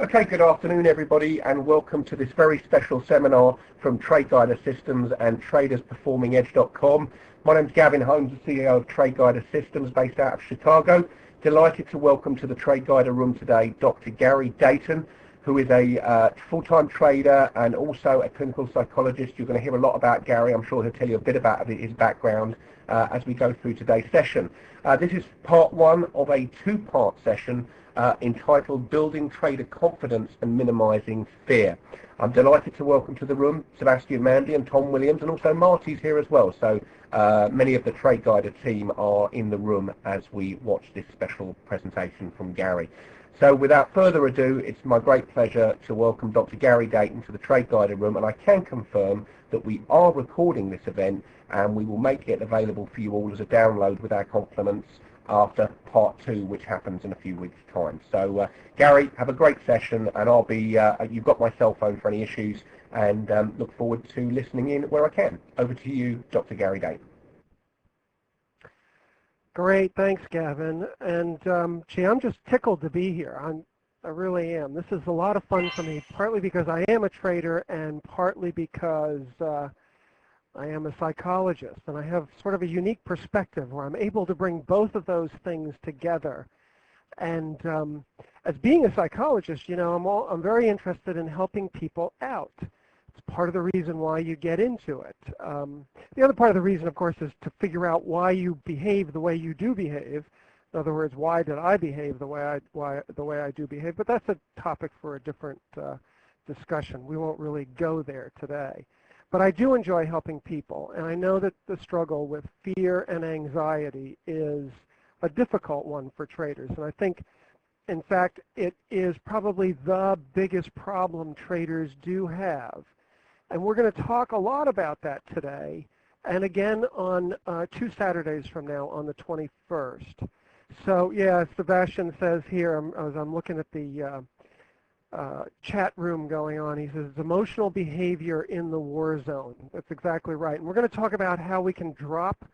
Okay, good afternoon everybody and welcome to this very special seminar from Trade Guider Systems and TradersPerformingEdge.com. My name's Gavin Holmes, the CEO of Trade Guider Systems based out of Chicago. Delighted to welcome to the Trade Guider room today Dr. Gary Dayton, who is a full-time trader and also a clinical psychologist. You're going to hear a lot about Gary. I'm sure he'll tell you a bit about his background as we go through today's session. This is part one of a two-part session entitled Building Trader Confidence and Minimizing Fear. I'm delighted to welcome to the room Sebastian Mandy and Tom Williams, and also Marty's here as well. So many of the Trade Guider team are in the room as we watch this special presentation from Gary. So without further ado, it's my great pleasure to welcome Dr. Gary Dayton to the Trade Guider room, and I can confirm that we are recording this event and we will make it available for you all as a download with our compliments after part two, which happens in a few weeks' time. So Gary, have a great session, and I'll be, you've got my cell phone for any issues, and look forward to listening in where I can. Over to you, Dr. Gary Dayton. Great, thanks, Gavin. And gee, I'm just tickled to be here. I really am. This is a lot of fun for me, partly because I am a trader and partly because I am a psychologist, and I have sort of a unique perspective where I'm able to bring both of those things together. And as being a psychologist, you know, I'm very interested in helping people out. It's part of the reason why you get into it. The other part of the reason, of course, is to figure out why you behave the way you do behave. In other words, why did I behave the way I do behave? But that's a topic for a different discussion. We won't really go there today. But I do enjoy helping people, and I know that the struggle with fear and anxiety is a difficult one for traders. And I think, in fact, it is probably the biggest problem traders do have. And we're going to talk a lot about that today, and again on 2 Saturdays from now on the 21st. So, yeah, Sebastian says here, as I'm looking at the chat room going on, he says, emotional behavior in the war zone. That's exactly right. And we're going to talk about how we can drop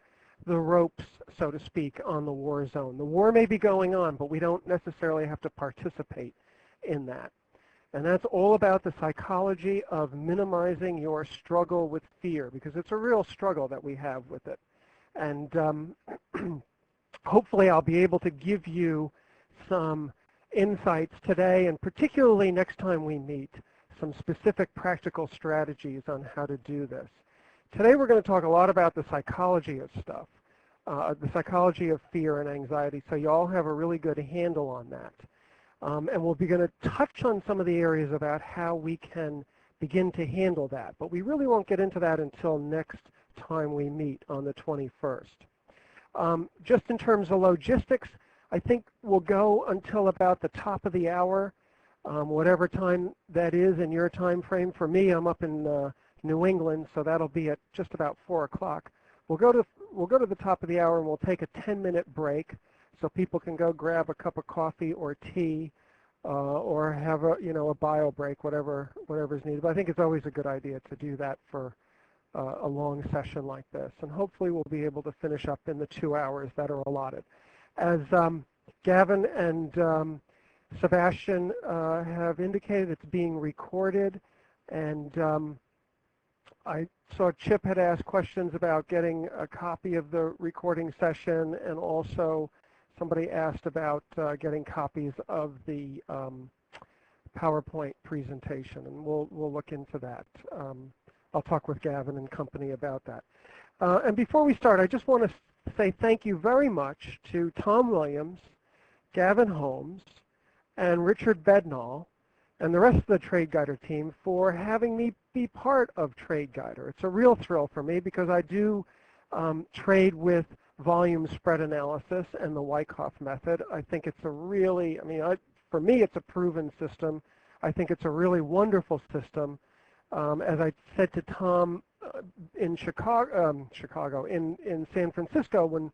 the ropes, so to speak, on the war zone. The war may be going on, but we don't necessarily have to participate in that. And that's all about the psychology of minimizing your struggle with fear, because it's a real struggle that we have with it. And hopefully I'll be able to give you some insights today, and particularly next time we meet, some specific practical strategies on how to do this. Today we're going to talk a lot about the psychology of stuff, the psychology of fear and anxiety, so you all have a really good handle on that. And we'll be going to touch on some of the areas about how we can begin to handle that, but we really won't get into that until next time we meet on the 21st. Just in terms of logistics, I think we'll go until about the top of the hour, whatever time that is in your time frame. For me, I'm up in New England, so that'll be at just about 4 o'clock. We'll go to the top of the hour, and we'll take a 10-minute break so people can go grab a cup of coffee or tea, or have a bio break, whatever's needed. But I think it's always a good idea to do that for a long session like this, and hopefully we'll be able to finish up in the 2 hours that are allotted. As Gavin and Sebastian have indicated, it's being recorded, and I saw Chip had asked questions about getting a copy of the recording session, and also somebody asked about getting copies of the PowerPoint presentation, and we'll look into that. I'll talk with Gavin and company about that. And before we start, I just want to say thank you very much to Tom Williams, Gavin Holmes, and Richard Bednall, and the rest of the Trade Guider team for having me be part of Trade Guider. It's a real thrill for me because I do trade with volume spread analysis and the Wyckoff method. I think it's a really, for me it's a proven system. I think it's a really wonderful system. As I said to Tom in in San Francisco when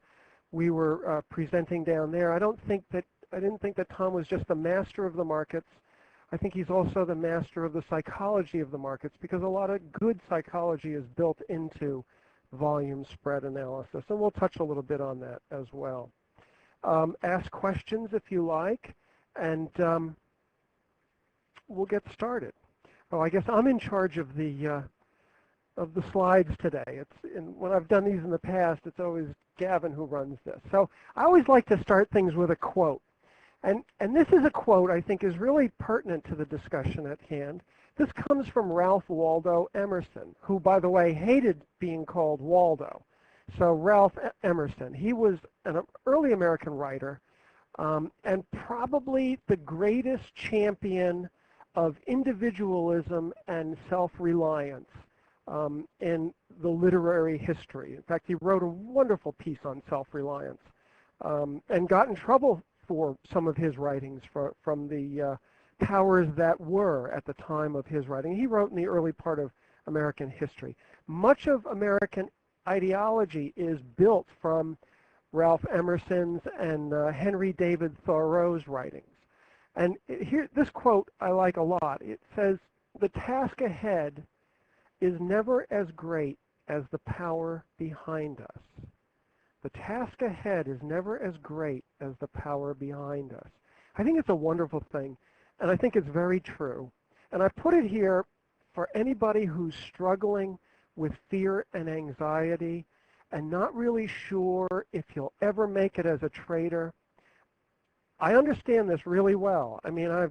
we were presenting down there, I didn't think that Tom was just the master of the markets. I think he's also the master of the psychology of the markets, because a lot of good psychology is built into volume spread analysis, and we'll touch a little bit on that as well. Ask questions if you like, and we'll get started. Oh, I guess I'm in charge of the slides today. When I've done these in the past, it's always Gavin who runs this. So I always like to start things with a quote. And this is a quote I think is really pertinent to the discussion at hand. This comes from Ralph Waldo Emerson, who, by the way, hated being called Waldo. So Ralph Emerson, he was an early American writer and probably the greatest champion of individualism and self-reliance in the literary history. In fact, he wrote a wonderful piece on self-reliance and got in trouble for some of his writings from the powers that were at the time of his writing. He wrote in the early part of American history. Much of American ideology is built from Ralph Emerson's and Henry David Thoreau's writings. And here, this quote I like a lot. It says, "The task ahead is never as great as the power behind us." The task ahead is never as great as the power behind us. I think it's a wonderful thing, and I think it's very true. And I put it here for anybody who's struggling with fear and anxiety and not really sure if you'll ever make it as a trader. I understand this really well. I mean, I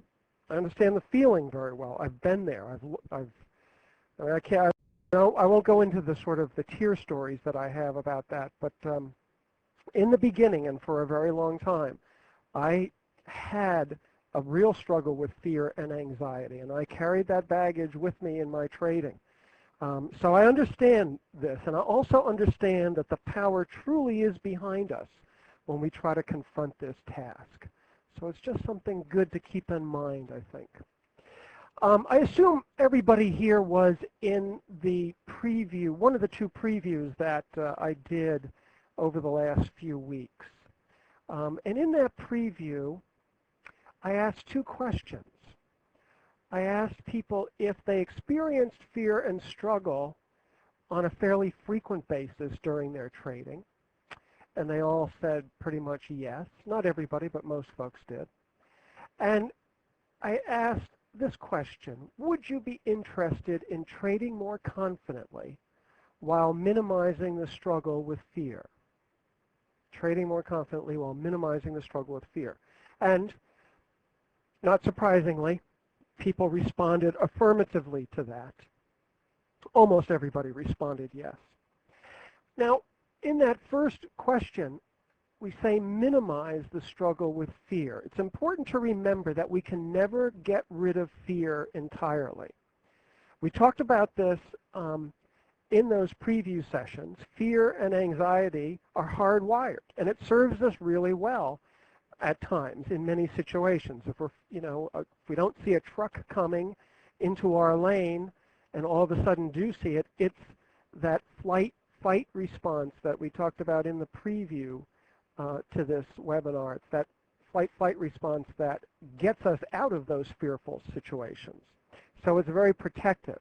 understand the feeling very well. I've been there. I won't go into the sort of the tear stories that I have about that, but in the beginning and for a very long time, I had a real struggle with fear and anxiety, and I carried that baggage with me in my trading. So I understand this, and I also understand that the power truly is behind us when we try to confront this task. So it's just something good to keep in mind, I think. I assume everybody here was in the preview, one of the two previews that I did over the last few weeks. And in that preview, I asked two questions. I asked people if they experienced fear and struggle on a fairly frequent basis during their trading. And they all said pretty much yes. Not everybody, but most folks did. And I asked this question: would you be interested in trading more confidently while minimizing the struggle with fear? Trading more confidently while minimizing the struggle with fear. And not surprisingly, people responded affirmatively to that. Almost everybody responded yes. Now, in that first question, we say minimize the struggle with fear. It's important to remember that we can never get rid of fear entirely. We talked about this in those preview sessions. Fear and anxiety are hardwired, and it serves us really well at times in many situations. If if we don't see a truck coming into our lane and all of a sudden do see it, it's that fight response that we talked about in the preview to this webinar. It's that flight response that gets us out of those fearful situations. So it's very protective.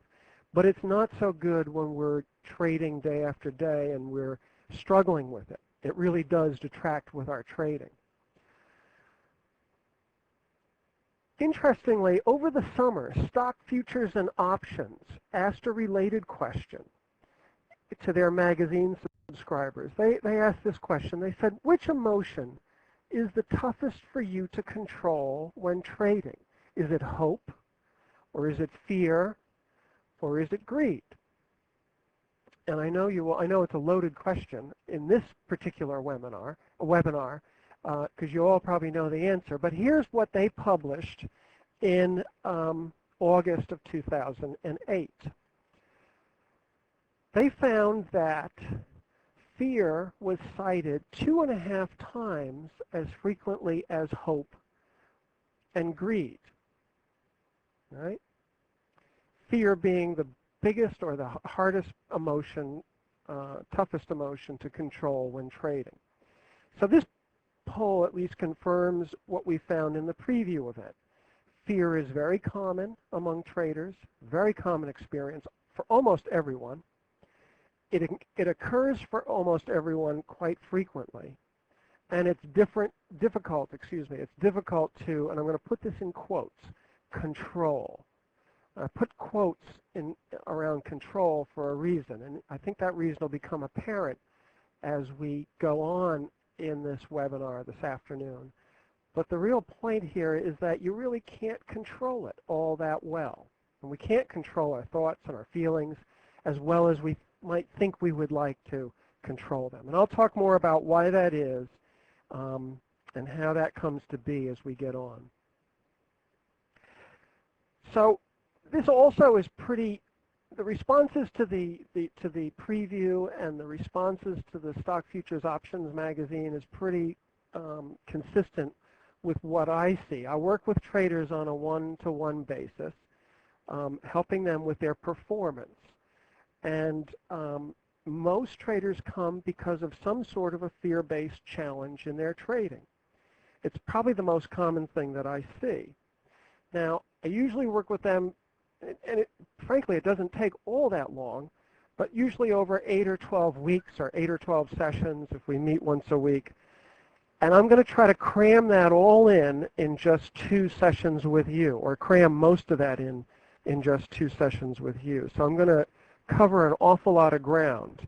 But it's not so good when we're trading day after day and we're struggling with it. It really does detract with our trading. Interestingly, over the summer, Stock Futures and Options asked a related question to their magazine subscribers. They asked this question. They said, which emotion is the toughest for you to control when trading? Is it hope, or is it fear, or is it greed? And I know it's a loaded question in this particular webinar, because you all probably know the answer. But here's what they published in August of 2008. They found that fear was cited 2.5 times as frequently as hope and greed. Right? Fear being the biggest or the hardest emotion, toughest emotion to control when trading. So this poll at least confirms what we found in the preview event. Fear is very common among traders, very common experience for almost everyone. It occurs for almost everyone quite frequently, and it's difficult to, and I'm going to put this in quotes, control. I put quotes in around control for a reason, and I think that reason will become apparent as we go on in this webinar this afternoon. But the real point here is that you really can't control it all that well. And we can't control our thoughts and our feelings as well as we might think we would like to control them. And I'll talk more about why that is and how that comes to be as we get on. So this also is pretty, the responses to the preview and the responses to the Stock Futures Options magazine is pretty consistent with what I see. I work with traders on a one-to-one basis, helping them with their performance. And most traders come because of some sort of a fear-based challenge in their trading. It's probably the most common thing that I see. Now, I usually work with them, and frankly, it doesn't take all that long, but usually over 8 or 12 weeks or 8 or 12 sessions if we meet once a week. And I'm going to try to cram that all in just 2 sessions with you, or cram most of that in just 2 sessions with you. So I'm going to cover an awful lot of ground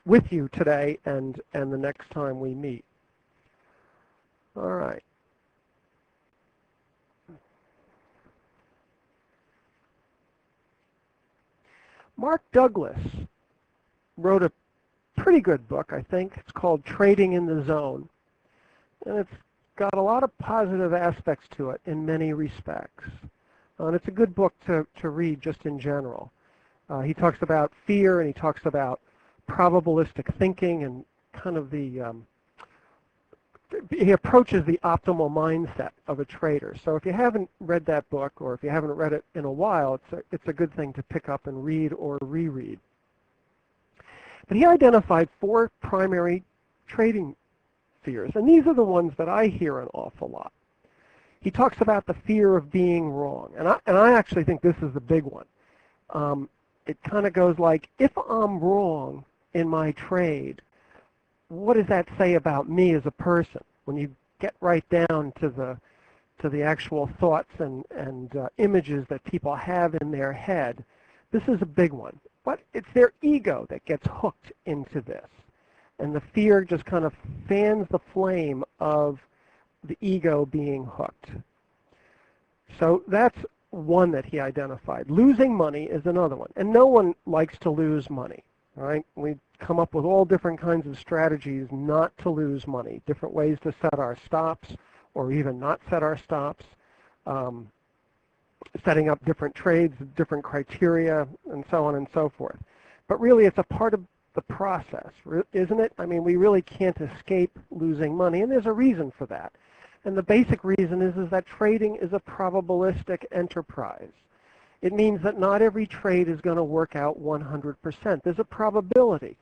with you today and the next time we meet. All right. Mark Douglas wrote a pretty good book, I think. It's called Trading in the Zone. And it's got a lot of positive aspects to it in many respects. And it's a good book to read just in general. He talks about fear, and he talks about probabilistic thinking and kind of he approaches the optimal mindset of a trader. So if you haven't read that book, or if you haven't read it in a while, it's a good thing to pick up and read or reread. But he identified 4 primary trading fears, and these are the ones that I hear an awful lot. He talks about the fear of being wrong, and I actually think this is the big one. It kind of goes like, if I'm wrong in my trade, what does that say about me as a person? When you get right down to the actual thoughts and images that people have in their head, this is a big one. But it's their ego that gets hooked into this. And the fear just kind of fans the flame of the ego being hooked. So that's one that he identified. Losing money is another one. And no one likes to lose money, right? We come up with all different kinds of strategies not to lose money, different ways to set our stops or even not set our stops, setting up different trades, different criteria, and so on and so forth. But really, it's a part of the process, isn't it? I mean, we really can't escape losing money, and there's a reason for that. And the basic reason is that trading is a probabilistic enterprise. It means that not every trade is going to work out 100%. There's a probability.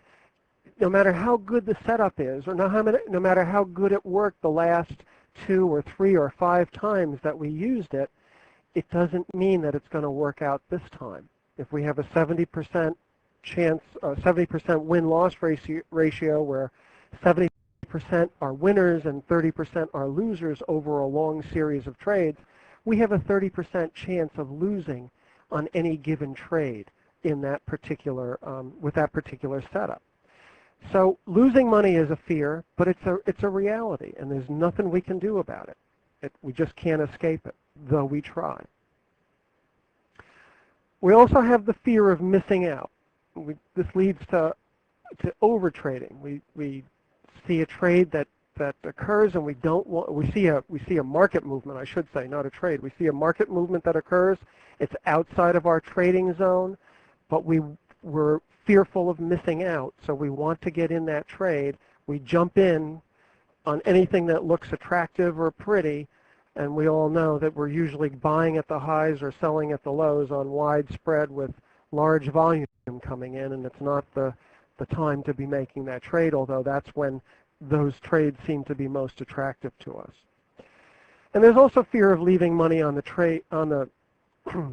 No matter how good the setup is, or no matter how good it worked the last 2 or 3 or 5 times that we used it, it doesn't mean that it's going to work out this time. If we have a 70% chance, 70% win-loss ratio where 70% are winners and 30% are losers over a long series of trades, we have a 30% chance of losing on any given trade in that particular, with that particular setup. So losing money is a fear, but it's a reality, and there's nothing we can do about it. We just can't escape it, though we try. We also have the fear of missing out. This leads to overtrading. We see a trade that occurs, and we don't want. We see a market movement, I should say, not a trade. We see a market movement that occurs. It's outside of our trading zone, but we're fearful of missing out, so we want to get in that trade. We jump in on anything that looks attractive or pretty, and we all know that we're usually buying at the highs or selling at the lows on widespread with large volume coming in, and it's not the time to be making that trade, although that's when those trades seem to be most attractive to us. And there's also fear of leaving money on the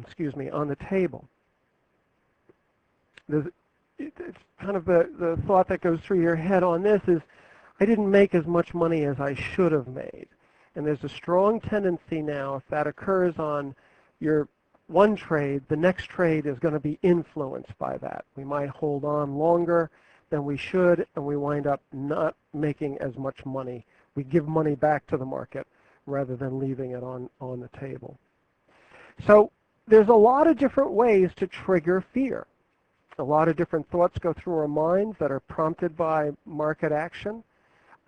excuse me, on the table. It's kind of the thought that goes through your head on this is, I didn't make as much money as I should have made. And there's a strong tendency now, if that occurs on your one trade, the next trade is going to be influenced by that. We might hold on longer than we should, and we wind up not making as much money. We give money back to the market rather than leaving it on the table. So there's a lot of different ways to trigger fear. A lot of different thoughts go through our minds that are prompted by market action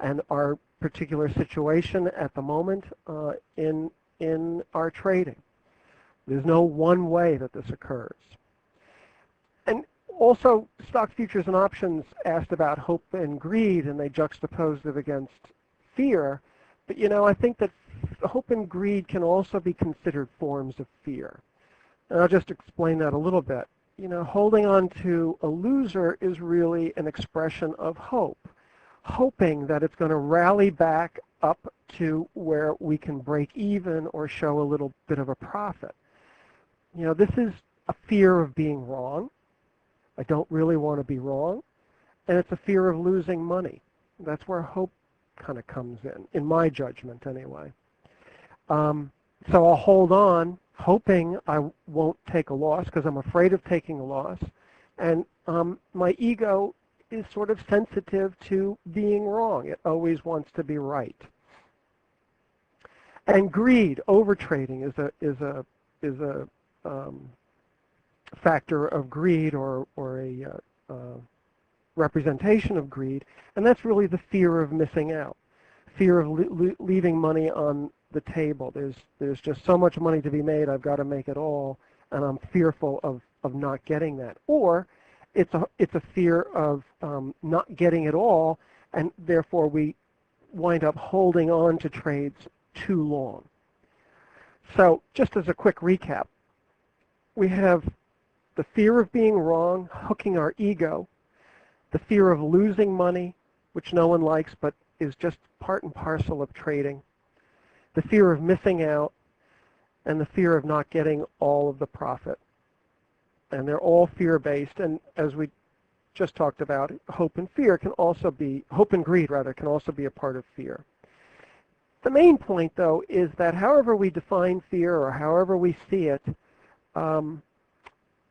and our particular situation at the moment in our trading. There's no one way that this occurs. And also, stock futures and options asked about hope and greed, and they juxtaposed it against fear. But I think that hope and greed can also be considered forms of fear. And I'll just explain that a little bit. Holding on to a loser is really an expression of hope, hoping that it's going to rally back up to where we can break even or show a little bit of a profit. This is a fear of being wrong. I don't really want to be wrong. And it's a fear of losing money. That's where hope kind of comes in my judgment anyway. So I'll hold on, hoping I won't take a loss because I'm afraid of taking a loss. And my ego is sort of sensitive to being wrong. It always wants to be right. And greed, overtrading, is a factor of greed or a representation of greed, and that's really the fear of missing out, fear of leaving money on the table. There's just so much money to be made, I've got to make it all, and I'm fearful of not getting that. Or it's a fear of not getting it all, and therefore we wind up holding on to trades too long. So just as a quick recap, we have the fear of being wrong, hooking our ego, the fear of losing money, which no one likes but is just part and parcel of trading, the fear of missing out, and the fear of not getting all of the profit. And they're all fear-based, and as we just talked about, hope and greed can also be a part of fear. The main point, though, is that however we define fear or however we see it,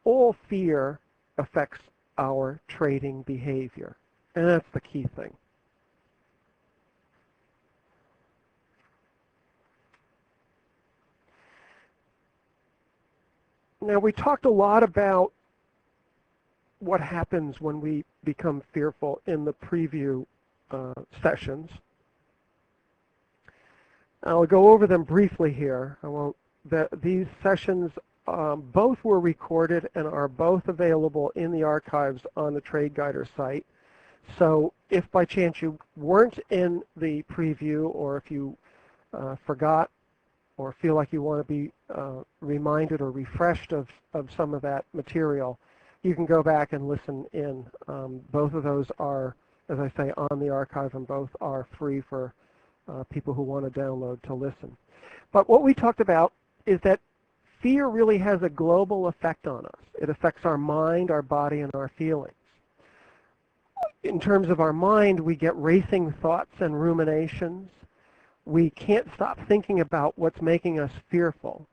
all fear affects our trading behavior, and that's the key thing. Now, we talked a lot about what happens when we become fearful in the preview sessions. I'll go over them briefly here. These sessions both were recorded and are both available in the archives on the Trade Guider site. So if by chance you weren't in the preview, or if you forgot or feel like you want to be reminded or refreshed of some of that material, you can go back and listen in. Both of those are, as I say, on the archive, and both are free for people who want to download to listen. But what we talked about is that fear really has a global effect on us. It affects our mind, our body, and our feelings. In terms of our mind, we get racing thoughts and ruminations. We can't stop thinking about what's making us fearful.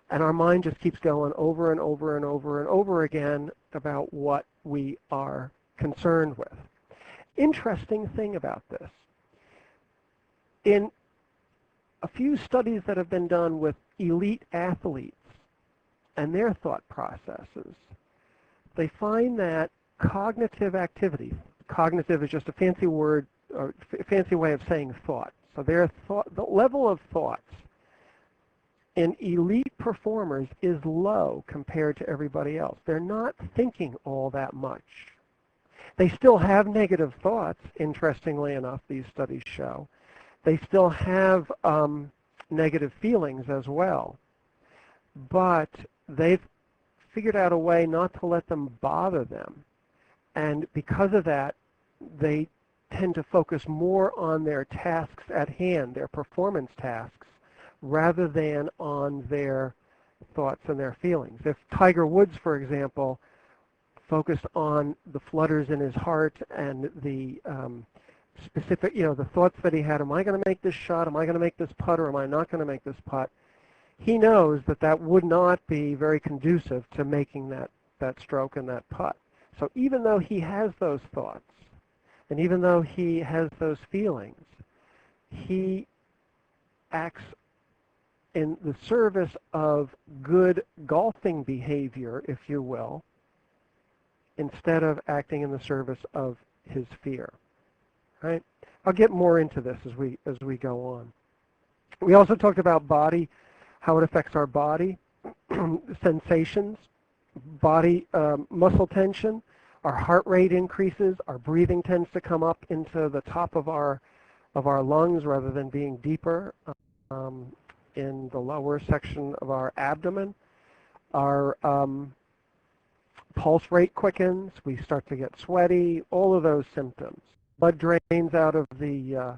And our mind just keeps going over and over and over and over again about what we are concerned with. Interesting thing about this. In a few studies that have been done with elite athletes and their thought processes, they find that cognitive activity, cognitive is just a fancy word, or fancy way of saying thought. So the level of thoughts in elite performers is low compared to everybody else. They're not thinking all that much. They still have negative thoughts, interestingly enough, these studies show. They still have negative feelings as well. But they've figured out a way not to let them bother them. And because of that, they tend to focus more on their tasks at hand, their performance tasks, rather than on their thoughts and their feelings. If Tiger Woods, for example, focused on the flutters in his heart and the specific, the thoughts that he had, am I going to make this shot, am I going to make this putt, or am I not going to make this putt, he knows that that would not be very conducive to making that stroke and that putt. So even though he has those thoughts, and even though he has those feelings, he acts in the service of good golfing behavior, if you will, instead of acting in the service of his fear. Right? I'll get more into this as we go on. We also talked about body, how it affects our body, sensations, body muscle tension, our heart rate increases, our breathing tends to come up into the top of our lungs rather than being deeper in the lower section of our abdomen. Our pulse rate quickens, we start to get sweaty, all of those symptoms. Blood drains out of the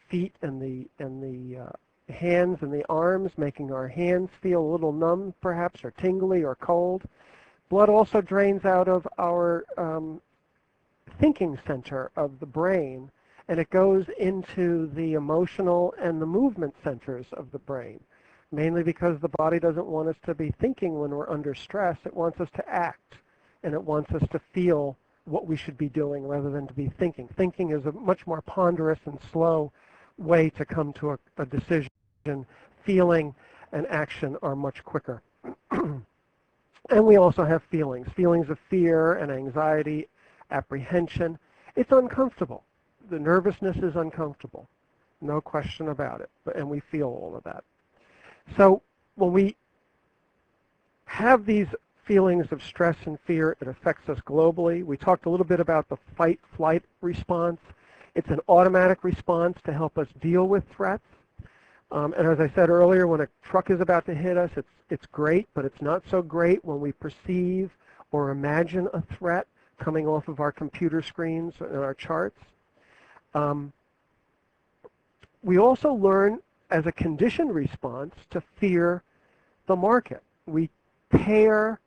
feet and the hands and the arms, making our hands feel a little numb perhaps, or tingly or cold. Blood also drains out of our thinking center of the brain, and it goes into the emotional and the movement centers of the brain, mainly because the body doesn't want us to be thinking when we're under stress. It wants us to act, and it wants us to feel what we should be doing rather than to be thinking. Thinking is a much more ponderous and slow way to come to a decision. Feeling and action are much quicker. And we also have feelings of fear and anxiety, apprehension. It's uncomfortable. The nervousness is uncomfortable, no question about it, and we feel all of that. So when we have these feelings of stress and fear, it affects us globally. We talked a little bit about the fight-flight response. It's an automatic response to help us deal with threats. And as I said earlier, when a truck is about to hit us, it's great, but it's not so great when we perceive or imagine a threat coming off of our computer screens and our charts. We also learn as a conditioned response to fear the market. We pair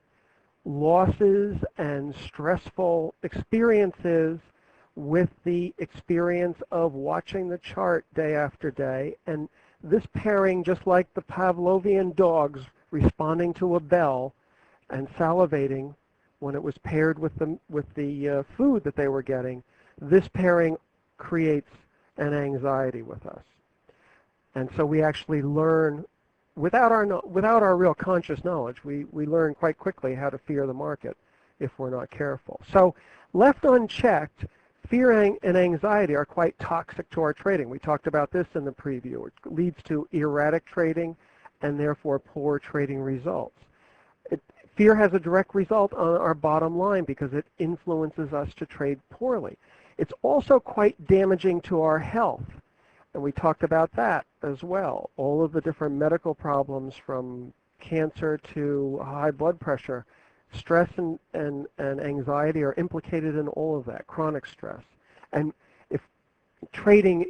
losses and stressful experiences with the experience of watching the chart day after day, and this pairing, just like the Pavlovian dogs responding to a bell and salivating when it was paired with the food that they were getting, this pairing creates an anxiety with us. And so we actually learn, without our real conscious knowledge, we learn quite quickly how to fear the market if we're not careful. So left unchecked, fear and anxiety are quite toxic to our trading. We talked about this in the preview. It leads to erratic trading and therefore poor trading results. Fear has a direct result on our bottom line because it influences us to trade poorly. It's also quite damaging to our health, and we talked about that as well. All of the different medical problems, from cancer to high blood pressure, stress and anxiety are implicated in all of that, chronic stress. And if trading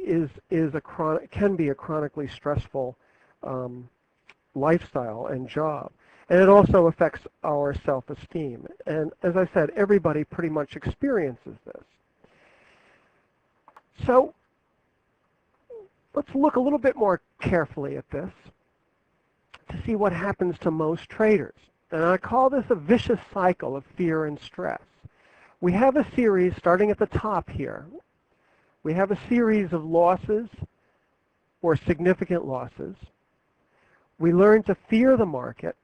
can be a chronically stressful lifestyle and job. And it also affects our self-esteem. And as I said, everybody pretty much experiences this. So let's look a little bit more carefully at this to see what happens to most traders. And I call this a vicious cycle of fear and stress. We have a series starting at the top here. We have a series of losses or significant losses. We learn to fear the market.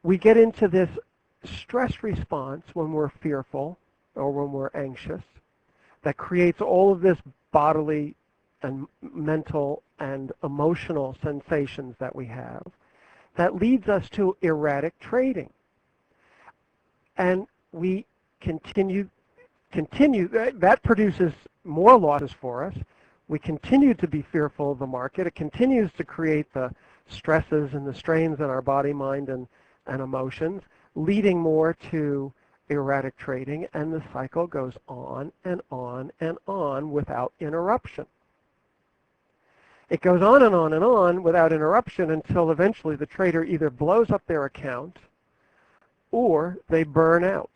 We get into this stress response when we're fearful or when we're anxious that creates all of this bodily and mental and emotional sensations that we have that leads us to erratic trading. And we continue, that produces more losses for us. We continue to be fearful of the market. It continues to create the stresses and the strains in our body, mind, and emotions, leading more to erratic trading, and the cycle goes on and on and on without interruption. It goes on and on and on without interruption until eventually the trader either blows up their account or they burn out.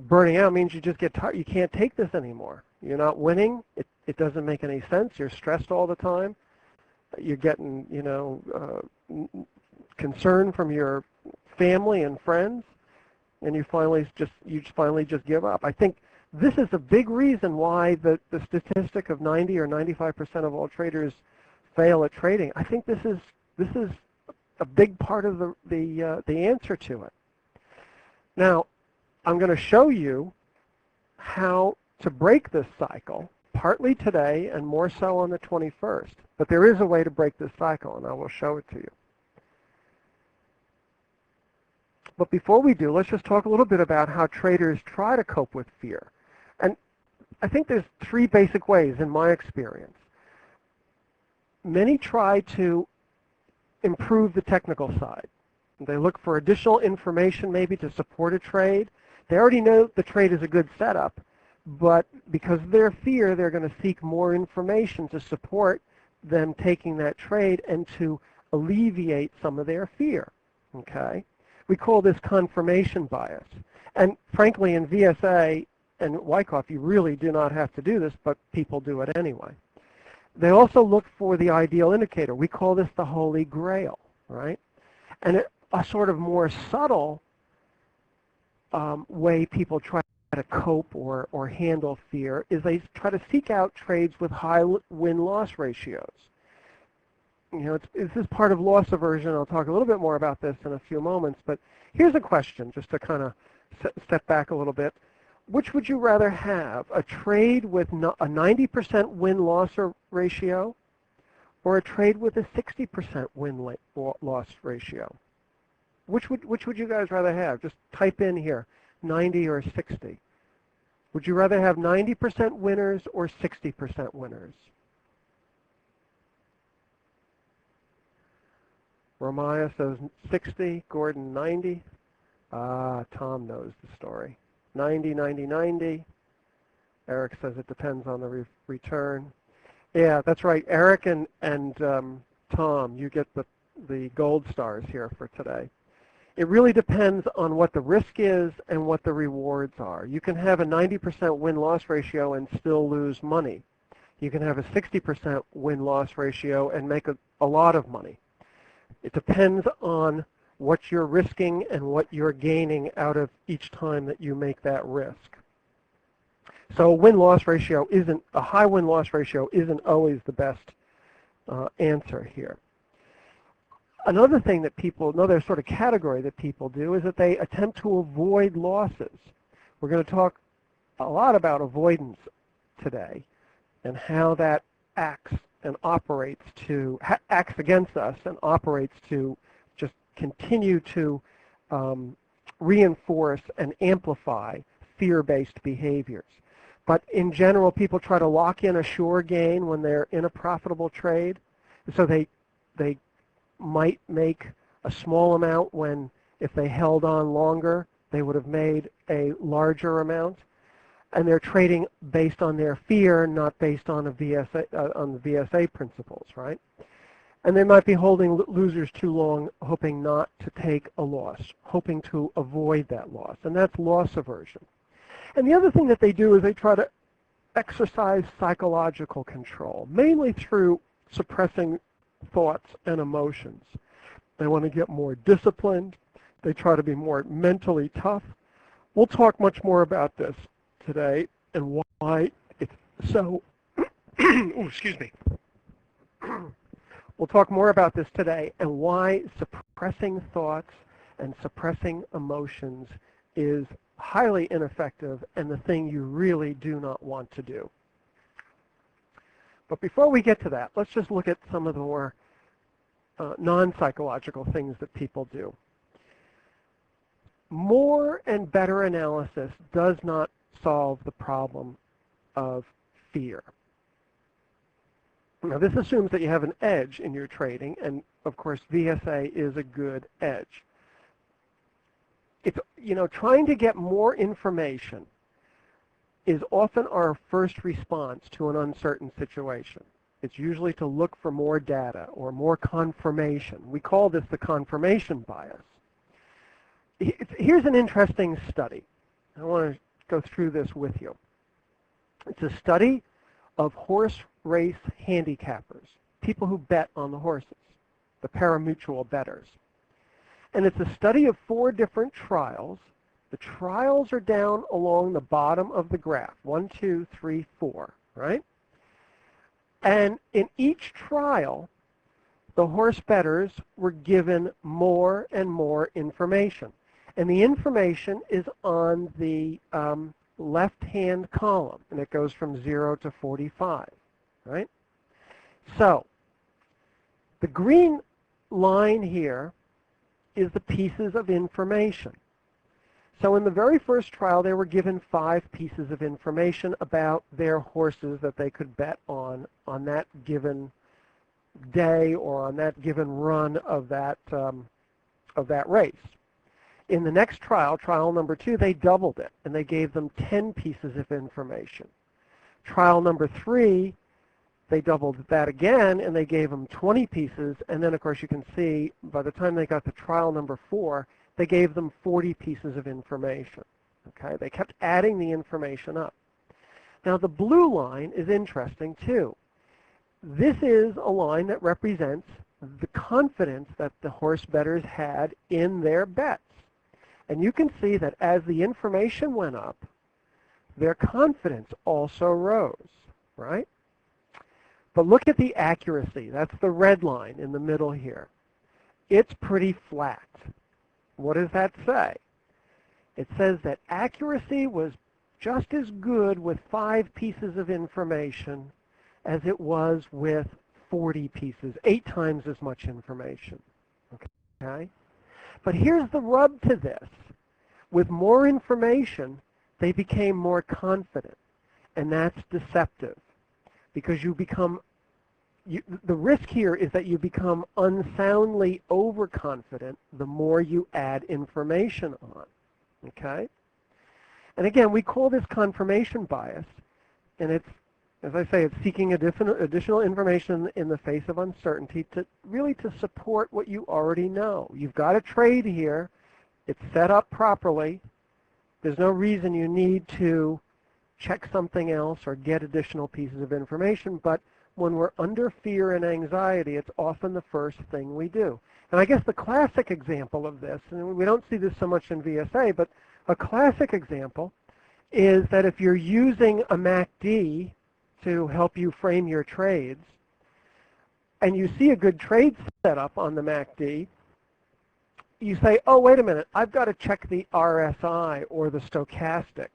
Burning out means you just get tired. You can't take this anymore. You're not winning. It doesn't make any sense. You're stressed all the time. You're getting, concern from your family and friends, and you finally just give up. I think this is a big reason why the statistic of 90 or 95% of all traders fail at trading. I think this is a big part of the answer to it. Now, I'm going to show you how to break this cycle, partly today and more so on the 21st. But there is a way to break this cycle, and I will show it to you. But before we do, let's just talk a little bit about how traders try to cope with fear. And I think there's three basic ways in my experience. Many try to improve the technical side. They look for additional information maybe to support a trade. They already know the trade is a good setup, but because of their fear, they're going to seek more information to support them taking that trade and to alleviate some of their fear. Okay? We call this confirmation bias. And frankly, in VSA and Wyckoff, you really do not have to do this, but people do it anyway. They also look for the ideal indicator. We call this the Holy Grail, right? And a sort of more subtle way people try to cope or handle fear is they try to seek out trades with high win-loss ratios. This is part of loss aversion. I'll talk a little bit more about this in a few moments, but here's a question just to kind of step back a little bit. Which would you rather have, a trade with a 90% win-loss ratio or a trade with a 60% win-loss ratio? Which would you guys rather have? Just type in here, 90 or 60. Would you rather have 90% winners or 60% winners? Ramaya says 60, Gordon 90. Tom knows the story. 90, 90, 90. Eric says it depends on the return. Yeah, that's right. Eric and Tom, you get the gold stars here for today. It really depends on what the risk is and what the rewards are. You can have a 90% win-loss ratio and still lose money. You can have a 60% win-loss ratio and make a lot of money. It depends on what you're risking and what you're gaining out of each time that you make that risk. So a win-loss ratio a high win-loss ratio isn't always the best answer here. Another sort of category that people do is that they attempt to avoid losses. We're going to talk a lot about avoidance today and how that acts against us and operates to just continue to reinforce and amplify fear-based behaviors. But in general, people try to lock in a sure gain when they're in a profitable trade. So they might make a small amount when, if they held on longer, they would have made a larger amount. And they're trading based on their fear, not based on the VSA principles, right? And they might be holding losers too long, hoping not to take a loss, hoping to avoid that loss. And that's loss aversion. And the other thing that they do is they try to exercise psychological control, mainly through suppressing thoughts and emotions. They want to get more disciplined. They try to be more mentally tough. We'll talk much more about this today and why it's so, excuse me. We'll talk more about this today and why suppressing thoughts and suppressing emotions is highly ineffective and the thing you really do not want to do. But before we get to that, let's just look at some of the more non-psychological things that people do. More and better analysis does not solve the problem of fear. Now, this assumes that you have an edge in your trading, and of course, VSA is a good edge. It's, trying to get more information is often our first response to an uncertain situation. It's usually to look for more data or more confirmation. We call this the confirmation bias. Here's an interesting study. I want to go through this with you. It's a study of horse race handicappers, people who bet on the horses, the parimutuel bettors. And it's a study of 4 different trials. The trials are down along the bottom of the graph, 1, 2, 3, 4, right? And in each trial, the horse bettors were given more and more information. And the information is on the left-hand column, and it goes from 0 to 45, right? So the green line here is the pieces of information. So in the very first trial, they were given 5 pieces of information about their horses that they could bet on that given day or on that given run of that race. In the next trial, trial number 2, they doubled it, and they gave them 10 pieces of information. Trial number 3, they doubled that again, and they gave them 20 pieces, and then, of course, you can see by the time they got to trial number 4, they gave them 40 pieces of information. Okay? They kept adding the information up. Now, the blue line is interesting, too. This is a line that represents the confidence that the horse bettors had in their bets. And you can see that as the information went up, their confidence also rose, right? But look at the accuracy. That's the red line in the middle here. It's pretty flat. What does that say? It says that accuracy was just as good with 5 pieces of information as it was with 40 pieces, 8 times as much information. Okay? But here's the rub to this. With more information, they became more confident, and that's deceptive because the risk here is that you become unsoundly overconfident the more you add information on. Okay? And again, we call this confirmation bias, and it's, as I say, it's seeking additional information in the face of uncertainty to really to support what you already know. You've got a trade here. It's set up properly. There's no reason you need to check something else or get additional pieces of information, but when we're under fear and anxiety, it's often the first thing we do. And I guess the classic example of this, and we don't see this so much in VSA, but a classic example is that if you're using a MACD to help you frame your trades, and you see a good trade set up on the MACD, you say, oh, wait a minute, I've got to check the RSI or the stochastic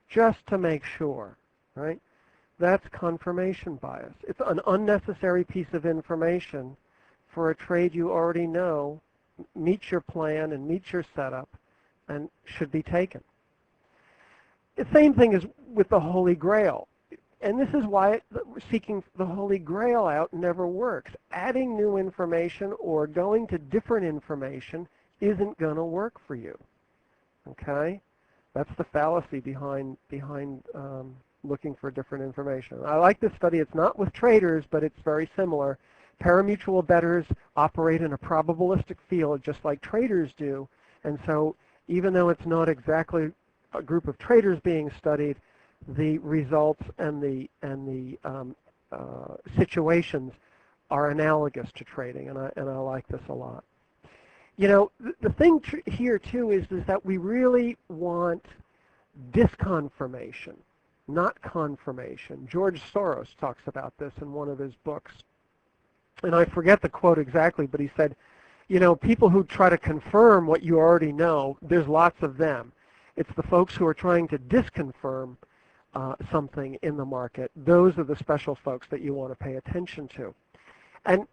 just to make sure, right? That's confirmation bias. It's an unnecessary piece of information for a trade you already know meets your plan and meets your setup and should be taken. The same thing is with the Holy Grail. And this is why seeking the Holy Grail out never works. Adding new information or going to different information isn't going to work for you. Okay? That's the fallacy behind looking for different information. I like this study. It's not with traders, but it's very similar. Parimutuel bettors operate in a probabilistic field just like traders do. And so even though it's not exactly a group of traders being studied, the results and the situations are analogous to trading, and I like this a lot. You know, the thing here too is that we really want disconfirmation, not confirmation. George Soros talks about this in one of his books, and I forget the quote exactly, but he said, you know, people who try to confirm what you already know, there's lots of them. It's the folks who are trying to disconfirm something in the market. Those are the special folks that you want to pay attention to. And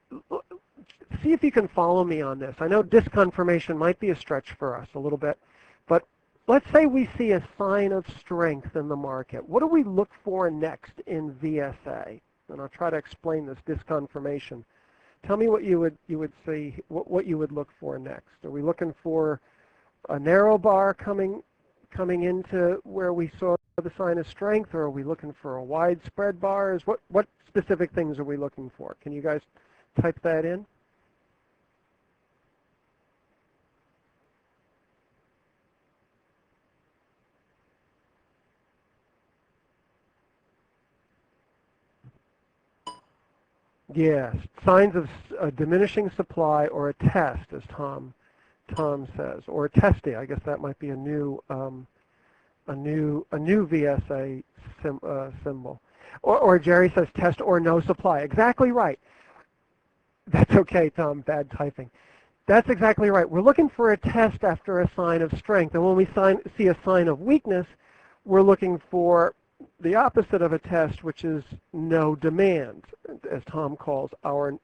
see if you can follow me on this. I know disconfirmation might be a stretch for us a little bit, but let's say we see a sign of strength in the market. What do we look for next in VSA? And I'll try to explain this disconfirmation. Tell me what you would see, what you would look for next. Are we looking for a narrow bar coming into where we saw the sign of strength, or are we looking for a widespread bars? What specific things are we looking for? Can you guys type that in? Yes, signs of a diminishing supply or a test, as Tom says, or a testing. I guess that might be a new VSA symbol. Or Jerry says test or no supply. Exactly right. That's okay, Tom. Bad typing. That's exactly right. We're looking for a test after a sign of strength, and when we see a sign of weakness, we're looking for the opposite of a test, which is no demand, as Tom calls our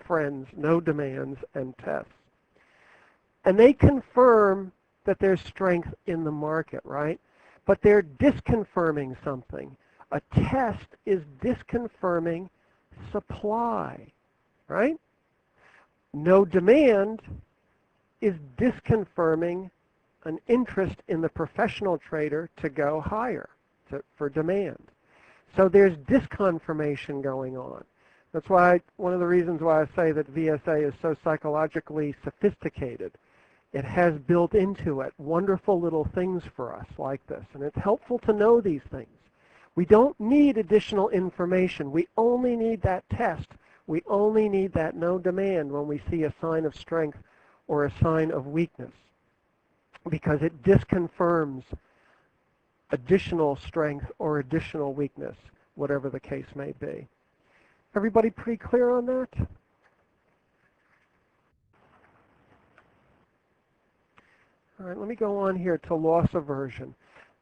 friends, no demands and tests. And they confirm that there's strength in the market, right? But they're disconfirming something. A test is disconfirming supply, right? No demand is disconfirming an interest in the professional trader to go higher for demand. So there's disconfirmation going on. That's why one of the reasons why I say that VSA is so psychologically sophisticated. It has built into it wonderful little things for us like this, and it's helpful to know these things. We don't need additional information. We only need that test. We only need that no demand when we see a sign of strength or a sign of weakness, because it disconfirms additional strength or additional weakness, whatever the case may be. Everybody pretty clear on that? All right, let me go on here to loss aversion.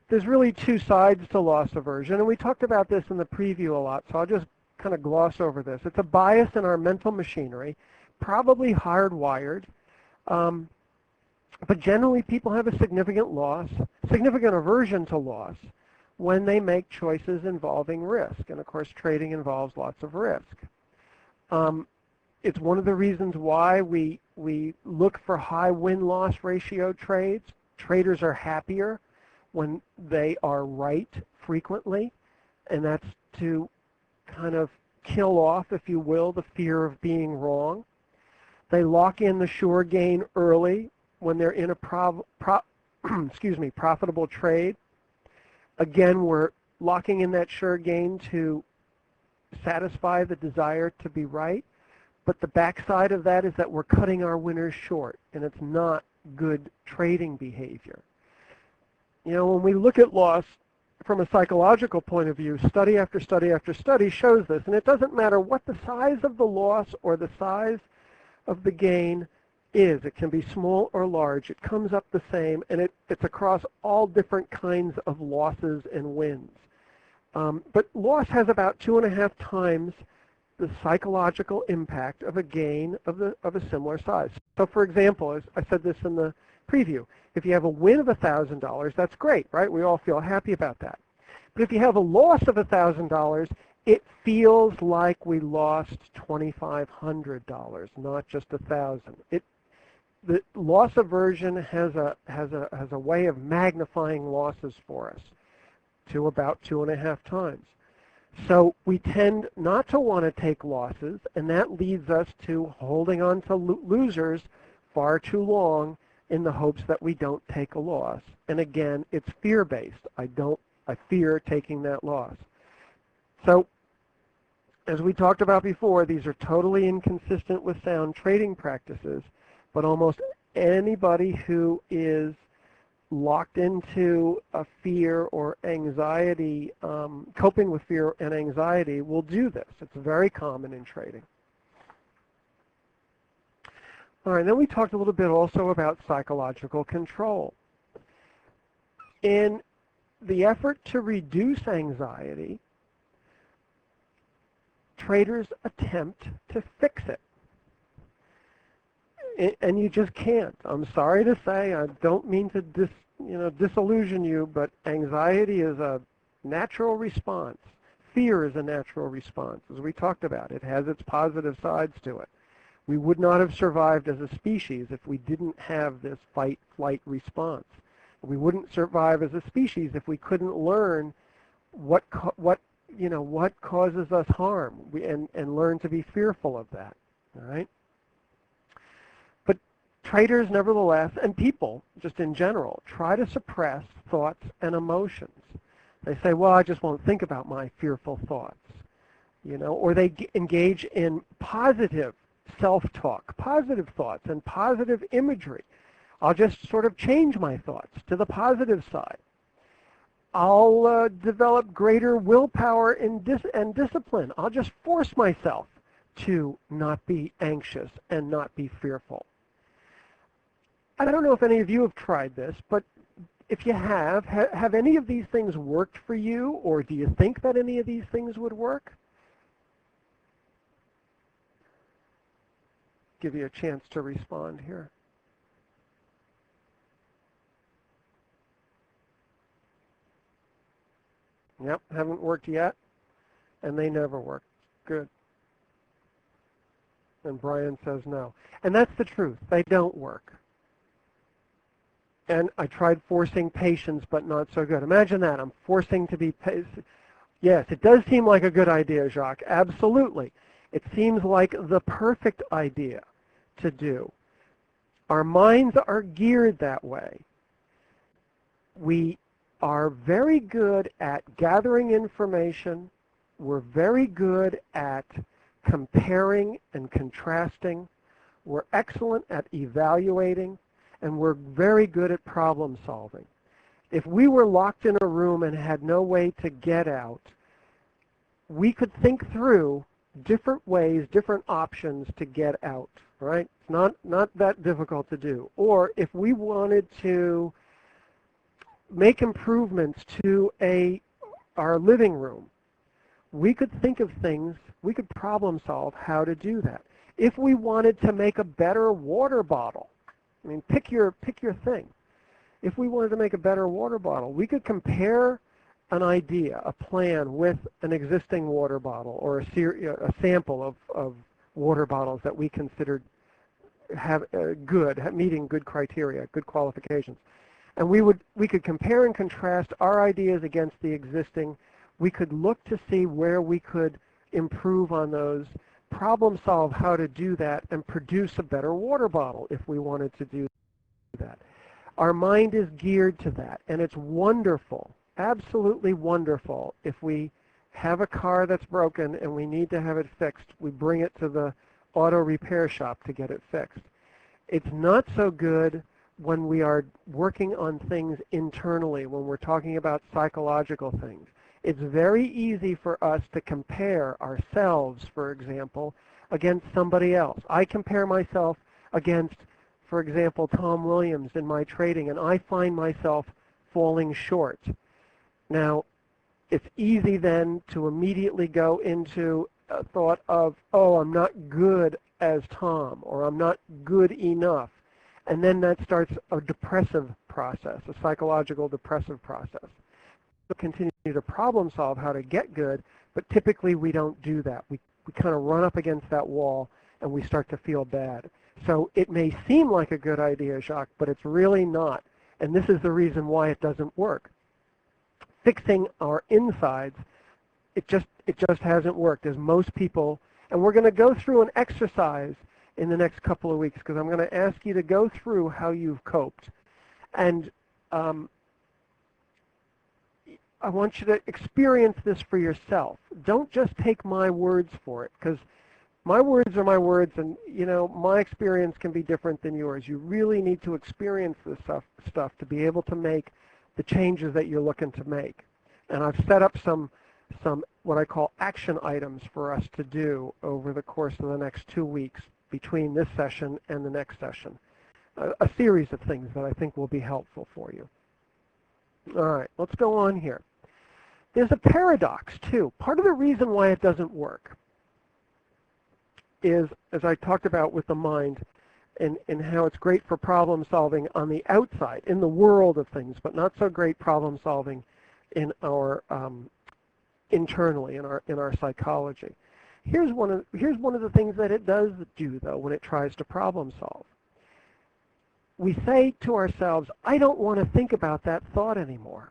There's really two sides to loss aversion, and we talked about this in the preview a lot, so I'll just kind of gloss over this. It's a bias in our mental machinery, probably hardwired, but generally people have a significant aversion to loss when they make choices involving risk, and of course trading involves lots of risk. It's one of the reasons why we look for high win-loss ratio trades. Traders are happier when they are right frequently, and that's to kind of kill off, if you will, the fear of being wrong. They lock in the sure gain early when they're in a profitable trade. Again, we're locking in that sure gain to satisfy the desire to be right. But the backside of that is that we're cutting our winners short, and it's not good trading behavior. You know, when we look at loss from a psychological point of view, study after study after study shows this, and it doesn't matter what the size of the loss or the size of the gain is. It can be small or large. It comes up the same, and it's across all different kinds of losses and wins. But loss has about 2.5 times the psychological impact of a gain of a similar size. So for example, as I said this in the preview, if you have a win of $1,000, that's great, right? We all feel happy about that. But if you have a loss of $1,000, it feels like we lost $2,500, not just $1,000. The loss aversion has a way of magnifying losses for us to about 2.5 times. So we tend not to want to take losses, and that leads us to holding on to losers far too long in the hopes that we don't take a loss. And again, it's fear-based. I fear taking that loss. So as we talked about before, these are totally inconsistent with sound trading practices, but almost anybody who is locked into a fear or anxiety, coping with fear and anxiety will do this. It's very common in trading. All right, then we talked a little bit also about psychological control. In the effort to reduce anxiety, traders attempt to fix it. And you just can't. I'm sorry to say, I don't mean to disillusion you, but anxiety is a natural response. Fear is a natural response, as we talked about. It has its positive sides to it. We would not have survived as a species if we didn't have this fight-flight response. We wouldn't survive as a species if we couldn't learn what causes us harm and learn to be fearful of that. All right? Traders, nevertheless, and people, just in general, try to suppress thoughts and emotions. They say, well, I just won't think about my fearful thoughts. or they engage in positive self-talk, positive thoughts, and positive imagery. I'll just sort of change my thoughts to the positive side. I'll develop greater willpower and discipline. I'll just force myself to not be anxious and not be fearful. I don't know if any of you have tried this, but if you have any of these things worked for you, or do you think that any of these things would work? Give you a chance to respond here. Yep, haven't worked yet, and they never work. Good. And Brian says no. And that's the truth. They don't work. And I tried forcing patience, but not so good. Imagine that. I'm forcing to be patient. Yes, it does seem like a good idea, Jacques. Absolutely. It seems like the perfect idea to do. Our minds are geared that way. We are very good at gathering information. We're very good at comparing and contrasting. We're excellent at evaluating, and we're very good at problem solving. If we were locked in a room and had no way to get out, we could think through different ways, different options to get out, right? It's not that difficult to do. Or if we wanted to make improvements to our living room, we could think of things, we could problem solve how to do that. If we wanted to make a better water bottle, I mean, pick your thing. If we wanted to make a better water bottle, we could compare an idea, a plan, with an existing water bottle or a sample of water bottles that we considered meeting good criteria, good qualifications. And we could compare and contrast our ideas against the existing. We could look to see where we could improve on those, problem solve how to do that, and produce a better water bottle if we wanted to do that. Our mind is geared to that, and it's wonderful, absolutely wonderful. If we have a car that's broken and we need to have it fixed, we bring it to the auto repair shop to get it fixed. It's not so good when we are working on things internally, when we're talking about psychological things. It's very easy for us to compare ourselves, for example, against somebody else. I compare myself against, for example, Tom Williams in my trading, and I find myself falling short. Now, it's easy then to immediately go into a thought of, oh, I'm not good as Tom, or I'm not good enough. And then that starts a depressive process, a psychological depressive process. We'll continue to problem solve how to get good, but typically we don't do that. We kind of run up against that wall and we start to feel bad. So it may seem like a good idea, Jacques, but it's really not. And this is the reason why it doesn't work. Fixing our insides, it just hasn't worked, as most people, and we're going to go through an exercise in the next couple of weeks, because I'm going to ask you to go through how you've coped. And I want you to experience this for yourself. Don't just take my words for it, because my words are my words, and my experience can be different than yours. You really need to experience this stuff to be able to make the changes that you're looking to make. And I've set up some what I call action items for us to do over the course of the next 2 weeks between this session and the next session. A series of things that I think will be helpful for you. All right, let's go on here. There's a paradox, too. Part of the reason why it doesn't work is, as I talked about with the mind, and how it's great for problem solving on the outside, in the world of things, but not so great problem solving in our internally, in our psychology. Here's one of the things that it does do, though, when it tries to problem solve. We say to ourselves, I don't want to think about that thought anymore.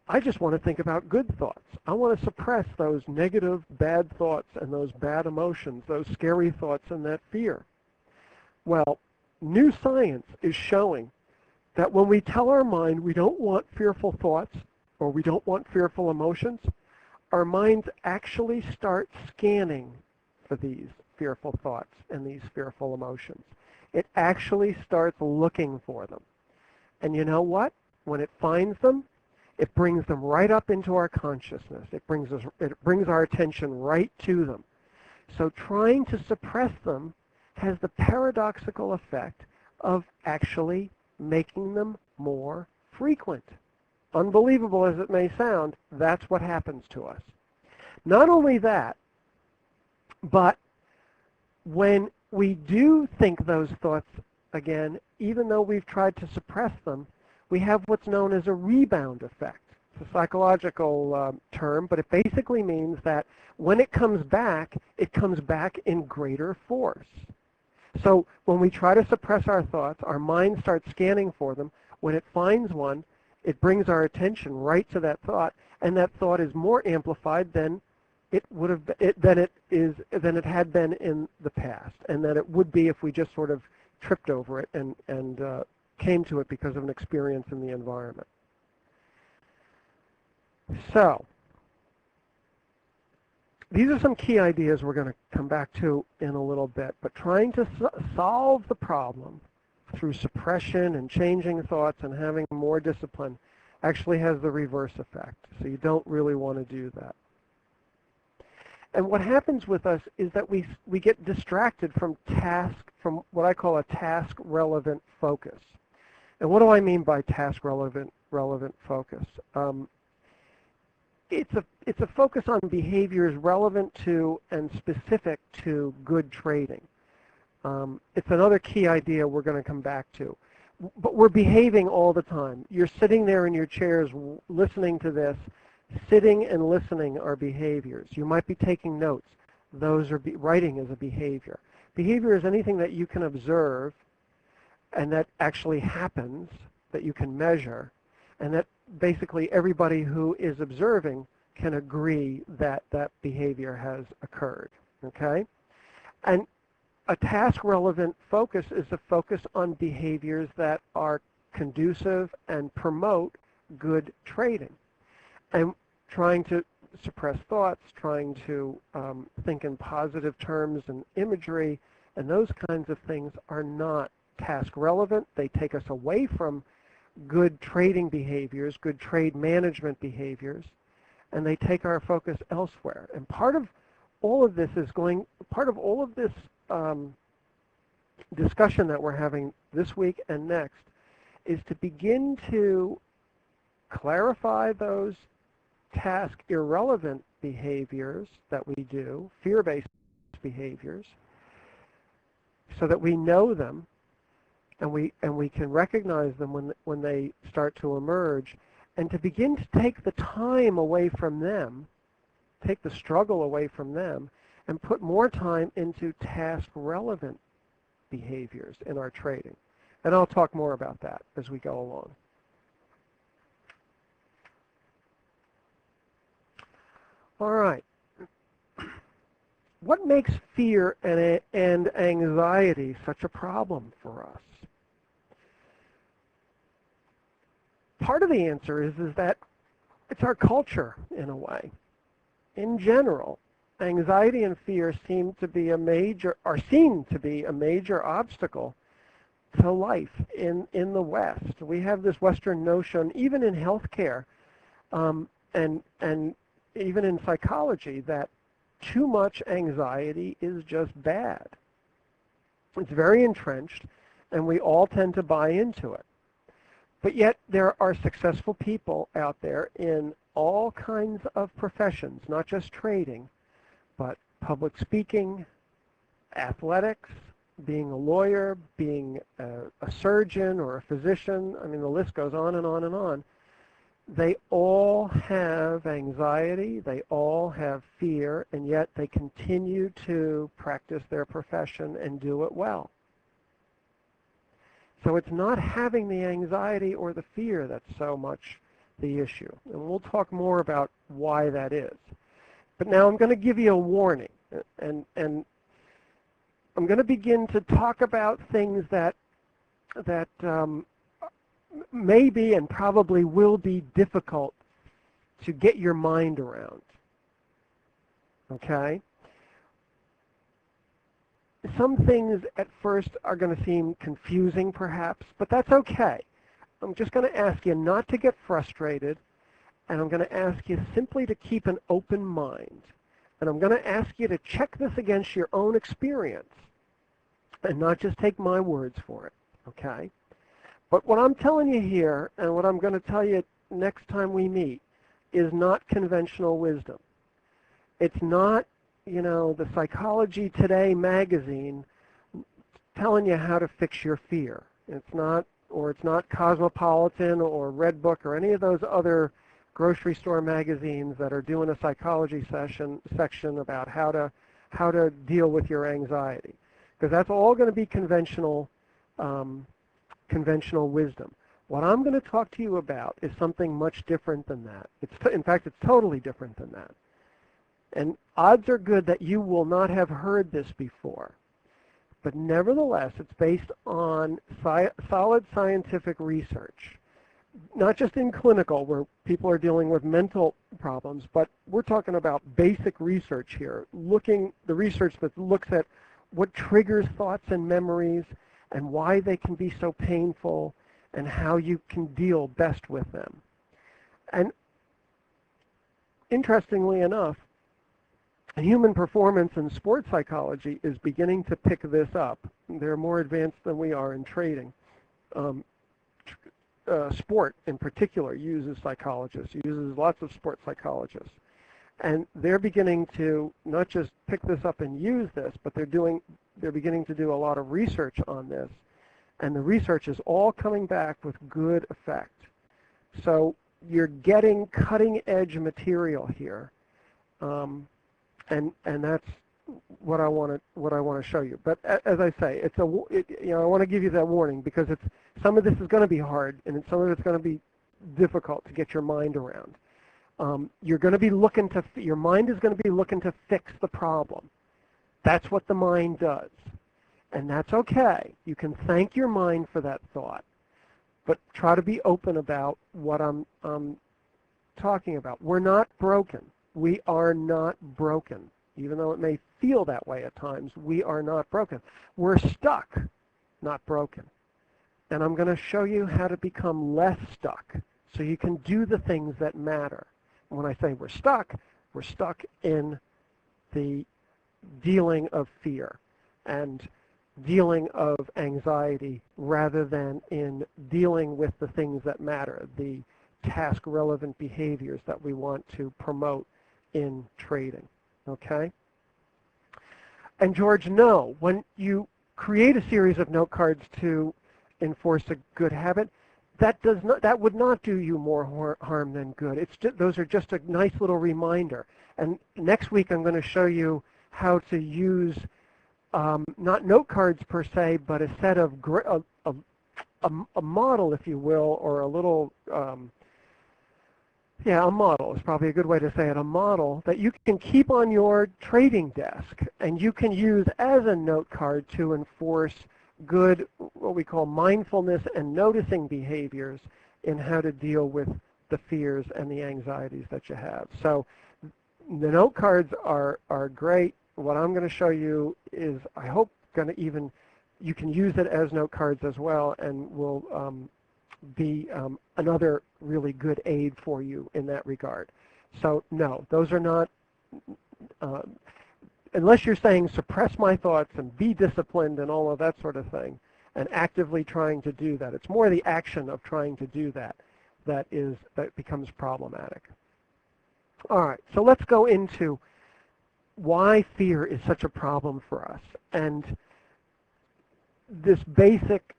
I just want to think about good thoughts. I want to suppress those negative, bad thoughts and those bad emotions, those scary thoughts and that fear. Well, new science is showing that when we tell our mind we don't want fearful thoughts or we don't want fearful emotions, our minds actually start scanning for these fearful thoughts and these fearful emotions. It actually starts looking for them. And you know what? When it finds them, it brings them right up into our consciousness. It brings our attention right to them. So trying to suppress them has the paradoxical effect of actually making them more frequent. Unbelievable as it may sound, that's what happens to us. Not only that, but when we do think those thoughts again, even though we've tried to suppress them, we have what's known as a rebound effect. It's a psychological term, but it basically means that when it comes back in greater force. So when we try to suppress our thoughts, our mind starts scanning for them. When it finds one, it brings our attention right to that thought, and that thought is more amplified than it would have than it had been in the past, and that it would be if we just sort of tripped over it and came to it because of an experience in the environment. So these are some key ideas we're going to come back to in a little bit, but trying to solve the problem through suppression and changing thoughts and having more discipline actually has the reverse effect. So you don't really want to do that. And what happens with us is that we get distracted from what I call a task-relevant focus. And what do I mean by task-relevant focus? It's a focus on behaviors relevant to and specific to good trading. It's another key idea we're going to come back to. But we're behaving all the time. You're sitting there in your chairs listening to this. Sitting and listening are behaviors. You might be taking notes. Those are writing is a behavior. Behavior is anything that you can observe and that actually happens, that you can measure, and that basically everybody who is observing can agree that that behavior has occurred. Okay? And a task-relevant focus is a focus on behaviors that are conducive and promote good trading. And trying to suppress thoughts, trying to think in positive terms and imagery, and those kinds of things are not task relevant. They take us away from good trading behaviors, good trade management behaviors, and they take our focus elsewhere. And part of all of this discussion that we're having this week and next is to begin to clarify those task irrelevant behaviors that we do, fear-based behaviors, so that we know them and we can recognize them when they start to emerge, and to begin to take the time away from them, take the struggle away from them, and put more time into task relevant behaviors in our trading. And I'll talk more about that as we go along. All right. What makes fear and anxiety such a problem for us? Part of the answer is that it's our culture in a way. In general, anxiety and fear are seen to be a major obstacle to life in the West. We have this Western notion, even in healthcare, and even in psychology, that too much anxiety is just bad. It's very entrenched, and we all tend to buy into it. But yet there are successful people out there in all kinds of professions, not just trading, but public speaking, athletics, being a lawyer, being a surgeon or a physician. I mean, the list goes on and on and on. They all have anxiety, they all have fear, and yet they continue to practice their profession and do it well. So it's not having the anxiety or the fear that's so much the issue. And we'll talk more about why that is. But now I'm going to give you a warning, and I'm going to begin to talk about things that may be and probably will be difficult to get your mind around. okay? Some things at first are going to seem confusing perhaps, but that's okay. I'm just going to ask you not to get frustrated, and I'm going to ask you simply to keep an open mind. And I'm going to ask you to check this against your own experience and not just take my words for it, okay? But what I'm telling you here, and what I'm going to tell you next time we meet, is not conventional wisdom. It's not, the Psychology Today magazine telling you how to fix your fear. It's not Cosmopolitan or Redbook or any of those other grocery store magazines that are doing a psychology section about how to deal with your anxiety, because that's all going to be conventional wisdom. What I'm going to talk to you about is something much different than that. In fact, it's totally different than that. And odds are good that you will not have heard this before. But nevertheless, it's based on solid scientific research, not just in clinical where people are dealing with mental problems, but we're talking about basic research here, the research that looks at what triggers thoughts and memories and why they can be so painful and how you can deal best with them. And interestingly enough, human performance and sports psychology is beginning to pick this up. They're more advanced than we are in trading. Sport in particular uses psychologists, uses lots of sports psychologists. And they're beginning to not just pick this up and use this, but they're beginning to do a lot of research on this. And the research is all coming back with good effect. So you're getting cutting edge material here. And that's what I want to show you. But as I say, I want to give you that warning because some of this is going to be hard and some of it's going to be difficult to get your mind around. You're going to be your mind is going to be looking to fix the problem. That's what the mind does. And that's okay. You can thank your mind for that thought, but try to be open about what I'm talking about. We're not broken. We are not broken. Even though it may feel that way at times, we are not broken. We're stuck, not broken. And I'm going to show you how to become less stuck so you can do the things that matter. When I say we're stuck in the dealing of fear and dealing of anxiety rather than in dealing with the things that matter, the task-relevant behaviors that we want to promote in trading, okay? And George, no, when you create a series of note cards to enforce a good habit, that would not do you more harm than good. Those are just a nice little reminder. And next week I'm going to show you how to use not note cards per se, but a set of a model, if you will, or a little a model is probably a good way to say it, a model that you can keep on your trading desk and you can use as a note card to enforce good, what we call mindfulness and noticing behaviors in how to deal with the fears and the anxieties that you have. So the note cards are great. What I'm going to show you is, I hope, you can use it as note cards as well and will be another really good aid for you in that regard. So no, those are not, unless you're saying suppress my thoughts and be disciplined and all of that sort of thing, and actively trying to do that. It's more the action of trying to do that that becomes problematic. All right, so let's go into why fear is such a problem for us. And this basic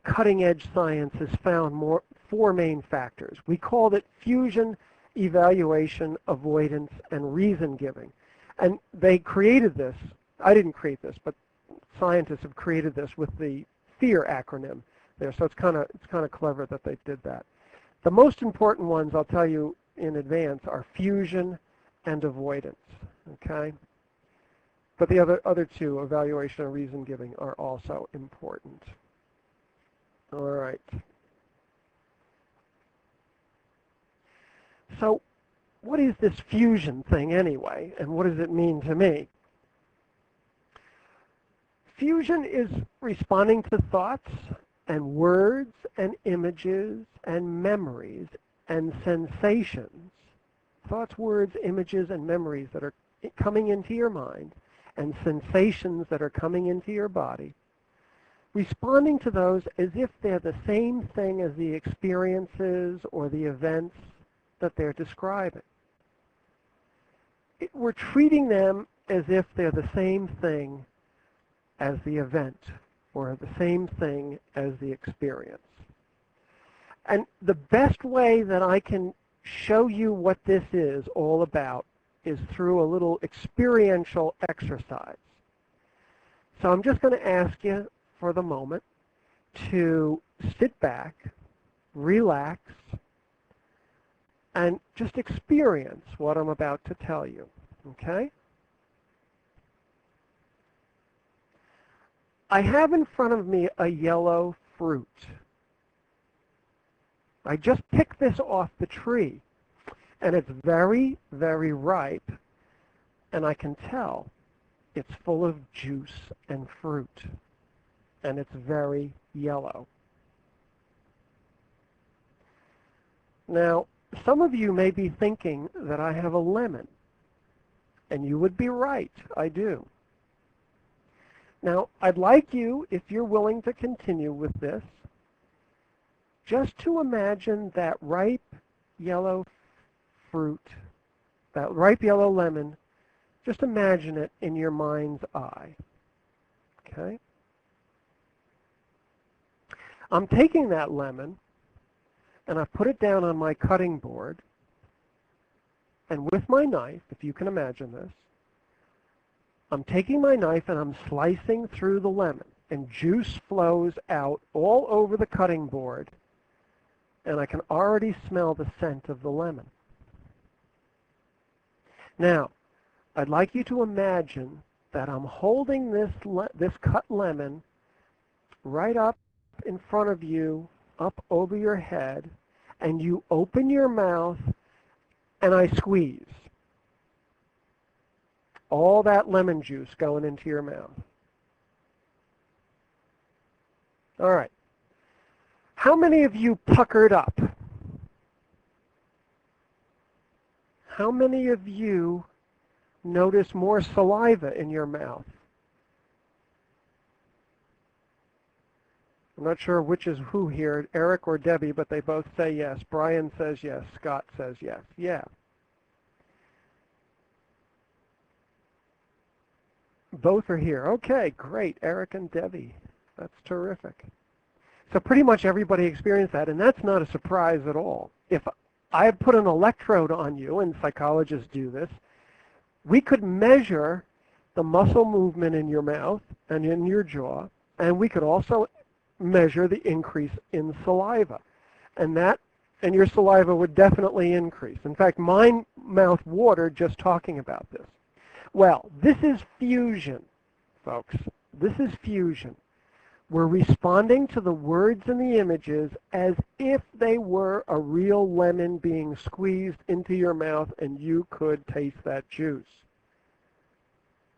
cutting-edge science has found four main factors. We called it fusion, evaluation, avoidance, and reason-giving. And they created this. I didn't create this, but scientists have created this with the FEAR acronym there. So it's kind of clever that they did that. The most important ones, I'll tell you in advance, are fusion and avoidance. Okay? But the other two, evaluation and reason-giving, are also important. All right. So what is this fusion thing anyway, and what does it mean to me? Fusion is responding to thoughts and words and images and memories and sensations. Thoughts, words, images, and memories that are coming into your mind and sensations that are coming into your body. Responding to those as if they're the same thing as the experiences or the events that they're describing. We're treating them as if they're the same thing as the event or the same thing as the experience. And the best way that I can show you what this is all about is through a little experiential exercise. So I'm just going to ask you for the moment to sit back, relax, and just experience what I'm about to tell you, okay? I have in front of me a yellow fruit. I just picked this off the tree, and it's very, very ripe, and I can tell it's full of juice and fruit, and it's very yellow. Now, some of you may be thinking that I have a lemon, and you would be right, I do. Now, I'd like you, if you're willing to continue with this, just to imagine that ripe yellow fruit, that ripe yellow lemon, just imagine it in your mind's eye, okay? I'm taking that lemon, and I've put it down on my cutting board, and with my knife, if you can imagine this, I'm taking my knife and I'm slicing through the lemon, and juice flows out all over the cutting board, and I can already smell the scent of the lemon. Now, I'd like you to imagine that I'm holding this cut lemon right up in front of you, up over your head, and you open your mouth and I squeeze. All that lemon juice going into your mouth. All right. How many of you puckered up? How many of you notice more saliva in your mouth? I'm not sure which is who here, Eric or Debbie, but they both say yes. Brian says yes. Scott says yes. Yeah. Both are here. Okay, great. Eric and Debbie. That's terrific. So pretty much everybody experienced that, and that's not a surprise at all. If I put an electrode on you, and psychologists do this, we could measure the muscle movement in your mouth and in your jaw, and we could also measure the increase in saliva. And your saliva would definitely increase. In fact, my mouth watered just talking about this. Well, this is fusion, folks. This is fusion. We're responding to the words and the images as if they were a real lemon being squeezed into your mouth and you could taste that juice.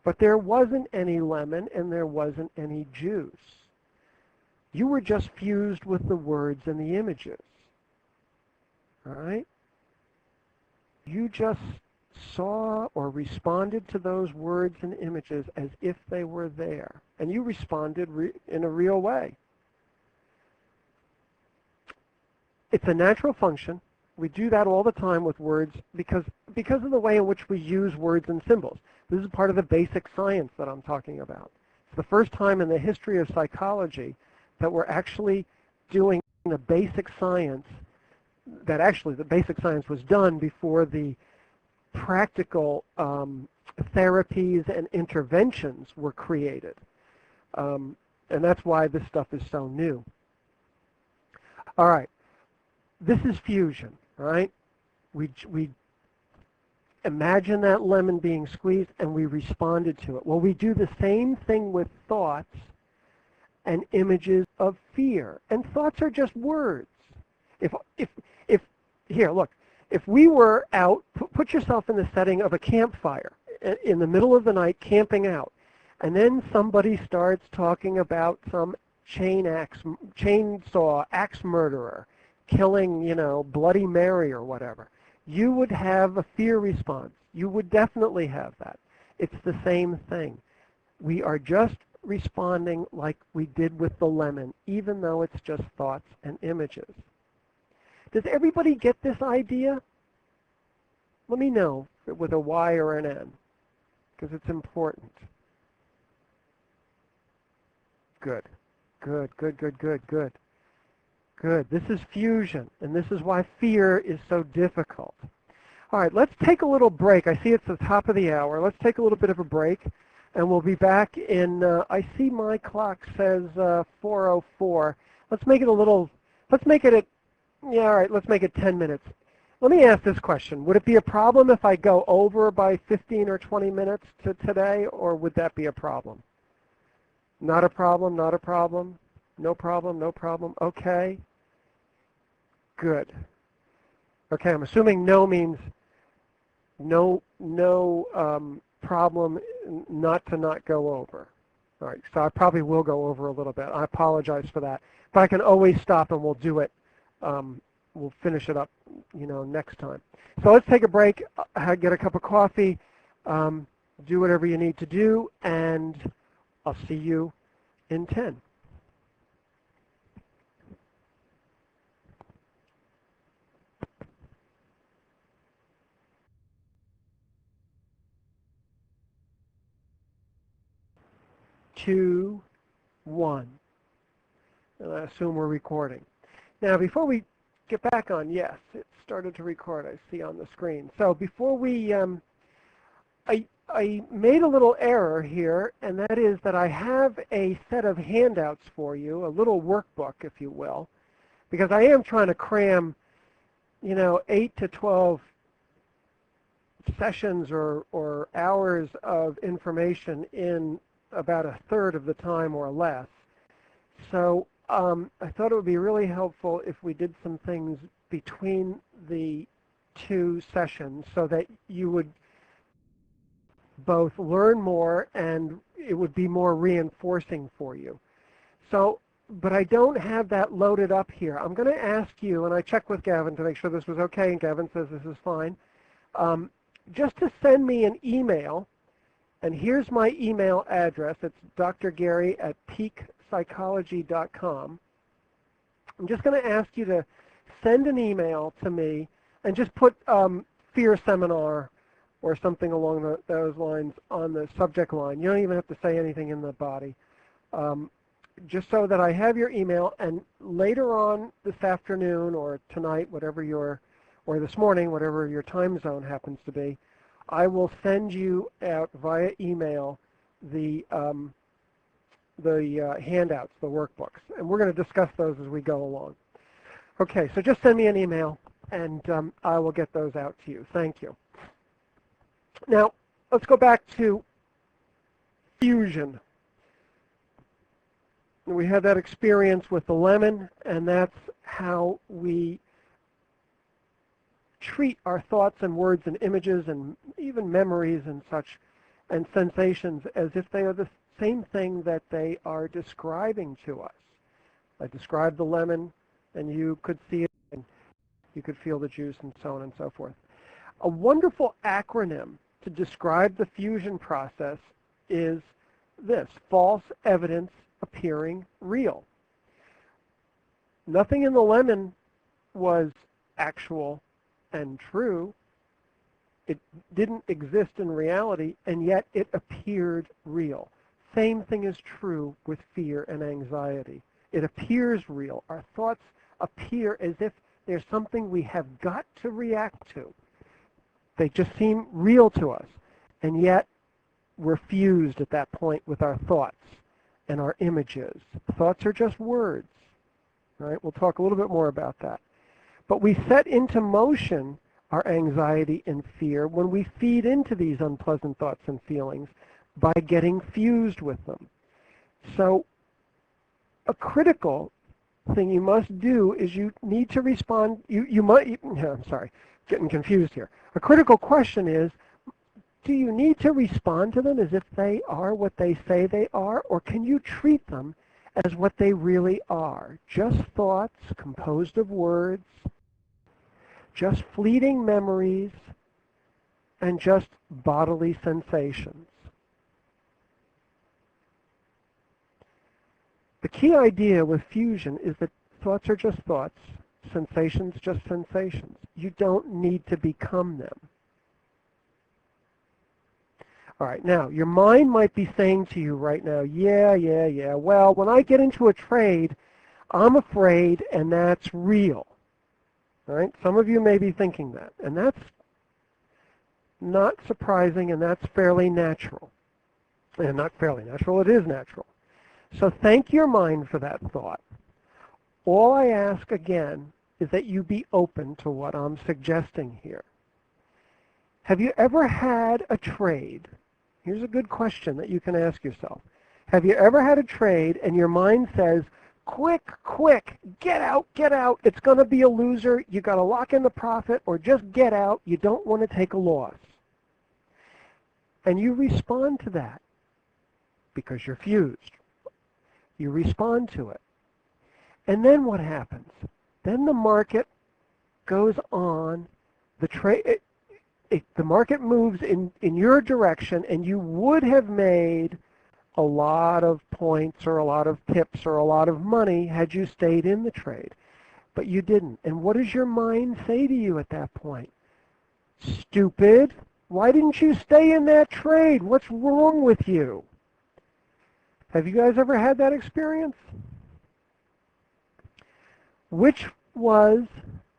But there wasn't any lemon and there wasn't any juice. You were just fused with the words and the images. All right? You just saw or responded to those words and images as if they were there. And you responded in a real way. It's a natural function. We do that all the time with words because of the way in which we use words and symbols. This is part of the basic science that I'm talking about. It's the first time in the history of psychology that we're actually doing the basic science, that actually the basic science was done before the practical therapies and interventions were created. And that's why this stuff is so new. All right. This is fusion, right? We imagine that lemon being squeezed and we responded to it. Well, we do the same thing with thoughts and images of fear. And thoughts are just words. Here, look. If we were out put yourself in the setting of a campfire in the middle of the night, camping out, and then somebody starts talking about some chainsaw axe murderer killing, Bloody Mary or whatever. You would have a fear response. You would definitely have that. It's the same thing. We are just responding like we did with the lemon, even though it's just thoughts and images. Does everybody get this idea? Let me know with a Y or an N, because it's important. Good. Good, good, good, good, good. Good. This is fusion, and this is why fear is so difficult. All right, let's take a little break. I see it's the top of the hour. Let's take a little bit of a break, and we'll be back in, I see my clock says 4:04. Let's make it let's make it all right, let's make it 10 minutes. Let me ask this question. Would it be a problem if I go over by 15 or 20 minutes to today, or would that be a problem? Not a problem, not a problem, no problem, no problem. Okay. Good. Okay, I'm assuming no means no problem not go over. All right, so I probably will go over a little bit. I apologize for that. But I can always stop and we'll do it. We'll finish it up, next time. So let's take a break, get a cup of coffee, do whatever you need to do, and I'll see you in 10. Two, one. And I assume we're recording. Now, before we get back on, yes, it started to record, I see on the screen. So before we, I made a little error here, and that is that I have a set of handouts for you, a little workbook, if you will, because I am trying to cram, 8 to 12 sessions or hours of information in about a third of the time or less. So I thought it would be really helpful if we did some things between the two sessions so that you would both learn more and it would be more reinforcing for you. So, but I don't have that loaded up here. I'm going to ask you, and I checked with Gavin to make sure this was okay, and Gavin says this is fine, just to send me an email. And here's my email address. It's drgary@peakpsychology.com. I'm just going to ask you to send an email to me and just put fear seminar or something along those lines on the subject line. You don't even have to say anything in the body. Just so that I have your email, and later on this afternoon or tonight, or this morning, whatever your time zone happens to be, I will send you out via email the handouts, the workbooks, and we're going to discuss those as we go along. Okay, so just send me an email, and I will get those out to you. Thank you. Now, let's go back to fusion. We had that experience with the lemon, and that's how we treat our thoughts and words and images and even memories and such and sensations as if they are the same thing that they are describing to us. I described the lemon, and you could see it, and you could feel the juice, and so on and so forth. A wonderful acronym to describe the fusion process is this: false evidence appearing real. Nothing in the lemon was actual and true. It didn't exist in reality, and yet it appeared real. Same thing is true with fear and anxiety. It appears real. Our thoughts appear as if there's something we have got to react to. They just seem real to us, and yet we're fused at that point with our thoughts and our images. Thoughts are just words, right? We'll talk a little bit more about that. But we set into motion our anxiety and fear when we feed into these unpleasant thoughts and feelings by getting fused with them. So a critical thing you must do is you need to respond, getting confused here. A critical question is, do you need to respond to them as if they are what they say they are, or can you treat them as what they really are? Just thoughts composed of words, just fleeting memories, and just bodily sensations. The key idea with fusion is that thoughts are just thoughts, sensations just sensations. You don't need to become them. All right, now, your mind might be saying to you right now, yeah, well, when I get into a trade, I'm afraid, and that's real. All right, some of you may be thinking that, and that's not surprising, and that's fairly natural. And not fairly natural, it is natural. So thank your mind for that thought. All I ask again is that you be open to what I'm suggesting here. Have you ever had a trade? Here's a good question that you can ask yourself. Have you ever had a trade and your mind says, quick, get out, it's going to be a loser, you got to lock in the profit, or just get out, you don't want to take a loss. And you respond to that because you're fused. You respond to it. And then what happens? Then the market goes on, the market moves in your direction, and you would have made a lot of points or a lot of pips or a lot of money had you stayed in the trade. But you didn't. And what does your mind say to you at that point? Stupid. Why didn't you stay in that trade? What's wrong with you? Have you guys ever had that experience? Which was,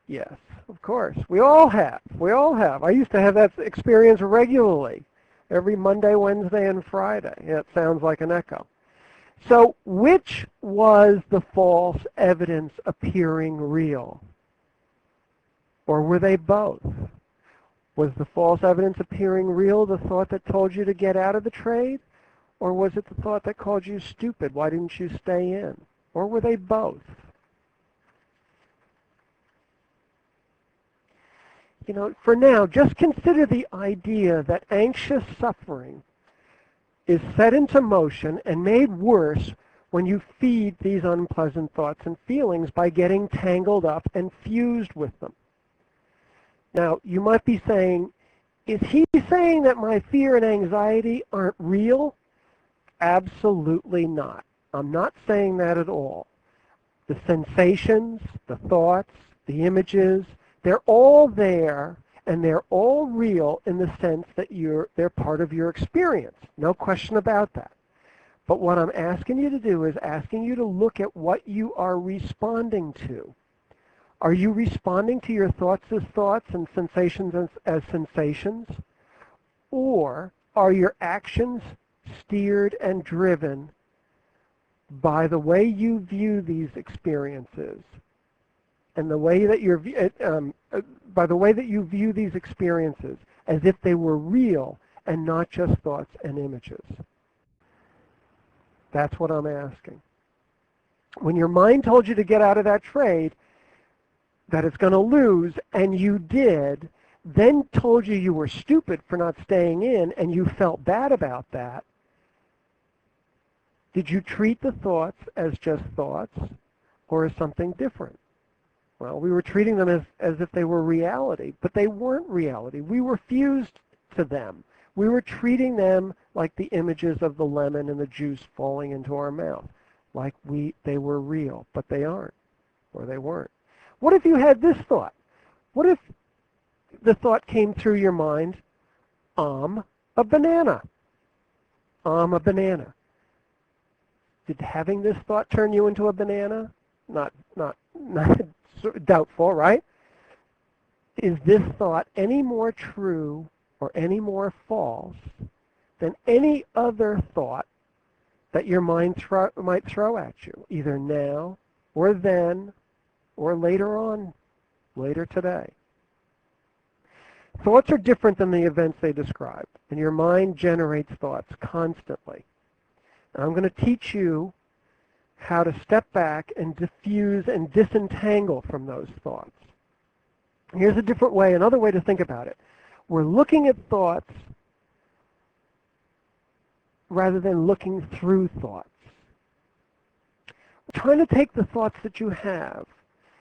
yes, of course. We all have. I used to have that experience regularly, every Monday, Wednesday, and Friday. Yeah, it sounds like an echo. So which was the false evidence appearing real? Or were they both? Was the false evidence appearing real the thought that told you to get out of the trade? Or was it the thought that called you stupid? Why didn't you stay in? Or were they both? You know, for now, just consider the idea that anxious suffering is set into motion and made worse when you feed these unpleasant thoughts and feelings by getting tangled up and fused with them. Now, you might be saying, is he saying that my fear and anxiety aren't real? Absolutely not. I'm not saying that at all. The sensations, the thoughts, the images, they're all there, and they're all real in the sense that they're part of your experience. No question about that. But what I'm asking you to do is asking you to look at what you are responding to. Are you responding to your thoughts as thoughts and sensations as sensations? Or are your actions steered and driven by the way you view these experiences? And the way that by the way that you view these experiences as if they were real and not just thoughts and images. That's what I'm asking. When your mind told you to get out of that trade, that it's going to lose, and you did, then told you you were stupid for not staying in, and you felt bad about that, did you treat the thoughts as just thoughts or as something different? Well, we were treating them as if they were reality, but they weren't reality. We were fused to them. We were treating them like the images of the lemon and the juice falling into our mouth, like they were real, but they aren't, or they weren't. What if you had this thought? What if the thought came through your mind, I'm a banana. I'm a banana. Did having this thought turn you into a banana? Not doubtful, right? Is this thought any more true or any more false than any other thought that your mind might throw at you, either now or then or later on, later today? Thoughts are different than the events they describe, and your mind generates thoughts constantly. And I'm going to teach you how to step back and diffuse and disentangle from those thoughts. Here's a different way, another way to think about it. We're looking at thoughts rather than looking through thoughts. We're trying to take the thoughts that you have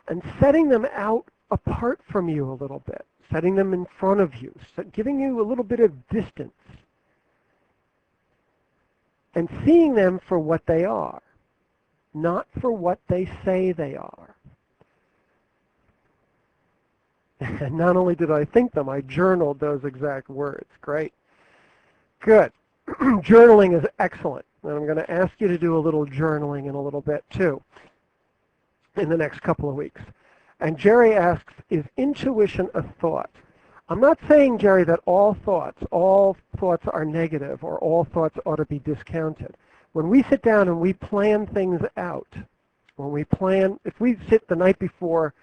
and setting them out apart from you a little bit, setting them in front of you, giving you a little bit of distance, and seeing them for what they are, not for what they say they are. And not only did I think them, I journaled those exact words. Great. Good. Journaling is excellent. And I'm going to ask you to do a little journaling in a little bit, too, in the next couple of weeks. And Jerry asks, is intuition a thought? I'm not saying, Jerry, that all thoughts are negative or all thoughts ought to be discounted. When we sit down and we plan things out, if we sit the night before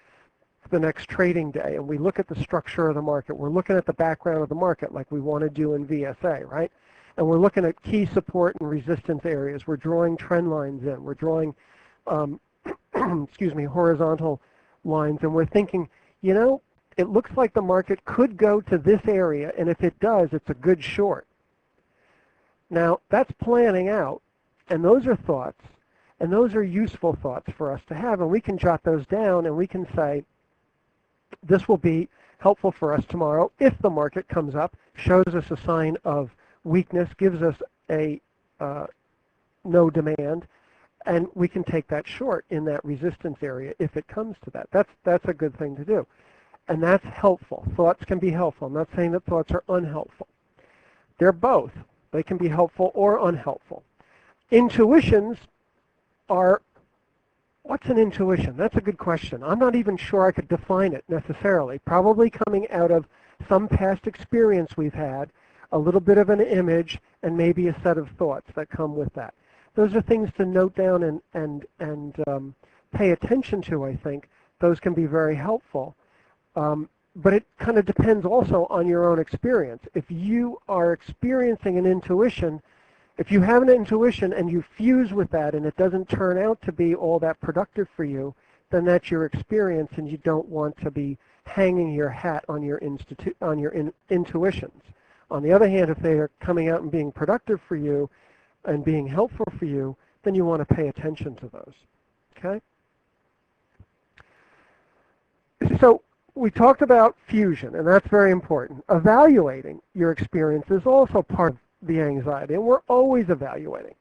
the next trading day and we look at the structure of the market, we're looking at the background of the market like we want to do in VSA, right? And we're looking at key support and resistance areas. We're drawing trend lines in. We're drawing, horizontal lines, and we're thinking, it looks like the market could go to this area, and if it does, it's a good short. Now, that's planning out, and those are thoughts, and those are useful thoughts for us to have, and we can jot those down, and we can say, this will be helpful for us tomorrow if the market comes up, shows us a sign of weakness, gives us a no demand, and we can take that short in that resistance area if it comes to that. That's a good thing to do. And that's helpful. Thoughts can be helpful. I'm not saying that thoughts are unhelpful. They're both. They can be helpful or unhelpful. Intuitions are, what's an intuition? That's a good question. I'm not even sure I could define it necessarily. Probably coming out of some past experience we've had, a little bit of an image, and maybe a set of thoughts that come with that. Those are things to note down and pay attention to, I think. Those can be very helpful. But it kind of depends also on your own experience. If you are experiencing an intuition, if you have an intuition and you fuse with that and it doesn't turn out to be all that productive for you, then that's your experience and you don't want to be hanging your hat on your intuitions. On the other hand, if they are coming out and being productive for you and being helpful for you, then you want to pay attention to those. Okay? So we talked about fusion, and that's very important. Evaluating your experience is also part of the anxiety, and we're always evaluating.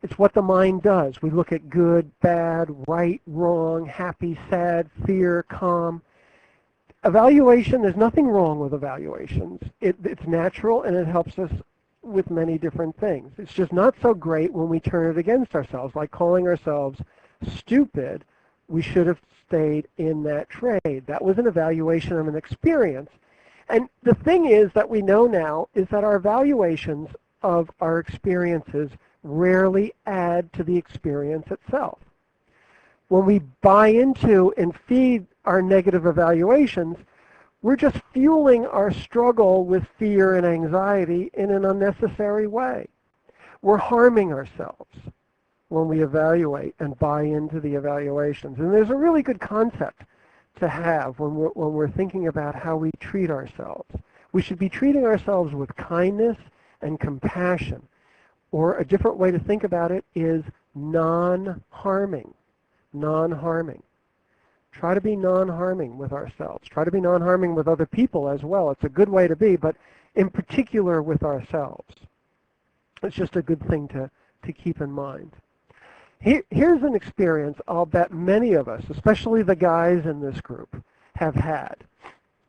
It's what the mind does. We look at good, bad, right, wrong, happy, sad, fear, calm. Evaluation, there's nothing wrong with evaluations. It's natural, and it helps us with many different things. It's just not so great when we turn it against ourselves, like calling ourselves stupid. We should have stayed in that trade. That was an evaluation of an experience. And the thing is that we know now is that our evaluations of our experiences rarely add to the experience itself. When we buy into and feed our negative evaluations, we're just fueling our struggle with fear and anxiety in an unnecessary way. We're harming ourselves when we evaluate and buy into the evaluations. And there's a really good concept to have when we're thinking about how we treat ourselves. We should be treating ourselves with kindness and compassion. Or a different way to think about it is non-harming. Non-harming. Try to be non-harming with ourselves. Try to be non-harming with other people as well. It's a good way to be, but in particular with ourselves. It's just a good thing to keep in mind. Here's an experience I'll bet many of us, especially the guys in this group, have had.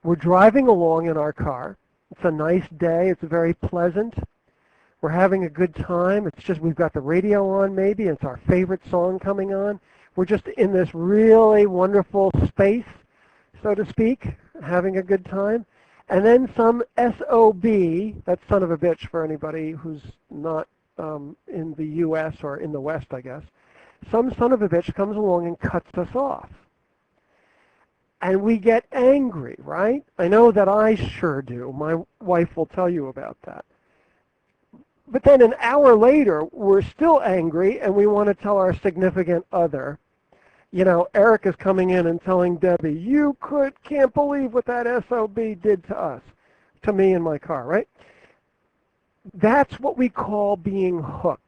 We're driving along in our car. It's a nice day. It's very pleasant. We're having a good time. It's just we've got the radio on maybe. It's our favorite song coming on. We're just in this really wonderful space, so to speak, having a good time. And then some SOB, that's son of a bitch for anybody who's not in the U.S. or in the West, I guess. Some son of a bitch comes along and cuts us off. And we get angry, right? I know that I sure do. My wife will tell you about that. But then an hour later, we're still angry and we want to tell our significant other, You know, Eric is coming in and telling Debbie, you can't believe what that SOB did to us, to me in my car, right? That's what we call being hooked.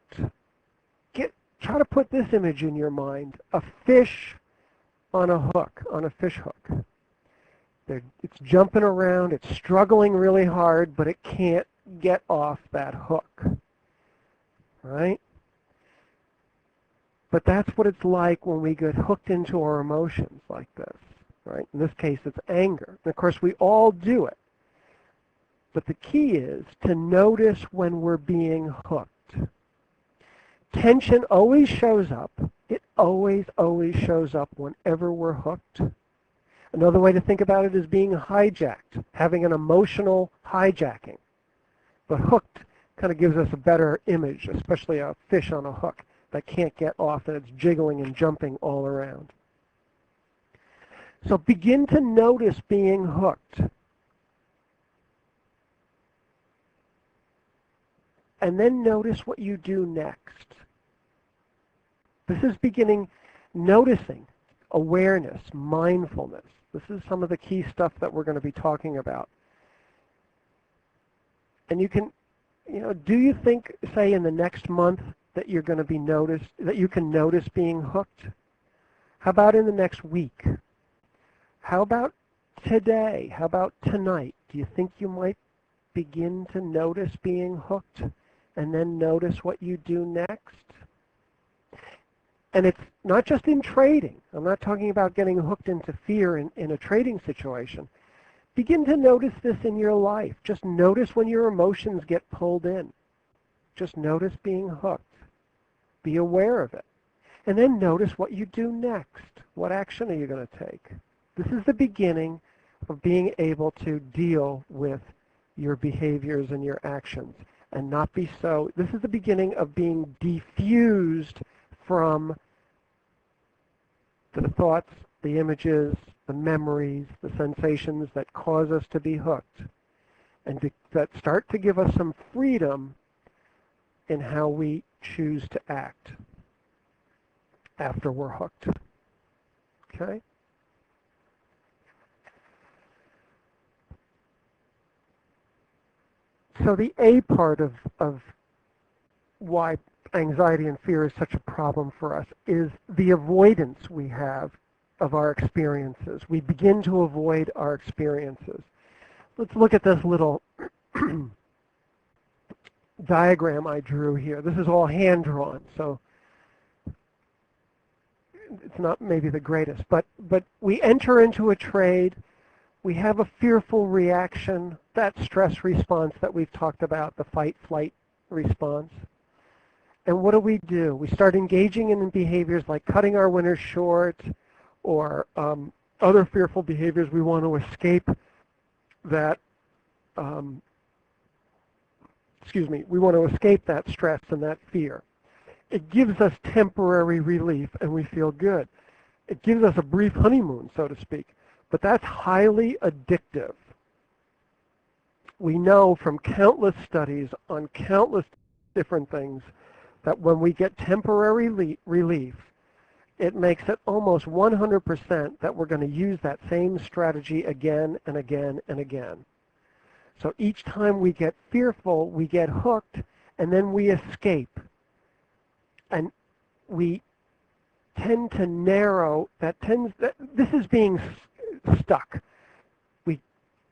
Try to put this image in your mind. A fish on a hook, on a fish hook. It's jumping around, it's struggling really hard, but it can't get off that hook, right? But that's what it's like when we get hooked into our emotions like this, right? In this case, it's anger. And of course, we all do it. But the key is to notice when we're being hooked. Tension always shows up. It always shows up whenever we're hooked. Another way to think about it is being hijacked, having an emotional hijacking. But hooked kind of gives us a better image, especially a fish on a hook that can't get off and it's jiggling and jumping all around. So begin to notice being hooked. And then notice what you do next. This is beginning noticing, awareness, mindfulness. This is some of the key stuff that we're going to be talking about. And you can, do you think, say, in the next month that you're going to be noticed, that you can notice being hooked? How about in the next week? How about today? How about tonight? Do you think you might begin to notice being hooked and then notice what you do next? And it's not just in trading. I'm not talking about getting hooked into fear in a trading situation. Begin to notice this in your life. Just notice when your emotions get pulled in. Just notice being hooked. Be aware of it. And then notice what you do next. What action are you going to take? This is the beginning of being able to deal with your behaviors and your actions and not be so. This is the beginning of being defused from the thoughts, the images, the memories, the sensations that cause us to be hooked, and that start to give us some freedom in how we choose to act after we're hooked. Okay? So the A part of why anxiety and fear is such a problem for us is the avoidance we have of our experiences. We begin to avoid our experiences. Let's look at this little diagram I drew here. This is all hand-drawn, so it's not maybe the greatest, but we enter into a trade. We have a fearful reaction, that stress response that we've talked about, the fight-flight response. And what do? We start engaging in behaviors like cutting our winners short or other fearful behaviors. We want to escape that, we want to escape that stress and that fear. It gives us temporary relief and we feel good. It gives us a brief honeymoon, so to speak, but that's highly addictive. We know from countless studies on countless different things that when we get temporary relief, it makes it almost 100% that we're going to use that same strategy again and again and again. So each time we get fearful, we get hooked, and then we escape. And we tend to narrow, this is being stuck. We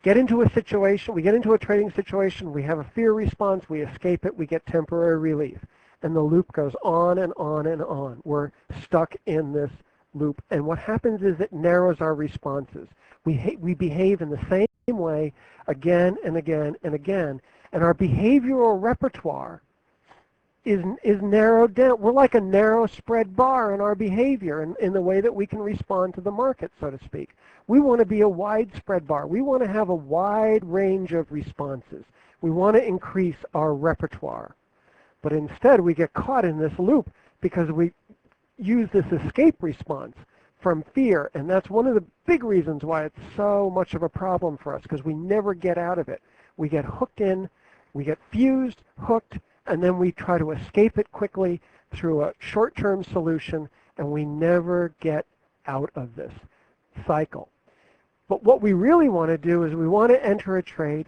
get into a situation, we get into a trading situation, we have a fear response, we escape it, we get temporary relief. And the loop goes on and on and on. We're stuck in this loop. And what happens is it narrows our responses. We behave in the same way again and again and again. And our behavioral repertoire is narrowed down. We're like a narrow spread bar in our behavior in the way that we can respond to the market, so to speak. We want to be a widespread bar. We want to have a wide range of responses. We want to increase our repertoire. But instead, we get caught in this loop because we use this escape response from fear. And that's one of the big reasons why it's so much of a problem for us, because we never get out of it. We get hooked in, we get fused, hooked, and then we try to escape it quickly through a short-term solution, and we never get out of this cycle. But what we really want to do is we want to enter a trade.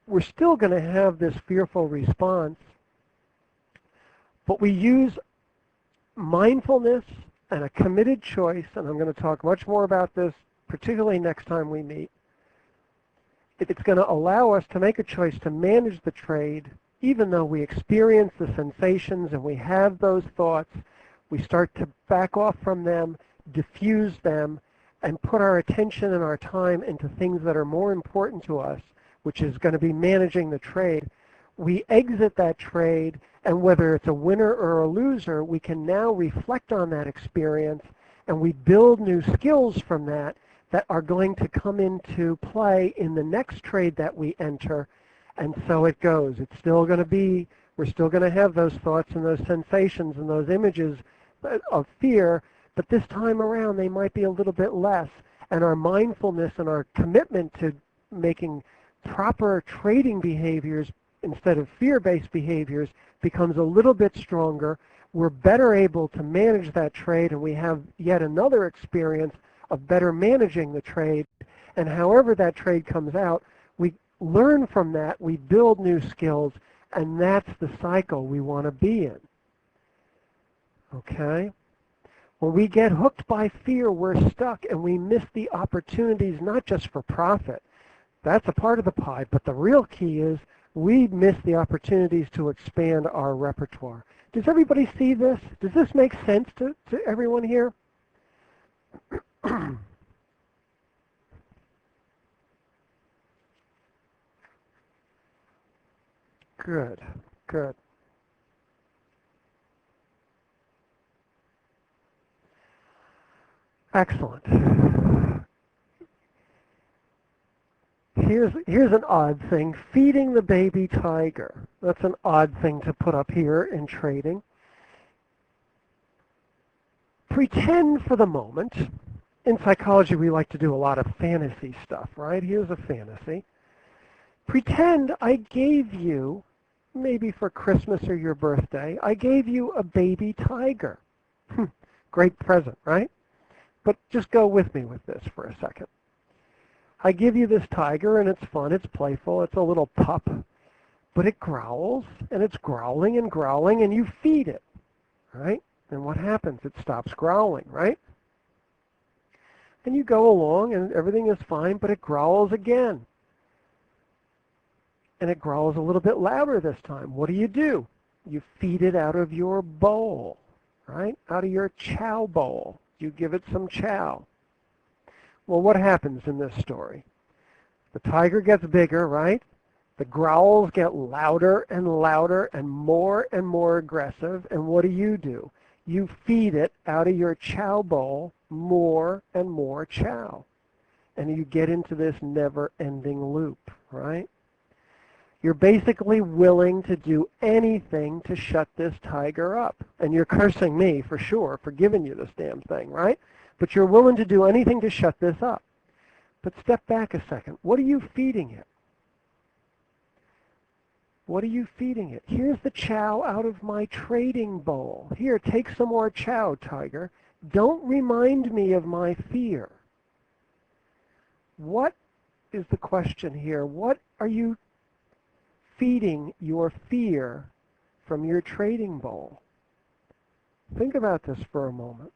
We're still going to have this fearful response, but we use mindfulness and a committed choice, and I'm going to talk much more about this, particularly next time we meet. It's going to allow us to make a choice to manage the trade, even though we experience the sensations and we have those thoughts. We start to back off from them, diffuse them, and put our attention and our time into things that are more important to us, which is going to be managing the trade. We exit that trade, and whether it's a winner or a loser, we can now reflect on that experience, and we build new skills from that that are going to come into play in the next trade that we enter. And so it goes. It's still going to be, we're still going to have those thoughts and those sensations and those images of fear, but this time around they might be a little bit less. And our mindfulness and our commitment to making proper trading behaviors instead of fear-based behaviors becomes a little bit stronger. We're better able to manage that trade, and we have yet another experience of better managing the trade. And however that trade comes out, we learn from that, we build new skills, and that's the cycle we want to be in. Okay? When we get hooked by fear, we're stuck, and we miss the opportunities not just for profit. That's a part of the pie, but the real key is we miss the opportunities to expand our repertoire. Does everybody see this? Does this make sense to everyone here? Good, good. Excellent. Here's an odd thing, feeding the baby tiger. That's an odd thing to put up here in trading. Pretend for the moment, in psychology we like to do a lot of fantasy stuff, right? Here's a fantasy. Pretend I gave you, maybe for Christmas or your birthday, I gave you a baby tiger. Great present, right? But just go with me with this for a second. I give you this tiger, and it's fun, it's playful, it's a little pup, but it growls, and it's growling, and you feed it, right? And what happens? It stops growling, right? And you go along, and everything is fine, but it growls again. And it growls a little bit louder this time. What do? You feed it out of your bowl, right? Out of your chow bowl. You give it some chow. Well, what happens in this story? The tiger gets bigger, right? The growls get louder and louder and more aggressive. And what do? You feed it out of your chow bowl more and more chow. And you get into this never-ending loop, right? You're basically willing to do anything to shut this tiger up. And you're cursing me, for sure, for giving you this damn thing, right? But you're willing to do anything to shut this up. But step back a second. What are you feeding it? What are you feeding it? Here's the chow out of my trading bowl. Here, take some more chow, tiger. Don't remind me of my fear. What is the question here? What are you feeding your fear from your trading bowl? Think about this for a moment.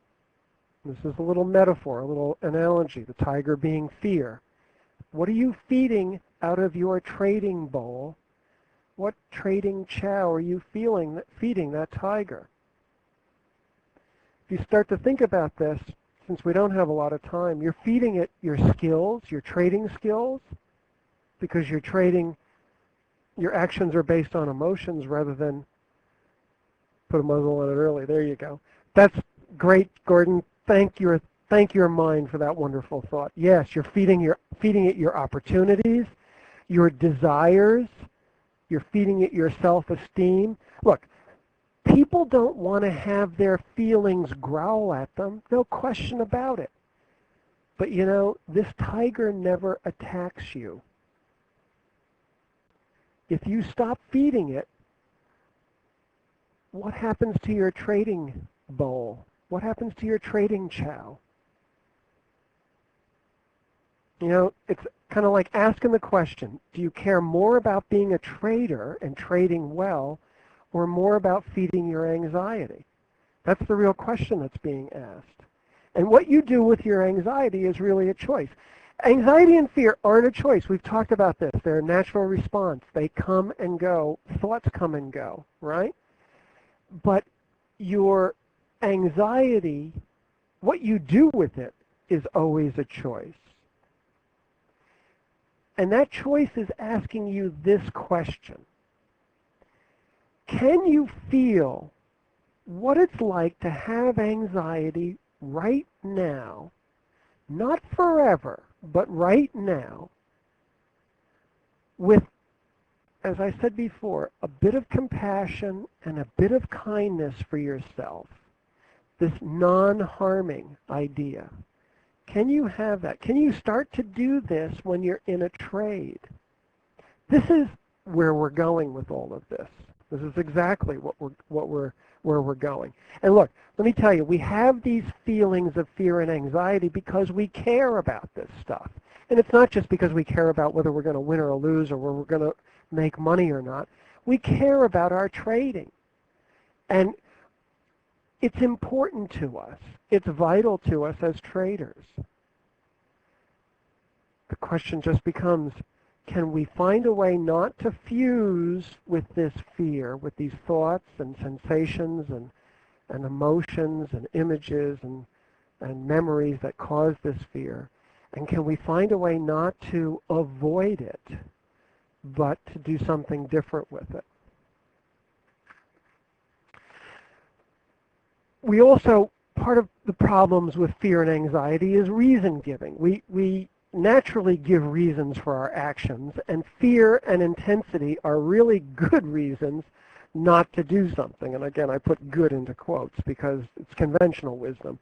This is a little metaphor, a little analogy, the tiger being fear. What are you feeding out of your trading bowl? What trading chow are you feeding that tiger? If you start to think about this, since we don't have a lot of time, you're feeding it your skills, your trading skills, because you're trading, your actions are based on emotions rather than put a muzzle on it early. There you go. That's great, Gordon. Thank your mind for that wonderful thought. Yes, you're feeding it your opportunities, your desires. You're feeding it your self-esteem. Look, people don't want to have their feelings growl at them. No question about it. But you know, this tiger never attacks you. If you stop feeding it, what happens to your trading bowl? What happens to your trading chow? You know, it's kind of like asking the question, do you care more about being a trader and trading well or more about feeding your anxiety? That's the real question that's being asked. And what you do with your anxiety is really a choice. Anxiety and fear aren't a choice. We've talked about this. They're a natural response. They come and go. Thoughts come and go, right? But your anxiety, what you do with it, is always a choice. And that choice is asking you this question. Can you feel what it's like to have anxiety right now, not forever, but right now, with, as I said before, a bit of compassion and a bit of kindness for yourself, this non-harming idea? Can you have that? Can you start to do this when you're in a trade? This is where we're going with all of this. This is exactly where we're going. And look, let me tell you, we have these feelings of fear and anxiety because we care about this stuff. And it's not just because we care about whether we're going to win or lose or whether we're going to make money or not. We care about our trading. And it's important to us. It's vital to us as traders. The question just becomes, can we find a way not to fuse with this fear, with these thoughts and sensations and emotions and images and memories that cause this fear? And can we find a way not to avoid it, but to do something different with it? We also, part of the problems with fear and anxiety is reason giving. We naturally give reasons for our actions, and fear and intensity are really good reasons not to do something. And again, I put good into quotes because it's conventional wisdom.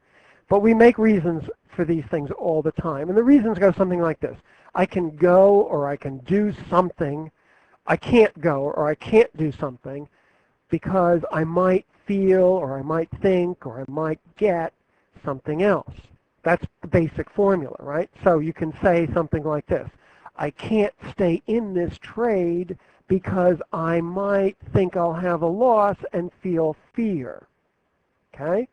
But we make reasons for these things all the time. And the reasons go something like this. I can go or I can do something. I can't go or I can't do something because I might feel or I might think or I might get something else. That's the basic formula, right? So you can say something like this. I can't stay in this trade because I might think I'll have a loss and feel fear, okay?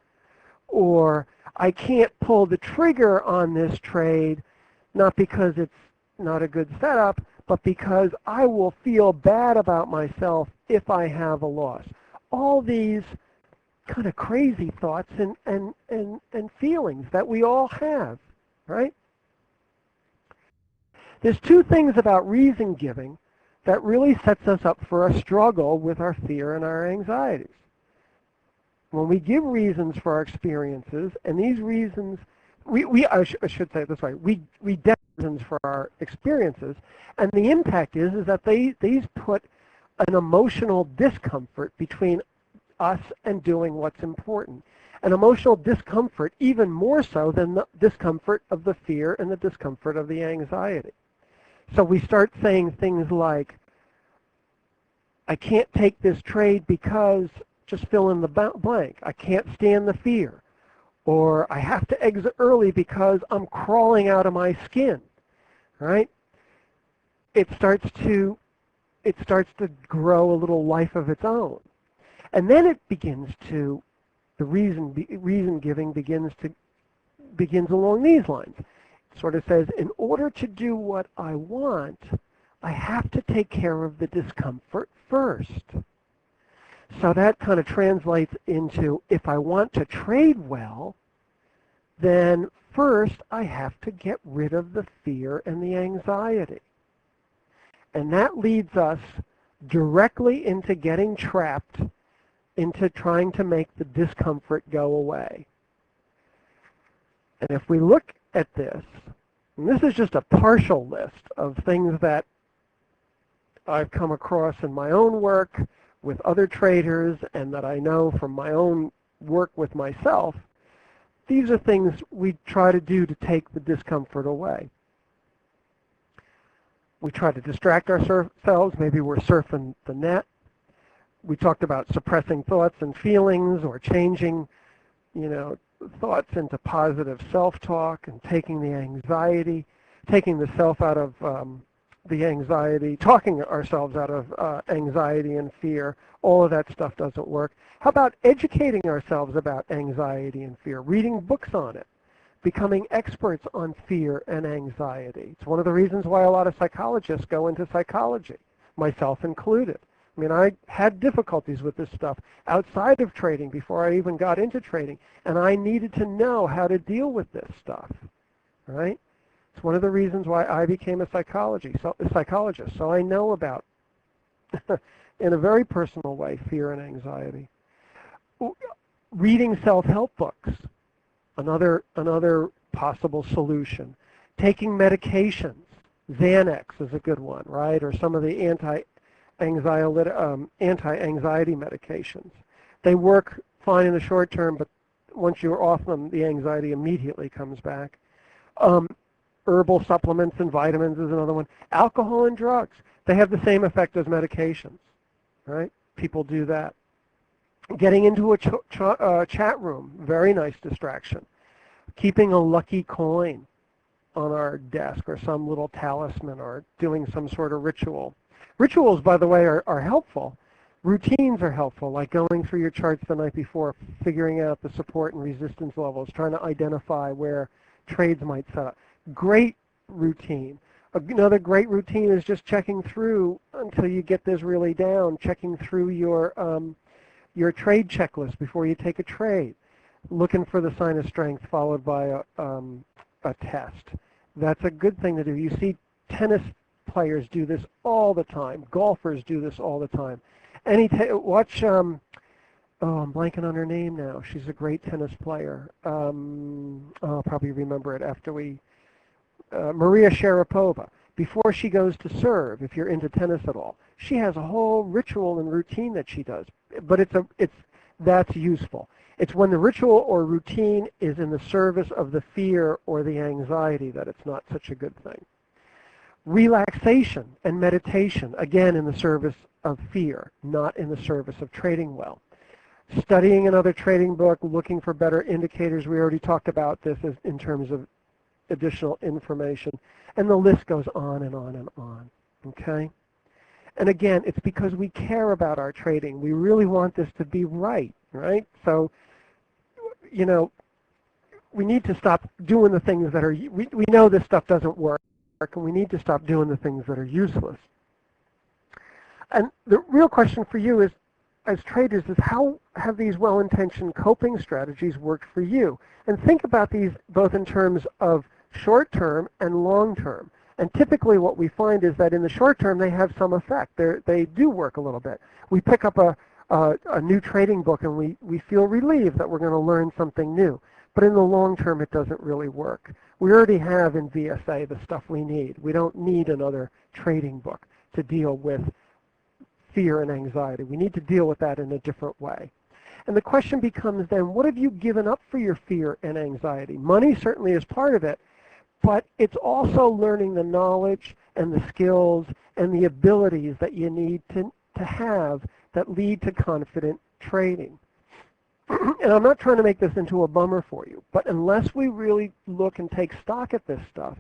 Or I can't pull the trigger on this trade, not because it's not a good setup, but because I will feel bad about myself if I have a loss. All these kind of crazy thoughts and feelings that we all have, right? There's two things about reason giving that really sets us up for a struggle with our fear and our anxieties. When we give reasons for our experiences, and these reasons, I should say it this way, we give reasons for our experiences, and the impact is that these put an emotional discomfort between us and doing what's important. An emotional discomfort even more so than the discomfort of the fear and the discomfort of the anxiety. So we start saying things like, I can't take this trade because, just fill in the blank. I can't stand the fear. Or I have to exit early because I'm crawling out of my skin, right? It starts to grow a little life of its own. And then it begins to, the reason giving begins along these lines. It sort of says, in order to do what I want, I have to take care of the discomfort first. So that kind of translates into, if I want to trade well, then first I have to get rid of the fear and the anxiety. And that leads us directly into getting trapped into trying to make the discomfort go away. And if we look at this, and this is just a partial list of things that I've come across in my own work with other traders and that I know from my own work with myself, these are things we try to do to take the discomfort away. We try to distract ourselves. Maybe we're surfing the net. We talked about suppressing thoughts and feelings or changing, thoughts into positive self-talk and taking the anxiety. taking the self out of the anxiety, talking ourselves out of anxiety and fear. All of that stuff doesn't work. How about educating ourselves about anxiety and fear, reading books on it, becoming experts on fear and anxiety? It's one of the reasons why a lot of psychologists go into psychology, myself included. I mean, I had difficulties with this stuff outside of trading before I even got into trading, and I needed to know how to deal with this stuff, right? It's one of the reasons why I became a psychologist, so I know about, in a very personal way, fear and anxiety. Reading self-help books, another possible solution. Taking medications, Xanax is a good one, right? Or some of the anti-anxiety medications. They work fine in the short term, but once you're off them, the anxiety immediately comes back. Herbal supplements and vitamins is another one. Alcohol and drugs, they have the same effect as medications, right? People do that. Getting into a chat room, very nice distraction. Keeping a lucky coin on our desk or some little talisman or doing some sort of ritual. Rituals, by the way, are helpful. Routines are helpful, like going through your charts the night before, figuring out the support and resistance levels, trying to identify where trades might set up. Great routine. Another great routine is just checking through until you get this really down, checking through your trade checklist before you take a trade, looking for the sign of strength followed by a test. That's a good thing to do. You see tennis players do this all the time. Golfers do this all the time. Watch, I'm blanking on her name now. She's a great tennis player. I'll probably remember it after we, Maria Sharapova. Before she goes to serve, if you're into tennis at all, she has a whole ritual and routine that she does. But that's useful. It's when the ritual or routine is in the service of the fear or the anxiety that it's not such a good thing. Relaxation and meditation, again, in the service of fear, not in the service of trading well. Studying another trading book, looking for better indicators. We already talked about this in terms of additional information. And the list goes on and on and on, okay? And again, it's because we care about our trading. We really want this to be right? So, you know, we need to stop doing the things that are, we know this stuff doesn't work, and we need to stop doing the things that are useless. And the real question for you is, as traders, is how have these well-intentioned coping strategies worked for you? And think about these both in terms of short-term and long-term. And typically what we find is that in the short term they have some effect. They do work a little bit. We pick up a new trading book and we feel relieved that we're going to learn something new. But in the long term it doesn't really work. We already have in VSA the stuff we need. We don't need another trading book to deal with fear and anxiety. We need to deal with that in a different way. And the question becomes then, what have you given up for your fear and anxiety? Money certainly is part of it, but it's also learning the knowledge and the skills and the abilities that you need to have that lead to confident trading. And I'm not trying to make this into a bummer for you, but unless we really look and take stock at this stuff,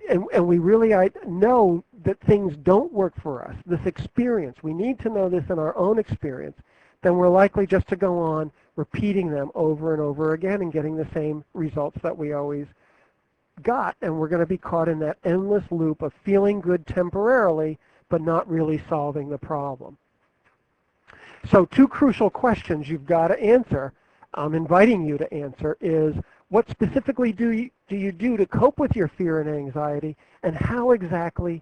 and we really know that things don't work for us, this experience, we need to know this in our own experience, then we're likely just to go on repeating them over and over again and getting the same results that we always got, and we're going to be caught in that endless loop of feeling good temporarily but not really solving the problem. So two crucial questions you've got to answer, I'm inviting you to answer, is what specifically do you do to cope with your fear and anxiety, and how exactly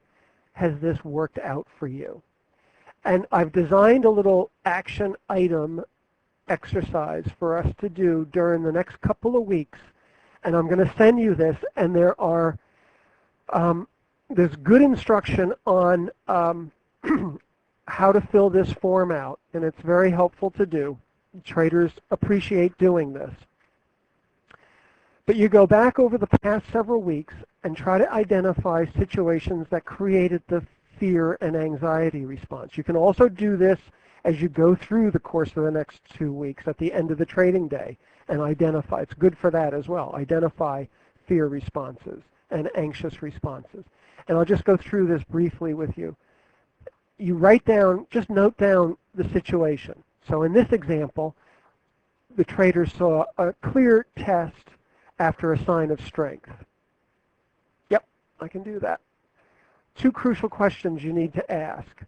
has this worked out for you? And I've designed a little action item exercise for us to do during the next couple of weeks, and I'm going to send you this, and there's good instruction on how to fill this form out, and it's very helpful to do. Traders appreciate doing this. But you go back over the past several weeks and try to identify situations that created the fear and anxiety response. You can also do this as you go through the course of the next 2 weeks at the end of the trading day and identify. It's good for that as well. Identify fear responses and anxious responses. And I'll just go through this briefly with you. You write down, just note down the situation. So in this example, the trader saw a clear test after a sign of strength. Yep, I can do that. 2 crucial questions you need to ask.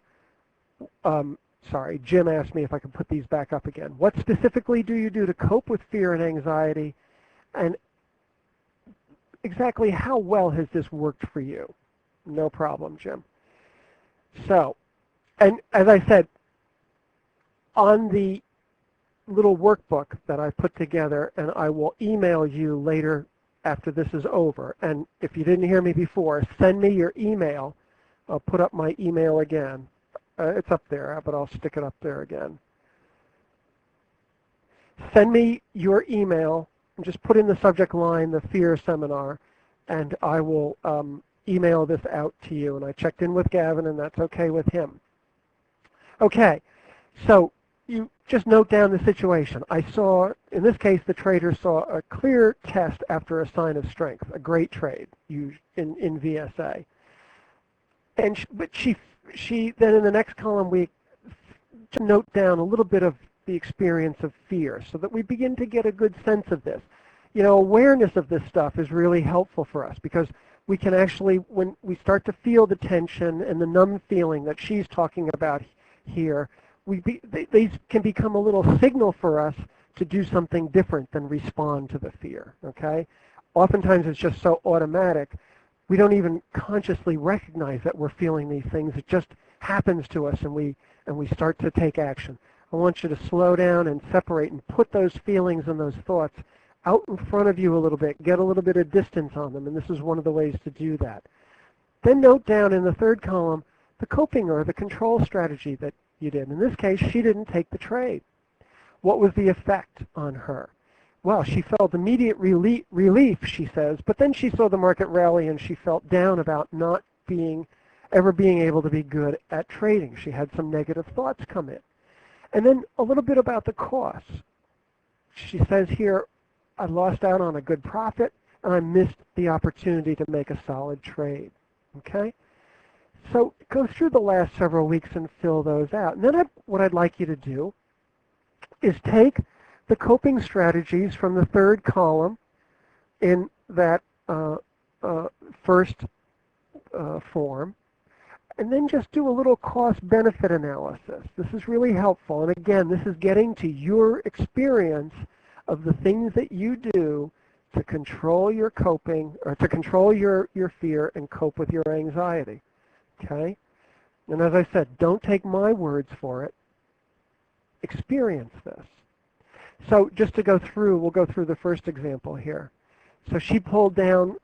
Sorry, Jim asked me if I could put these back up again. What specifically do you do to cope with fear and anxiety? And exactly how well has this worked for you? No problem, Jim. So, and as I said, on the little workbook that I put together, and I will email you later after this is over. And if you didn't hear me before, send me your email. I'll put up my email again. It's up there, but I'll stick it up there again. Send me your email and just put in the subject line, the fear seminar, and I will email this out to you. And I checked in with Gavin, and that's okay with him. Okay, so you just note down the situation. I saw, in this case, the trader saw a clear test after a sign of strength, a great trade in VSA. And but she then in the next column we note down a little bit of the experience of fear so that we begin to get a good sense of this. You know, awareness of this stuff is really helpful for us because we can actually, when we start to feel the tension and the numb feeling that she's talking about here, these can become a little signal for us to do something different than respond to the fear, okay? Oftentimes it's just so automatic, we don't even consciously recognize that we're feeling these things. It just happens to us, and we start to take action. I want you to slow down and separate and put those feelings and those thoughts out in front of you a little bit, get a little bit of distance on them, and this is one of the ways to do that. Then note down in the third column the coping or the control strategy that you did. In this case, she didn't take the trade. What was the effect on her? Well, she felt immediate relief, she says, but then she saw the market rally and she felt down about not ever being able to be good at trading. She had some negative thoughts come in. And then a little bit about the costs. She says here, I lost out on a good profit and I missed the opportunity to make a solid trade. Okay? So go through the last several weeks and fill those out. And then what I'd like you to do is take the coping strategies from the third column in that first form, and then just do a little cost-benefit analysis. This is really helpful. And again, this is getting to your experience of the things that you do to control your coping, or to control your fear and cope with your anxiety. Okay? And as I said, don't take my words for it. Experience this. So just to go through, we'll go through the first example here. So she pulled down,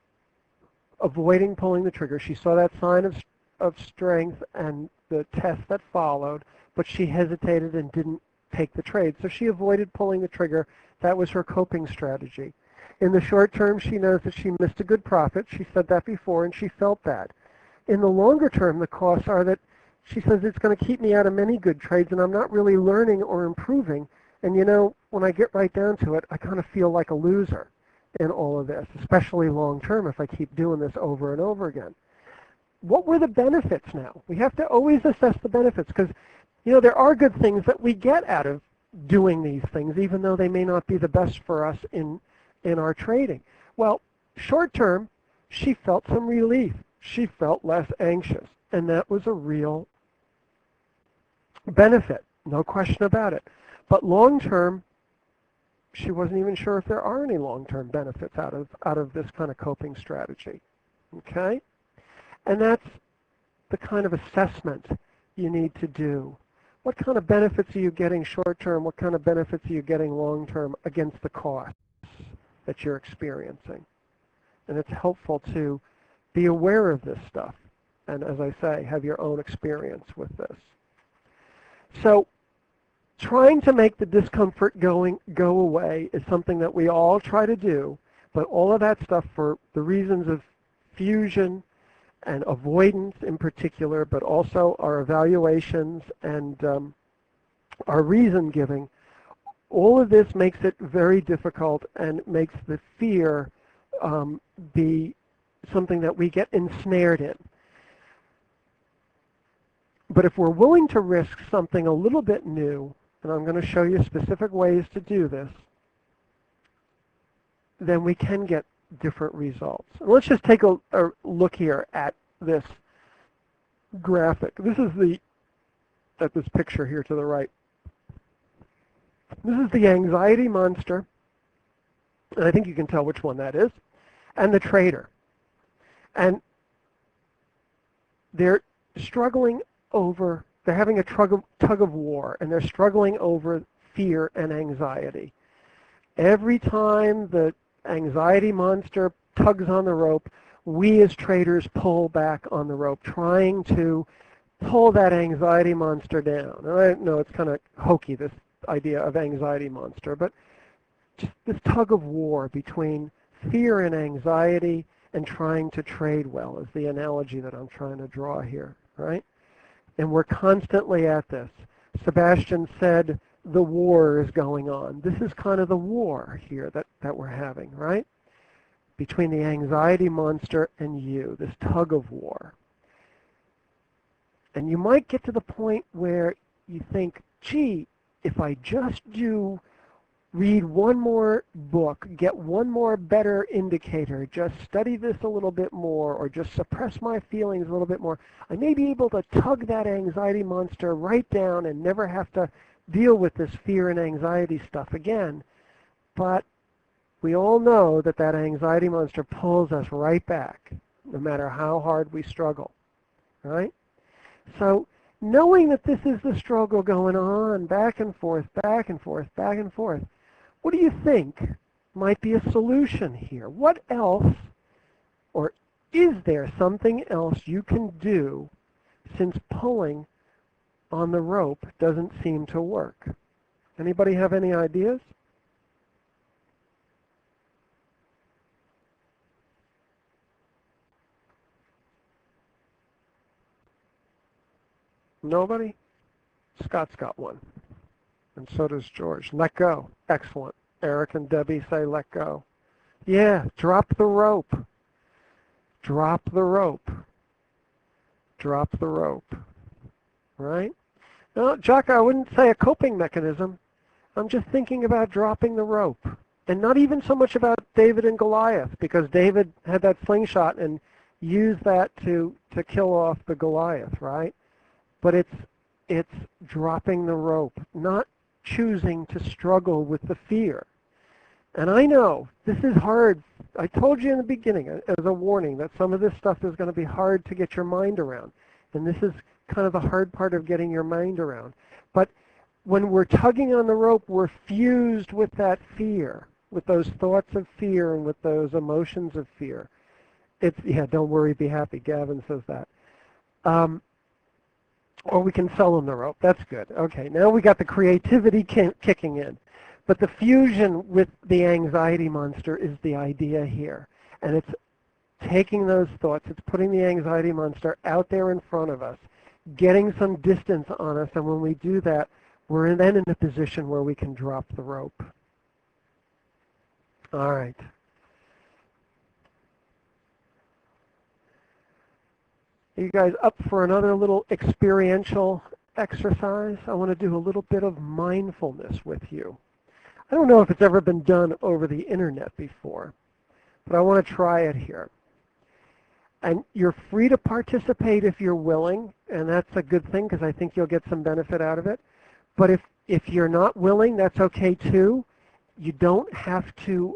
avoiding pulling the trigger. She saw that sign of strength and the test that followed, but she hesitated and didn't take the trade. So she avoided pulling the trigger. That was her coping strategy. In the short term, she knows that she missed a good profit. She said that before, and she felt that. In the longer term, the costs are that she says it's going to keep me out of many good trades, and I'm not really learning or improving. And you know, when I get right down to it, I kind of feel like a loser in all of this, especially long term if I keep doing this over and over again. What were the benefits now? We have to always assess the benefits because, you know, there are good things that we get out of doing these things, even though they may not be the best for us in our trading. Well, short term, she felt some relief. She felt less anxious, and that was a real benefit, no question about it. But long term, she wasn't even sure if there are any long-term benefits out of this kind of coping strategy. Okay? And that's the kind of assessment you need to do. What kind of benefits are you getting short-term? What kind of benefits are you getting long-term against the costs that you're experiencing? And it's helpful to be aware of this stuff. And as I say, have your own experience with this. So trying to make the discomfort go away is something that we all try to do, but all of that stuff for the reasons of fusion and avoidance in particular, but also our evaluations and our reason giving, all of this makes it very difficult and makes the fear be something that we get ensnared in. But if we're willing to risk something a little bit new, and I'm going to show you specific ways to do this, then we can get different results. And let's just take a look here at this graphic. This is this picture here to the right. This is the anxiety monster, and I think you can tell which one that is, and the trader. And they're struggling over, they're having a tug of war, and they're struggling over fear and anxiety. Every time the anxiety monster tugs on the rope, we as traders pull back on the rope, trying to pull that anxiety monster down. And I know it's kind of hokey, this idea of anxiety monster, but just this tug of war between fear and anxiety and trying to trade well is the analogy that I'm trying to draw here, right? And we're constantly at this. Sebastian said the war is going on. This is kind of the war here that we're having, right? Between the anxiety monster and you, this tug of war. And you might get to the point where you think, gee, if I just read one more book, get one more better indicator, just study this a little bit more, or just suppress my feelings a little bit more, I may be able to tug that anxiety monster right down and never have to deal with this fear and anxiety stuff again. But we all know that anxiety monster pulls us right back, no matter how hard we struggle, right? So knowing that this is the struggle going on, back and forth, back and forth, back and forth, what do you think might be a solution here? What else, or is there something else you can do since pulling on the rope doesn't seem to work? Anybody have any ideas? Nobody? Scott's got one. And so does George. Let go. Excellent. Eric and Debbie say let go. Yeah, drop the rope. Drop the rope. Drop the rope. Right? Now, Jaka, I wouldn't say a coping mechanism. I'm just thinking about dropping the rope. And not even so much about David and Goliath, because David had that slingshot and used that to kill off the Goliath, right? But it's dropping the rope, not choosing to struggle with the fear. And I know this is hard. I told you in the beginning as a warning that some of this stuff is going to be hard to get your mind around. And this is kind of the hard part of getting your mind around. But when we're tugging on the rope, we're fused with that fear, with those thoughts of fear and with those emotions of fear. Yeah, don't worry, be happy. Gavin says that. Or we can sell them the rope. That's good. Okay, now we got the creativity kicking in. But the fusion with the anxiety monster is the idea here. And it's taking those thoughts, it's putting the anxiety monster out there in front of us, getting some distance on us, and when we do that, we're then in a position where we can drop the rope. All right. Are you guys up for another little experiential exercise? I want to do a little bit of mindfulness with you. I don't know if it's ever been done over the internet before, but I want to try it here. And you're free to participate if you're willing, and that's a good thing because I think you'll get some benefit out of it. But if you're not willing, that's okay too. You don't have to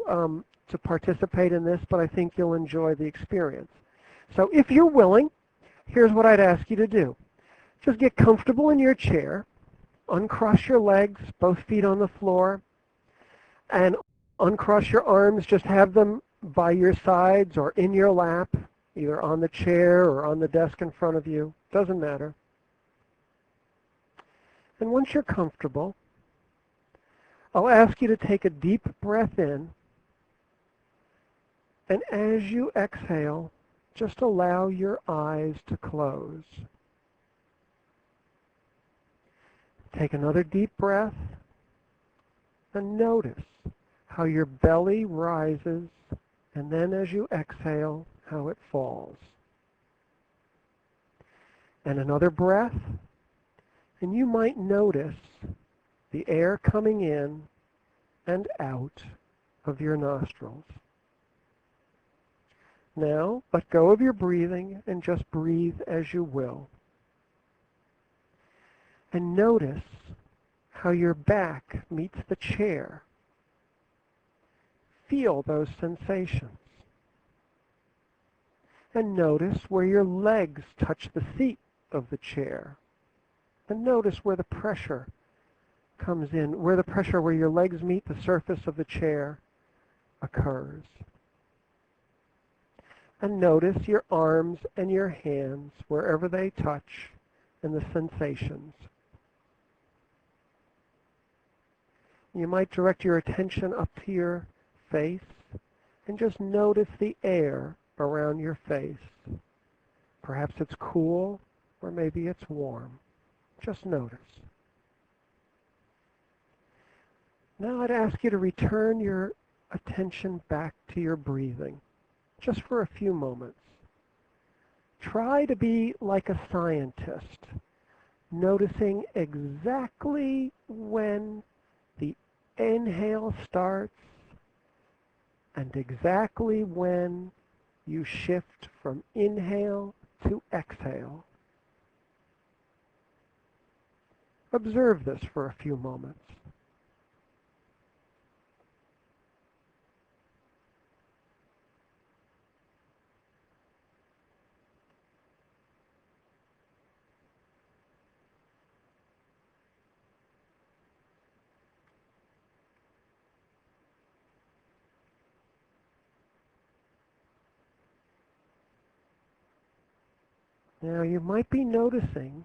participate in this, but I think you'll enjoy the experience. So if you're willing, here's what I'd ask you to do. Just get comfortable in your chair, uncross your legs, both feet on the floor, and uncross your arms. Just have them by your sides or in your lap, either on the chair or on the desk in front of you. Doesn't matter. And once you're comfortable, I'll ask you to take a deep breath in, and as you exhale, just allow your eyes to close. Take another deep breath and notice how your belly rises, and then as you exhale, how it falls. And another breath, and you might notice the air coming in and out of your nostrils. Now, let go of your breathing and just breathe as you will. And notice how your back meets the chair. Feel those sensations. And notice where your legs touch the seat of the chair. And notice where the pressure comes in, where your legs meet the surface of the chair occurs. And notice your arms and your hands wherever they touch and the sensations. You might direct your attention up to your face and just notice the air around your face. Perhaps it's cool or maybe it's warm. Just notice. Now I'd ask you to return your attention back to your breathing, just for a few moments. Try to be like a scientist, noticing exactly when the inhale starts and exactly when you shift from inhale to exhale. Observe this for a few moments. Now you might be noticing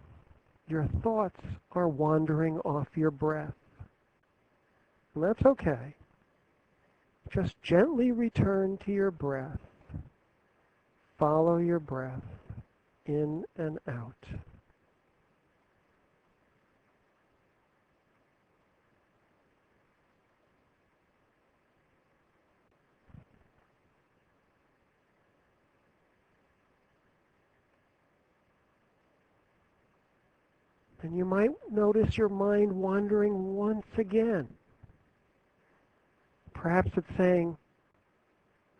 your thoughts are wandering off your breath. And that's okay. Just gently return to your breath. Follow your breath in and out. And you might notice your mind wandering once again. Perhaps it's saying,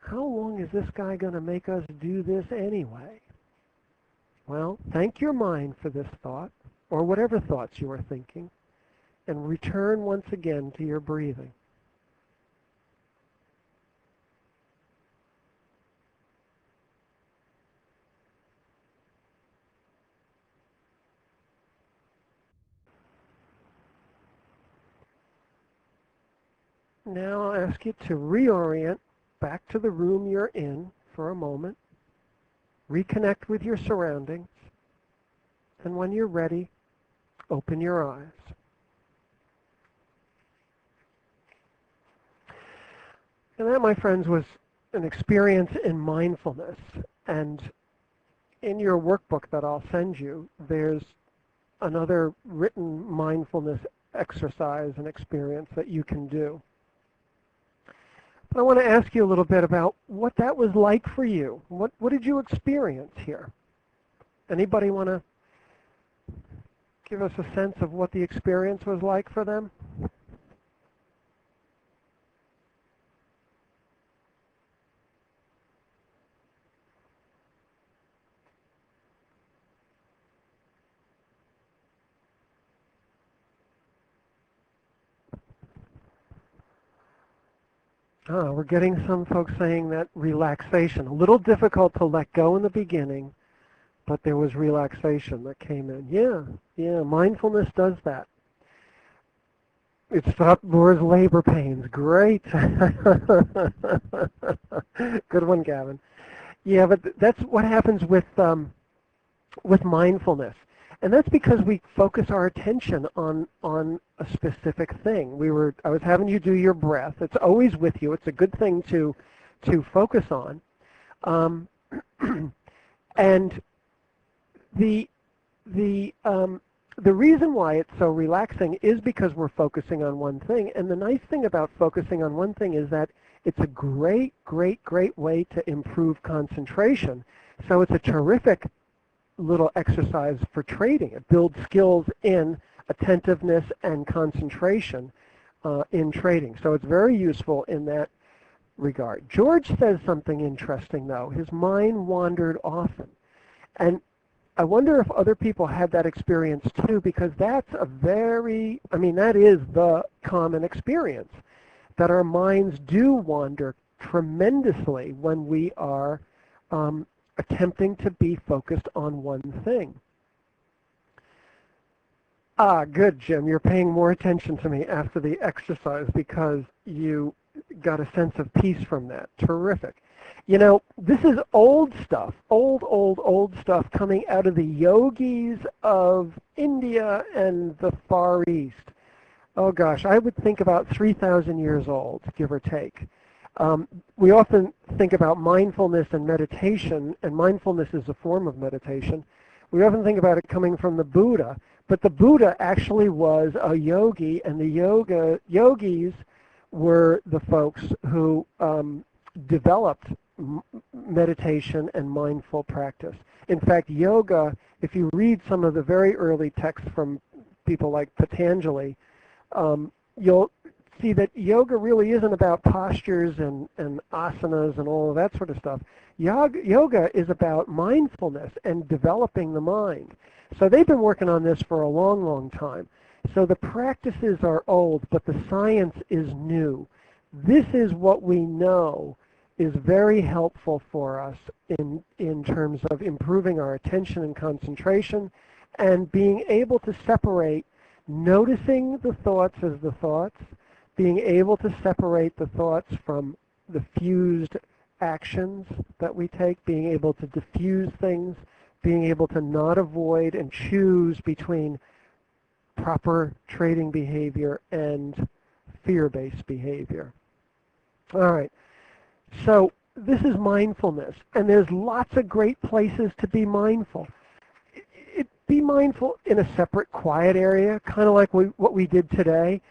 how long is this guy going to make us do this anyway? Well, thank your mind for this thought, or whatever thoughts you are thinking, and return once again to your breathing. Now I'll ask you to reorient back to the room you're in for a moment. Reconnect with your surroundings. And when you're ready, open your eyes. And that, my friends, was an experience in mindfulness. And in your workbook that I'll send you, there's another written mindfulness exercise and experience that you can do. But I want to ask you a little bit about what that was like for you. What did you experience here? Anybody want to give us a sense of what the experience was like for them? We're getting some folks saying that relaxation, a little difficult to let go in the beginning, but there was relaxation that came in. Yeah, mindfulness does that. It stopped Laura's labor pains. Great. Good one, Gavin. Yeah, but that's what happens with mindfulness. And that's because we focus our attention on a specific thing. I was having you do your breath. It's always with you. It's a good thing to focus on. And the the reason why it's so relaxing is because we're focusing on one thing. And the nice thing about focusing on one thing is that it's a great, great, great way to improve concentration. So it's a terrific little exercise for trading. It builds skills in attentiveness and concentration in trading. So it's very useful in that regard. George says something interesting, though. His mind wandered often. And I wonder if other people had that experience too, because that's that is the common experience, that our minds do wander tremendously when we are attempting to be focused on one thing. Good, Jim. You're paying more attention to me after the exercise because you got a sense of peace from that. Terrific. You know, this is old stuff, old stuff coming out of the yogis of India and the Far East. Oh gosh, I would think about 3,000 years old, give or take. We often think about mindfulness and meditation, and mindfulness is a form of meditation. We often think about it coming from the Buddha, but the Buddha actually was a yogi, and the yogis were the folks who developed meditation and mindful practice. In fact, yoga, if you read some of the very early texts from people like Patanjali, you'll see that yoga really isn't about postures and asanas and all of that sort of stuff. Yoga is about mindfulness and developing the mind. So they've been working on this for a long, long time. So the practices are old, but the science is new. This is what we know is very helpful for us in terms of improving our attention and concentration and being able to separate noticing the thoughts as the thoughts, being able to separate the thoughts from the fused actions that we take, being able to diffuse things, being able to not avoid and choose between proper trading behavior and fear-based behavior. All right, so this is mindfulness, and there's lots of great places to be mindful. Be mindful in a separate quiet area, kind of like what we did today.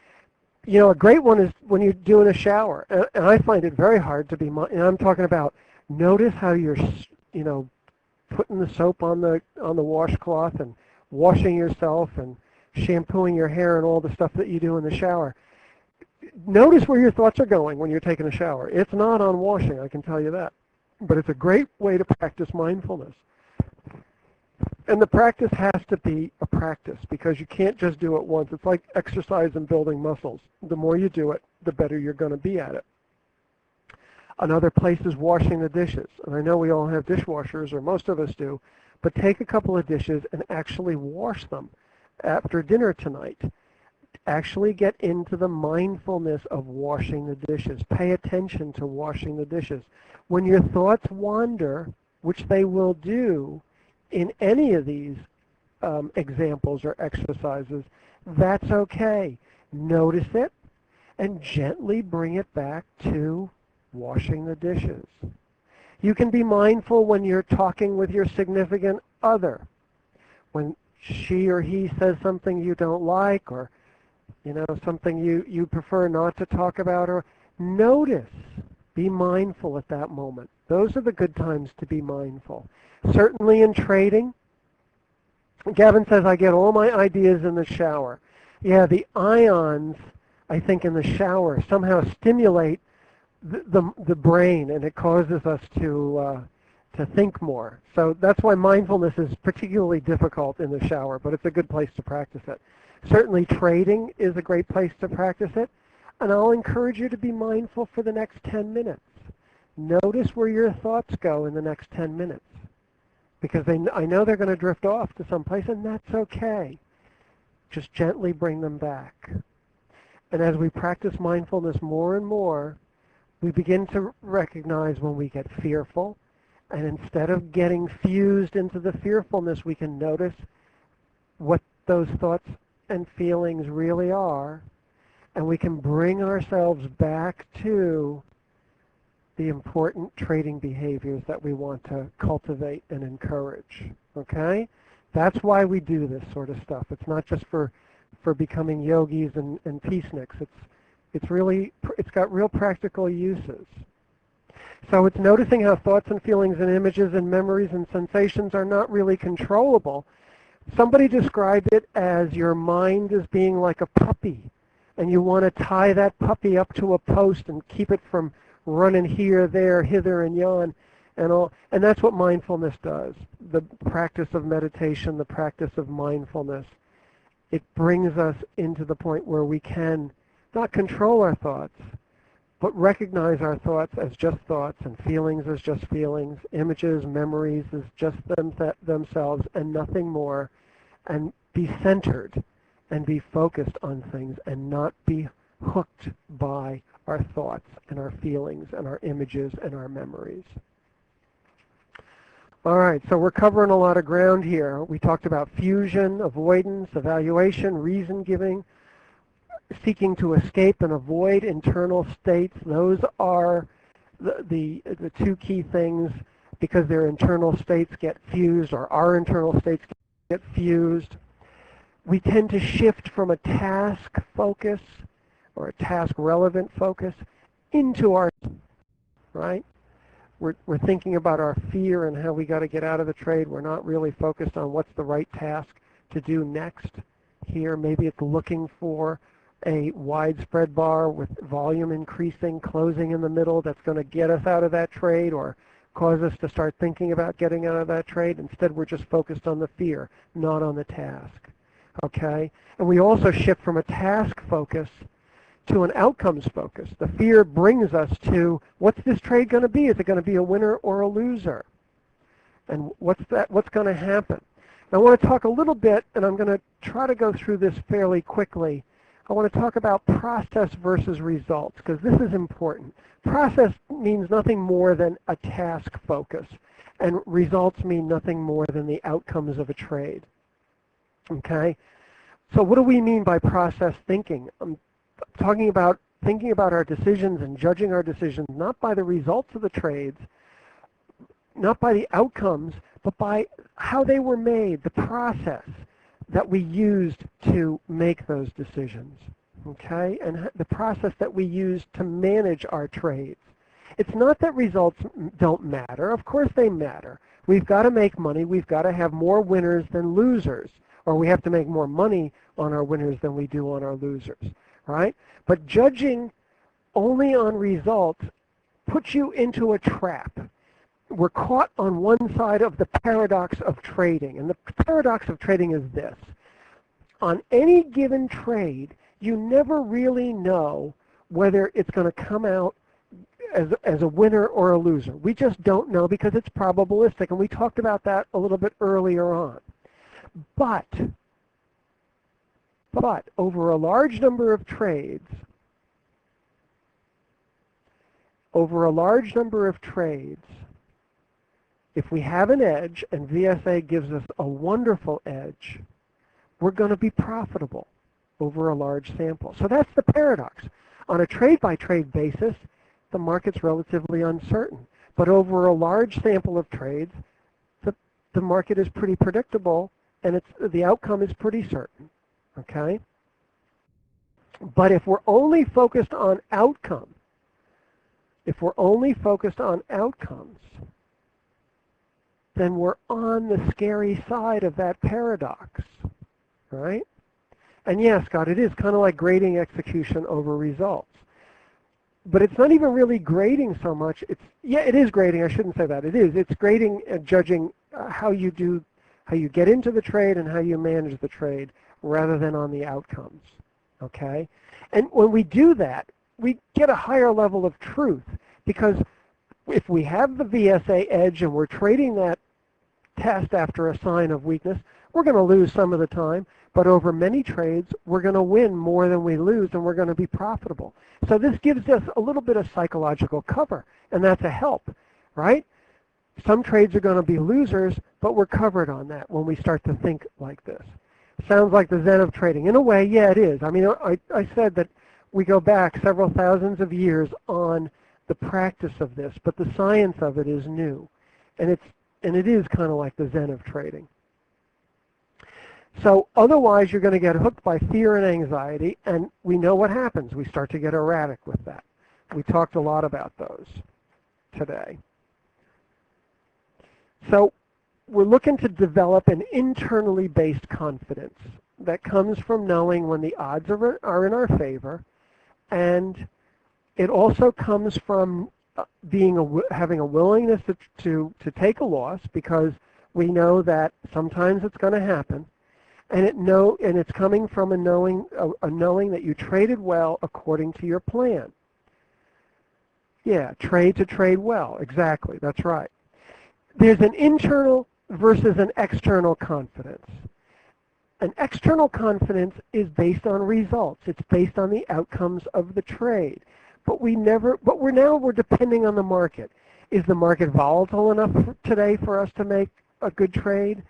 You know, a great one is when you're doing a shower, and I find it very hard to be and I'm talking about notice how you're, you know, putting the soap on the washcloth and washing yourself and shampooing your hair and all the stuff that you do in the shower. Notice where your thoughts are going when you're taking a shower. It's not on washing, I can tell you that. But it's a great way to practice mindfulness. And the practice has to be a practice because you can't just do it once. It's like exercise and building muscles. The more you do it, the better you're going to be at it. Another place is washing the dishes. And I know we all have dishwashers, or most of us do, but take a couple of dishes and actually wash them after dinner tonight. Actually get into the mindfulness of washing the dishes. Pay attention to washing the dishes. When your thoughts wander, which they will do in any of these examples or exercises, that's okay. Notice it and gently bring it back to washing the dishes. You can be mindful when you're talking with your significant other. When she or he says something you don't like, or you know, something you prefer not to talk about, or notice. Be mindful at that moment. Those are the good times to be mindful. Certainly in trading, Gavin says, I get all my ideas in the shower. Yeah, the ions, I think, in the shower somehow stimulate the brain, and it causes us to think more. So that's why mindfulness is particularly difficult in the shower, but it's a good place to practice it. Certainly trading is a great place to practice it, and I'll encourage you to be mindful for the next 10 minutes. Notice where your thoughts go in the next 10 minutes, because I know they're going to drift off to someplace, and that's okay. Just gently bring them back. And as we practice mindfulness more and more, we begin to recognize when we get fearful, and instead of getting fused into the fearfulness, we can notice what those thoughts and feelings really are, and we can bring ourselves back to the important trading behaviors that we want to cultivate and encourage. Okay? That's why we do this sort of stuff. It's not just for becoming yogis and peaceniks. It's got real practical uses. So it's noticing how thoughts and feelings and images and memories and sensations are not really controllable. Somebody described it as your mind as being like a puppy, and you want to tie that puppy up to a post and keep it from running here, there, hither, and yon, and all. And that's what mindfulness does. The practice of meditation, the practice of mindfulness, it brings us into the point where we can not control our thoughts, but recognize our thoughts as just thoughts and feelings as just feelings, images, memories as just themselves and nothing more, and be centered and be focused on things and not be hooked by our thoughts and our feelings and our images and our memories. All right, so we're covering a lot of ground here. We talked about fusion, avoidance, evaluation, reason giving, seeking to escape and avoid internal states. Those are the two key things, because their internal states get fused, or our internal states get fused. We tend to shift from a task focus or a task relevant focus into our, right? We're thinking about our fear and how we got to get out of the trade. We're not really focused on what's the right task to do next here. Maybe it's looking for a widespread bar with volume increasing, closing in the middle, that's going to get us out of that trade or cause us to start thinking about getting out of that trade. Instead, we're just focused on the fear, not on the task. Okay? And we also shift from a task focus to an outcomes focus. The fear brings us to, what's this trade going to be? Is it going to be a winner or a loser? And what's going to happen? I want to talk a little bit, and I'm going to try to go through this fairly quickly. I want to talk about process versus results, because this is important. Process means nothing more than a task focus, and results mean nothing more than the outcomes of a trade. Okay? So what do we mean by process thinking? I'm talking about thinking about our decisions and judging our decisions not by the results of the trades, not by the outcomes, but by how they were made, the process that we used to make those decisions, okay? And the process that we used to manage our trades. It's not that results don't matter. Of course they matter. We've got to make money. We've got to have more winners than losers, or we have to make more money on our winners than we do on our losers, right? But judging only on results puts you into a trap. We're caught on one side of the paradox of trading. And the paradox of trading is this. On any given trade, you never really know whether it's going to come out as a winner or a loser. We just don't know because it's probabilistic. And we talked about that a little bit earlier on. But over a large number of trades, if we have an edge, and VSA gives us a wonderful edge, we're going to be profitable over a large sample. So that's the paradox. On a trade-by-trade basis, the market's relatively uncertain. But over a large sample of trades, the market is pretty predictable, and the outcome is pretty certain. Okay? But if we're only focused on outcome, then we're on the scary side of that paradox, right? And yeah, Scott, it is kind of like grading execution over results. But it's not even really grading so much. It is grading. I shouldn't say that. It is. It's grading and judging how you get into the trade and how you manage the trade rather than on the outcomes, okay? And when we do that, we get a higher level of truth, because if we have the VSA edge and we're trading that test after a sign of weakness, we're going to lose some of the time, but over many trades, we're going to win more than we lose, and we're going to be profitable. So this gives us a little bit of psychological cover, and that's a help, right? Some trades are going to be losers, but we're covered on that when we start to think like this. Sounds like the Zen of trading. In a way, yeah, it is. I mean, I said that we go back several thousands of years on the practice of this, but the science of it is new. And it is kind of like the Zen of trading. So otherwise you're going to get hooked by fear and anxiety, and we know what happens. We start to get erratic with that. We talked a lot about those today. So we're looking to develop an internally based confidence that comes from knowing when the odds are in our favor, and it also comes from having a willingness to take a loss, because we know that sometimes it's going to happen, and it's coming from a knowing that you traded well according to your plan. Yeah, trade to trade well. Exactly. That's right. There's an internal versus an external confidence. An external confidence is based on results. It's based on the outcomes of the trade. But we're depending on the market. Is the market volatile enough today for us to make a good trade?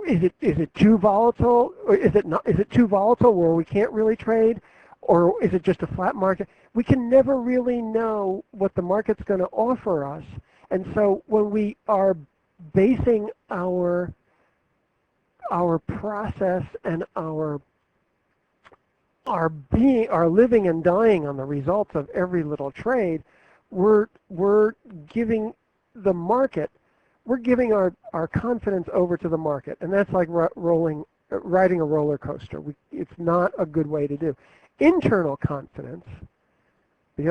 Is it too volatile? Or is it too volatile where we can't really trade? Or is it just a flat market? We can never really know what the market's going to offer us. And so when we are basing our process and our living and dying on the results of every little trade, we're giving the market, we're giving our confidence over to the market, and that's like riding a roller coaster. It's not a good way to do. Internal confidence, the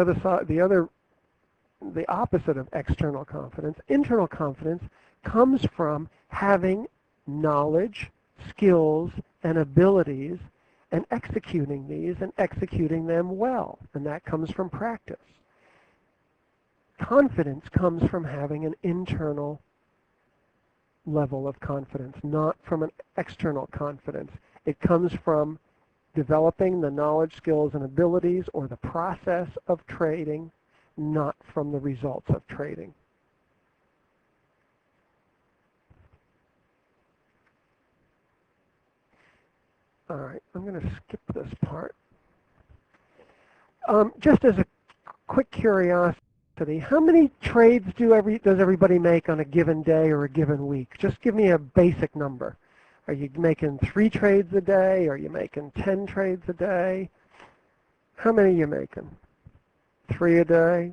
opposite of external confidence. Internal confidence comes from having knowledge, skills, and abilities, and executing these and executing them well, and that comes from practice. Confidence comes from having an internal level of confidence, not from an external confidence. It comes from developing the knowledge, skills, and abilities, or the process of trading, not from the results of trading. All right, I'm going to skip this part. Just as a quick curiosity, how many trades does everybody make on a given day or a given week? Just give me a basic number. Are you making 3 trades a day? Are you making 10 trades a day? How many are you making? 3 a day?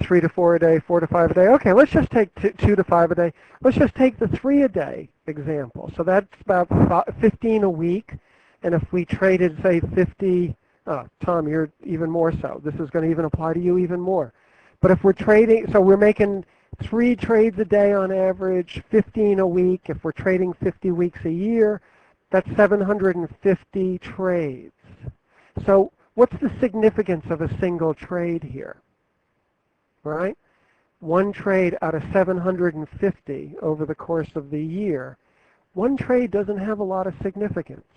Three to 4 a day, 4 to 5 a day. Okay, let's just take 2 to 5 a day. Let's just take the 3 a day example. So that's about 15 a week. And if we traded, say, 50, Tom, you're even more so. This is going to even apply to you even more. But if we're trading, so we're making 3 trades a day on average, 15 a week. If we're trading 50 weeks a year, that's 750 trades. So what's the significance of a single trade here? Right? One trade out of 750 over the course of the year. One trade doesn't have a lot of significance.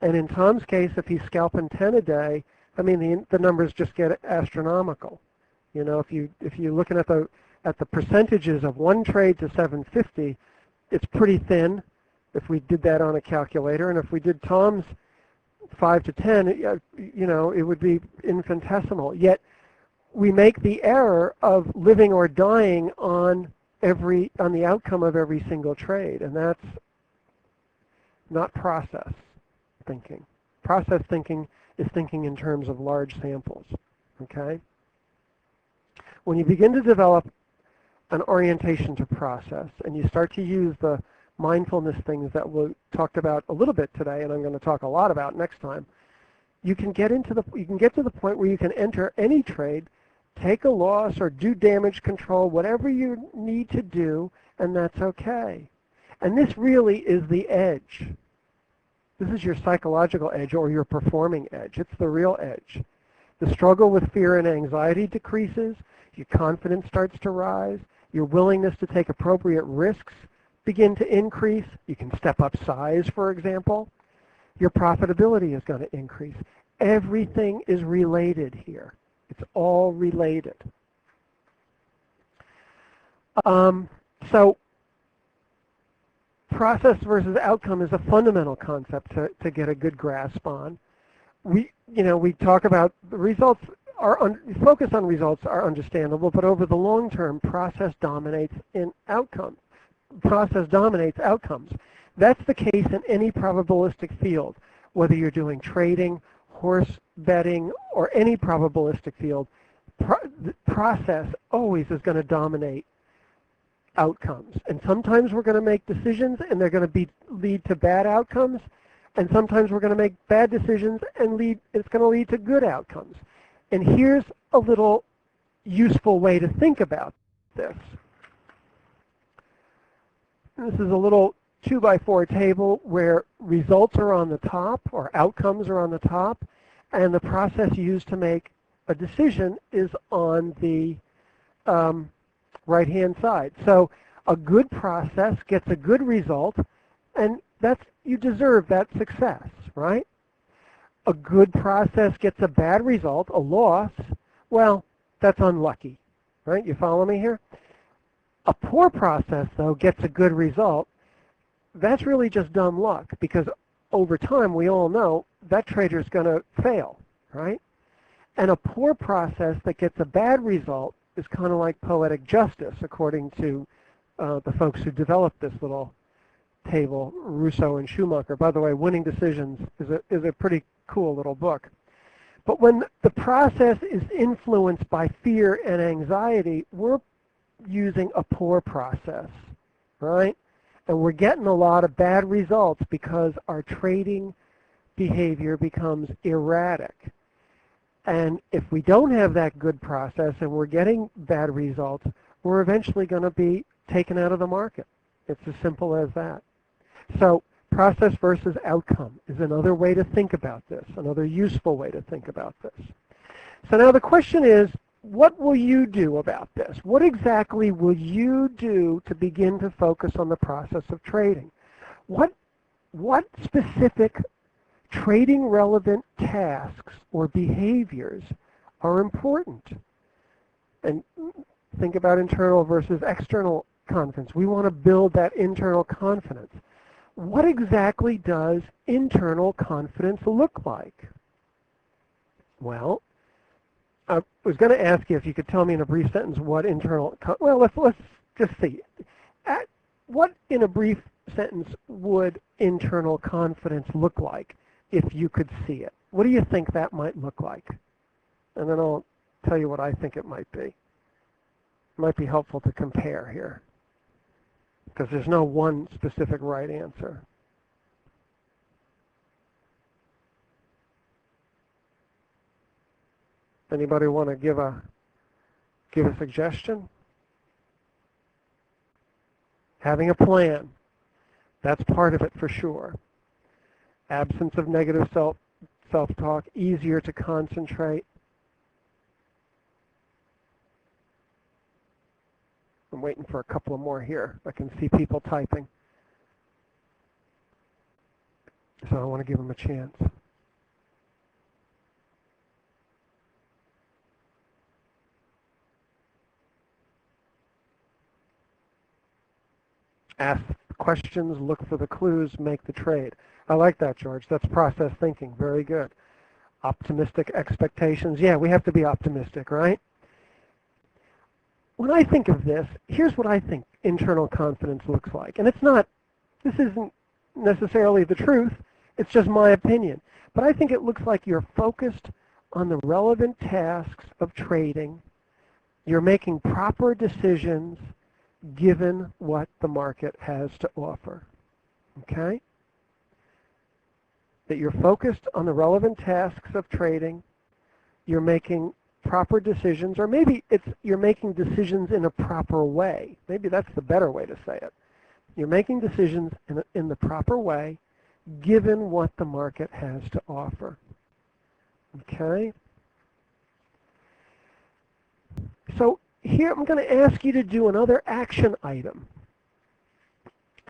And in Tom's case, if he's scalping 10 a day, I mean, the numbers just get astronomical. You know, if you're looking at the percentages of one trade to 750, it's pretty thin if we did that on a calculator. And if we did Tom's 5 to 10, you know, it would be infinitesimal. Yet we make the error of living or dying on the outcome of every single trade, and that's not process thinking. Process thinking is thinking in terms of large samples, okay? When you begin to develop an orientation to process and you start to use the mindfulness things that we talked about a little bit today, and I'm going to talk a lot about next time, you can get to the point where you can enter any trade, take a loss or do damage control, whatever you need to do, and that's okay. And this really is the edge. This is your psychological edge or your performing edge. It's the real edge. The struggle with fear and anxiety decreases, your confidence starts to rise, your willingness to take appropriate risks begin to increase. You can step up size, for example. Your profitability is going to increase. Everything is related here. It's all related. So process versus outcome is a fundamental concept to get a good grasp on. we talk about the results focus on results are understandable, but over the long term, process dominates outcomes. That's the case in any probabilistic field, whether you're doing trading, horse betting, or any probabilistic field. The process always is going to dominate outcomes. And sometimes we're going to make decisions and they're going to lead to bad outcomes, and sometimes we're going to make bad decisions and it's going to lead to good outcomes. And here's a little useful way to think about this. This is a little 2x4 table where results are on the top, or outcomes are on the top, and the process used to make a decision is on the right-hand side. So a good process gets a good result, and you deserve that success, right? A good process gets a bad result, a loss, well, that's unlucky, right? You follow me here? A poor process, though, gets a good result. That's really just dumb luck, because over time, we all know that trader's going to fail, right? And a poor process that gets a bad result is kind of like poetic justice, according to the folks who developed this little table, Russo and Schumacher. By the way, Winning Decisions is a pretty cool little book. But when the process is influenced by fear and anxiety, we're using a poor process, right? And we're getting a lot of bad results because our trading behavior becomes erratic. And if we don't have that good process and we're getting bad results, we're eventually going to be taken out of the market. It's as simple as that. So process versus outcome is another way to think about this, another useful way to think about this. So now the question is, what will you do about this? What exactly will you do to begin to focus on the process of trading? What specific trading relevant tasks or behaviors are important? And think about internal versus external confidence. We want to build that internal confidence. What exactly does internal confidence look like? Well, I was going to ask you if you could tell me in a brief sentence what well, let's just see. What in a brief sentence would internal confidence look like if you could see it? What do you think that might look like? And then I'll tell you what I think it might be. It might be helpful to compare here, because there's no one specific right answer. Anybody want to give a suggestion? Having a plan. That's part of it for sure. Absence of negative self-talk, easier to concentrate. I'm waiting for a couple of more here. I can see people typing. So I want to give them a chance. Ask questions, look for the clues, make the trade. I like that, George. That's process thinking. Very good. Optimistic expectations. Yeah, we have to be optimistic, right? When I think of this, here's what I think internal confidence looks like. And this isn't necessarily the truth. It's just my opinion. But I think it looks like you're focused on the relevant tasks of trading. You're making proper decisions given what the market has to offer. Okay? That you're focused on the relevant tasks of trading. You're making proper decisions, or maybe you're making decisions in a proper way. Maybe that's the better way to say it. You're making decisions in the proper way given what the market has to offer. Okay? So here I'm going to ask you to do another action item.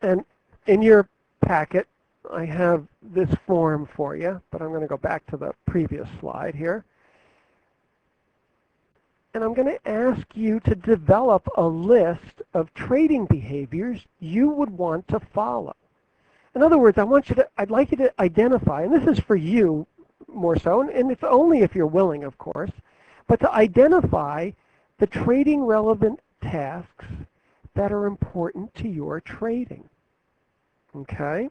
And in your packet, I have this form for you, but I'm going to go back to the previous slide here. And I'm going to ask you to develop a list of trading behaviors you would want to follow. In other words, I'd like you to identify, and this is for you more so, and it's only if you're willing, of course, but to identify the trading relevant tasks that are important to your trading. Okay?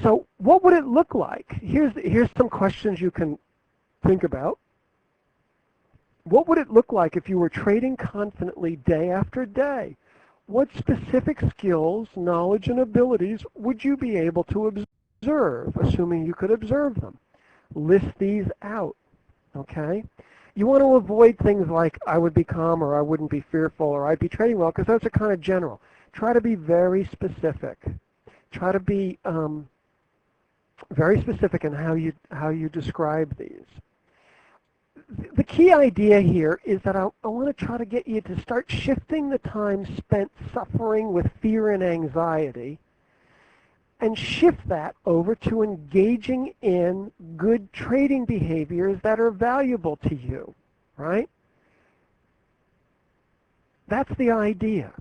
So what would it look like? Here's some questions you can think about. What would it look like if you were trading confidently day after day? What specific skills, knowledge, and abilities would you be able to observe, assuming you could observe them? List these out, okay? You want to avoid things like I would be calm or I wouldn't be fearful or I'd be trading well, because those are kind of general. Try to be very specific. Try to be very specific in how you describe these. The key idea here is that I want to try to get you to start shifting the time spent suffering with fear and anxiety and shift that over to engaging in good trading behaviors that are valuable to you, right? That's the idea.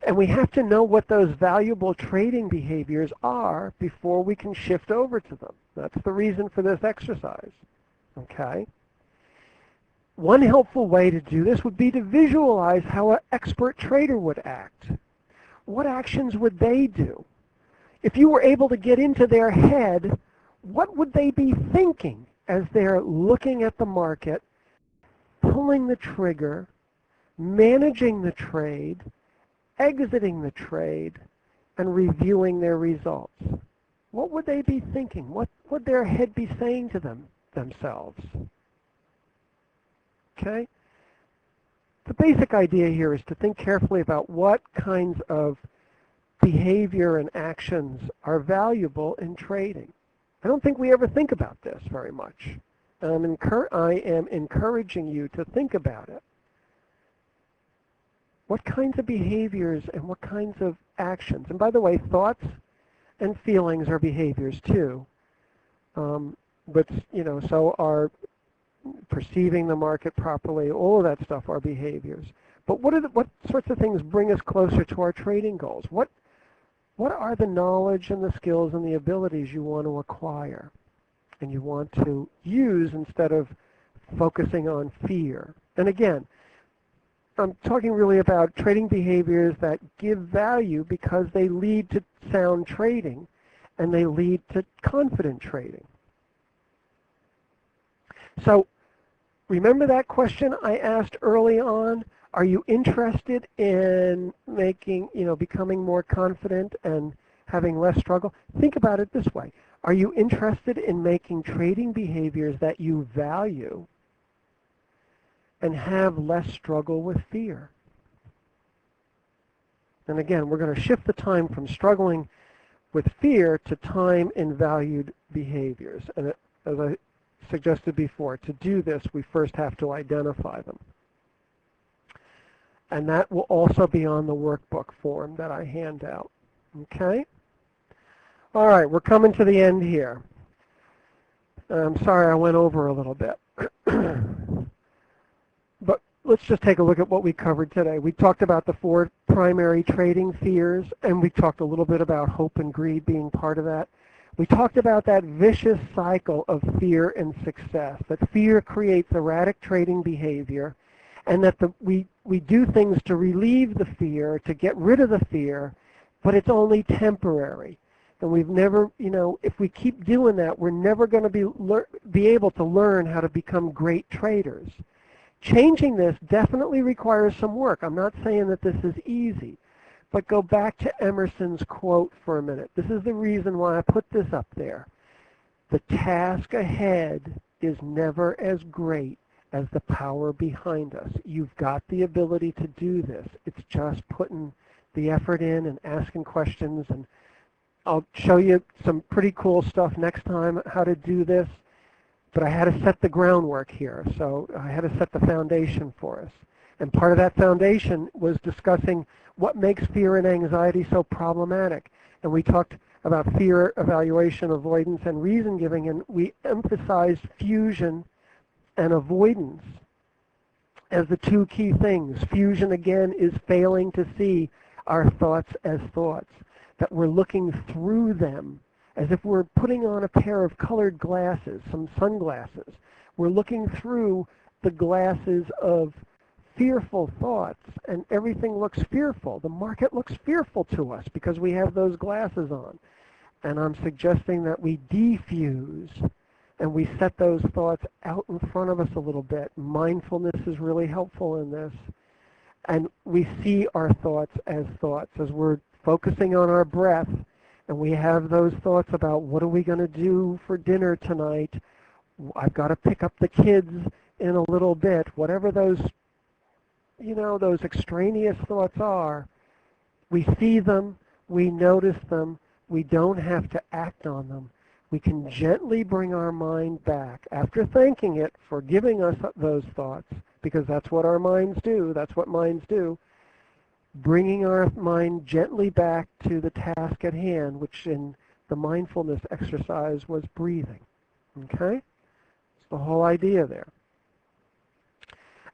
And we have to know what those valuable trading behaviors are before we can shift over to them. That's the reason for this exercise, okay? One helpful way to do this would be to visualize how an expert trader would act. What actions would they do? If you were able to get into their head, what would they be thinking as they're looking at the market, pulling the trigger, managing the trade, exiting the trade, and reviewing their results? What would they be thinking? What would their head be saying to themselves? Okay? The basic idea here is to think carefully about what kinds of behavior and actions are valuable in trading. I don't think we ever think about this very much. I am encouraging you to think about it. What kinds of behaviors and what kinds of actions? And by the way, thoughts and feelings are behaviors too. But, so are perceiving the market properly, all of that stuff are behaviors. But what sorts of things bring us closer to our trading goals? What are the knowledge and the skills and the abilities you want to acquire and you want to use instead of focusing on fear? And again, I'm talking really about trading behaviors that give value because they lead to sound trading and they lead to confident trading. So remember that question I asked early on? Are you interested in becoming more confident and having less struggle? Think about it this way. Are you interested in making trading behaviors that you value and have less struggle with fear? And again, we're going to shift the time from struggling with fear to time in valued behaviors. And as I suggested before, to do this, we first have to identify them. And that will also be on the workbook form that I hand out. Okay? All right, we're coming to the end here. I'm sorry I went over a little bit. But let's just take a look at what we covered today. We talked about the 4 primary trading fears, and we talked a little bit about hope and greed being part of that. We talked about that vicious cycle of fear and success, that fear creates erratic trading behavior, and that we do things to relieve the fear, to get rid of the fear, but it's only temporary. And we've never, if we keep doing that, we're never going to be able to learn how to become great traders. Changing this definitely requires some work. I'm not saying that this is easy. But go back to Emerson's quote for a minute. This is the reason why I put this up there. The task ahead is never as great as the power behind us. You've got the ability to do this. It's just putting the effort in and asking questions. And I'll show you some pretty cool stuff next time how to do this. But I had to set the groundwork here. So I had to set the foundation for us. And part of that foundation was discussing what makes fear and anxiety so problematic. And we talked about fear, evaluation, avoidance, and reason giving, and we emphasized fusion and avoidance as the 2 key things. Fusion, again, is failing to see our thoughts as thoughts, that we're looking through them as if we're putting on a pair of colored glasses, some sunglasses. We're looking through the glasses of fearful thoughts, and everything looks fearful. The market looks fearful to us because we have those glasses on. And I'm suggesting that we defuse and we set those thoughts out in front of us a little bit. Mindfulness is really helpful in this. And we see our thoughts as we're focusing on our breath, and we have those thoughts about what are we going to do for dinner tonight? I've got to pick up the kids in a little bit. Whatever those, those extraneous thoughts are, we see them, we notice them, we don't have to act on them. We can gently bring our mind back after thanking it for giving us those thoughts, because that's what our minds do, that's what minds do. Bringing our mind gently back to the task at hand, which in the mindfulness exercise was breathing. Okay? It's the whole idea there.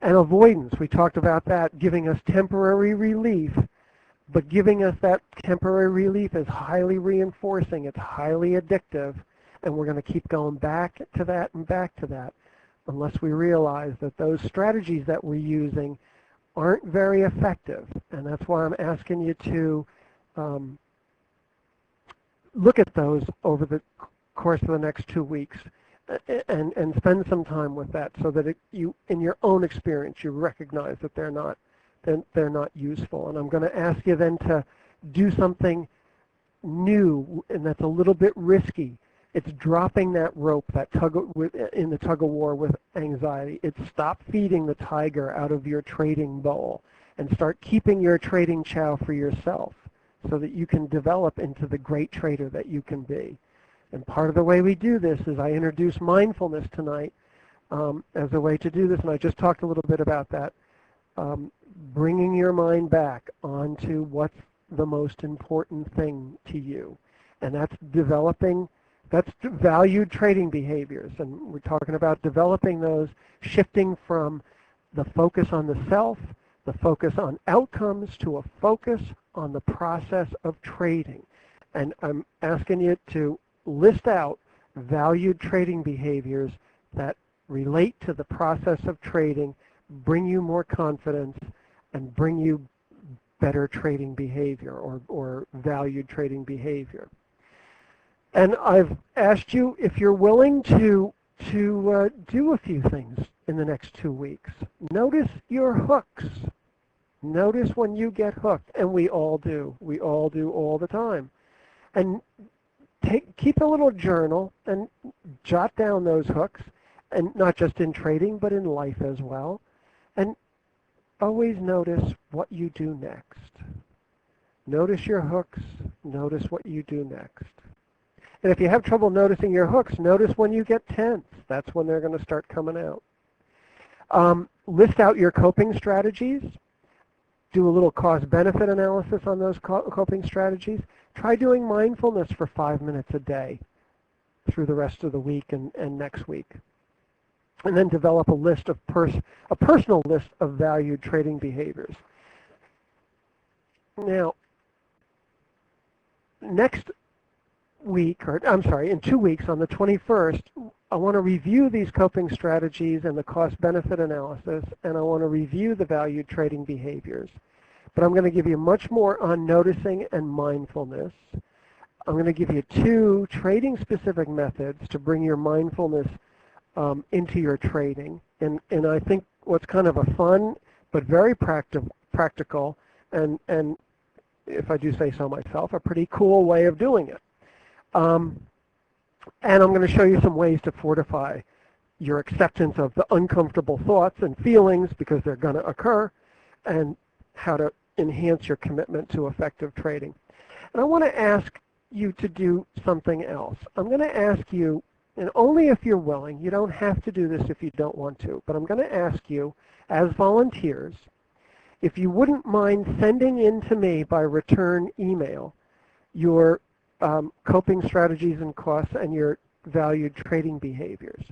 And avoidance, we talked about that, giving us temporary relief, but giving us that temporary relief is highly reinforcing, it's highly addictive, and we're going to keep going back to that and back to that unless we realize that those strategies that we're using aren't very effective. And that's why I'm asking you to look at those over the course of the next 2 weeks and spend some time with that, so that you, in your own experience, you recognize that they're not useful. And I'm going to ask you then to do something new, and that's a little bit risky. It's dropping that rope, that in the tug of war with anxiety. It's stop feeding the tiger out of your trading bowl and start keeping your trading chow for yourself, so that you can develop into the great trader that you can be. And part of the way we do this is I introduce mindfulness tonight as a way to do this, and I just talked a little bit about that. Bringing your mind back onto what's the most important thing to you. And that's valued trading behaviors. And we're talking about developing those, shifting from the focus on the self, the focus on outcomes, to a focus on the process of trading. And I'm asking you to list out valued trading behaviors that relate to the process of trading, bring you more confidence, and bring you better trading behavior or valued trading behavior. And I've asked you if you're willing to do a few things in the next 2 weeks. Notice your hooks. Notice when you get hooked, and we all do. We all do all the time. And keep a little journal and jot down those hooks, and not just in trading, but in life as well. And always notice what you do next. Notice your hooks. Notice what you do next. And if you have trouble noticing your hooks, notice when you get tense. That's when they're going to start coming out. List out your coping strategies. Do a little cost-benefit analysis on those coping strategies. Try doing mindfulness for 5 minutes a day through the rest of the week and next week. And then develop a personal list of valued trading behaviors. Now, next week, in 2 weeks, on the 21st, I want to review these coping strategies and the cost-benefit analysis, and I want to review the valued trading behaviors. But I'm going to give you much more on noticing and mindfulness. I'm going to give you 2 trading-specific methods to bring your mindfulness into your trading. And I think what's kind of a fun but very practical and if I do say so myself, a pretty cool way of doing it. And I'm going to show you some ways to fortify your acceptance of the uncomfortable thoughts and feelings, because they're going to occur, and how to enhance your commitment to effective trading. And I want to ask you to do something else. I'm going to ask you, and only if you're willing, you don't have to do this if you don't want to, but I'm going to ask you, as volunteers, if you wouldn't mind sending in to me by return email your coping strategies and costs and your valued trading behaviors.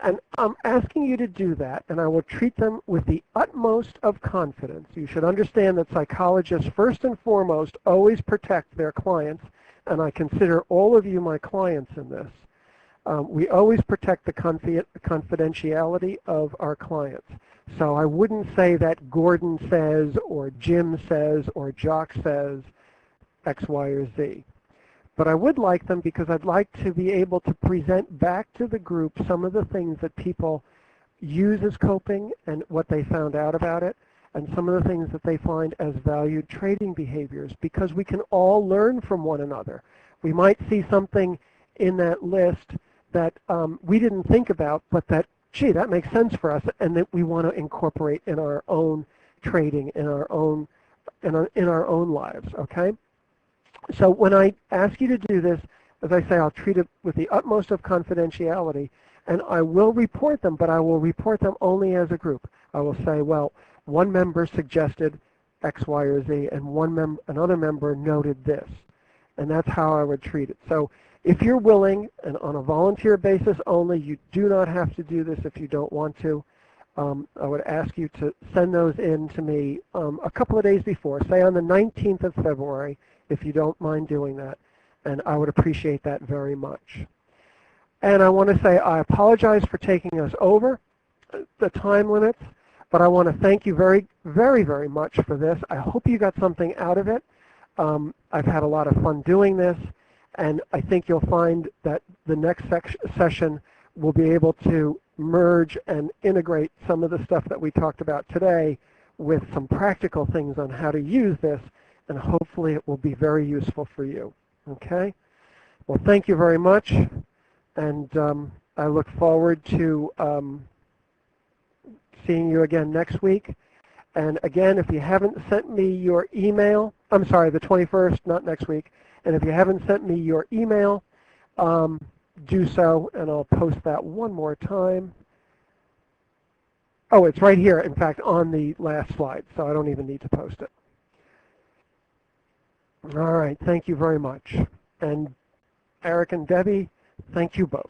And I'm asking you to do that, and I will treat them with the utmost of confidence. You should understand that psychologists, first and foremost, always protect their clients, and I consider all of you my clients in this. We always protect the confidentiality of our clients. So I wouldn't say that Gordon says, or Jim says, or Jock says X, Y, or Z. But I would like them because I'd like to be able to present back to the group some of the things that people use as coping and what they found out about it, and some of the things that they find as valued trading behaviors, because we can all learn from one another. We might see something in that list that we didn't think about, but that, gee, that makes sense for us, and that we want to incorporate in our own trading, in our own lives, okay? So when I ask you to do this, as I say, I'll treat it with the utmost of confidentiality, and I will report them, but I will report them only as a group. I will say, well, one member suggested X, Y, or Z, and another member noted this, and that's how I would treat it. So if you're willing, and on a volunteer basis only, you do not have to do this if you don't want to. I would ask you to send those in to me a couple of days before, say on the 19th of February, if you don't mind doing that, and I would appreciate that very much. And I want to say I apologize for taking us over the time limits, but I want to thank you very, very, very much for this. I hope you got something out of it. I've had a lot of fun doing this, and I think you'll find that the next session will be able to merge and integrate some of the stuff that we talked about today with some practical things on how to use this, and hopefully it will be very useful for you. Okay? Well, thank you very much, and I look forward to seeing you again next week. And again, if you haven't sent me your email, I'm sorry, the 21st, not next week, and if you haven't sent me your email, do so, and I'll post that one more time. Oh, it's right here, in fact, on the last slide, so I don't even need to post it. All right, thank you very much. And Eric and Debbie, thank you both.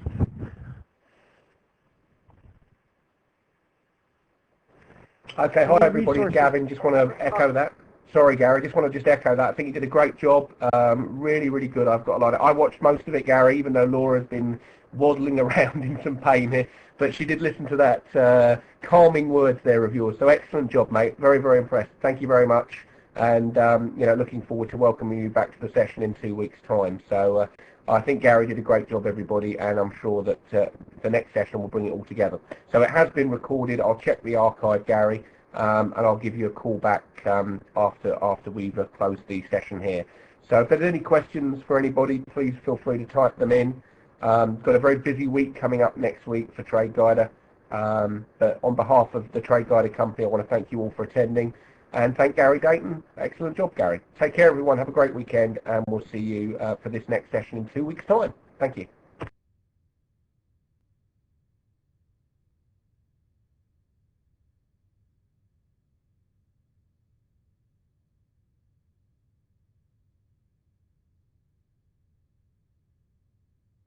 Okay, hi everybody, it's Gavin. Just want to echo that. Sorry, Gary, just want to echo that. I think you did a great job. Really, really good. I've got a lot of, I watched most of it, Gary, even though Laura's been waddling around in some pain here. But she did listen to that calming words there of yours. So excellent job, mate. Very, very impressed. Thank you very much. And, you know, looking forward to welcoming you back to the session in 2 weeks' time. So I think Gary did a great job, everybody, and I'm sure that the next session will bring it all together. So it has been recorded. I'll check the archive, Gary, and I'll give you a call back after we've closed the session here. So if there's any questions for anybody, please feel free to type them in. Got a very busy week coming up next week for Trade Guider. But on behalf of the Trade Guider company, I want to thank you all for attending. And thank Gary Dayton. Excellent job, Gary. Take care, everyone. Have a great weekend, and we'll see you for this next session in 2 weeks' time. Thank you.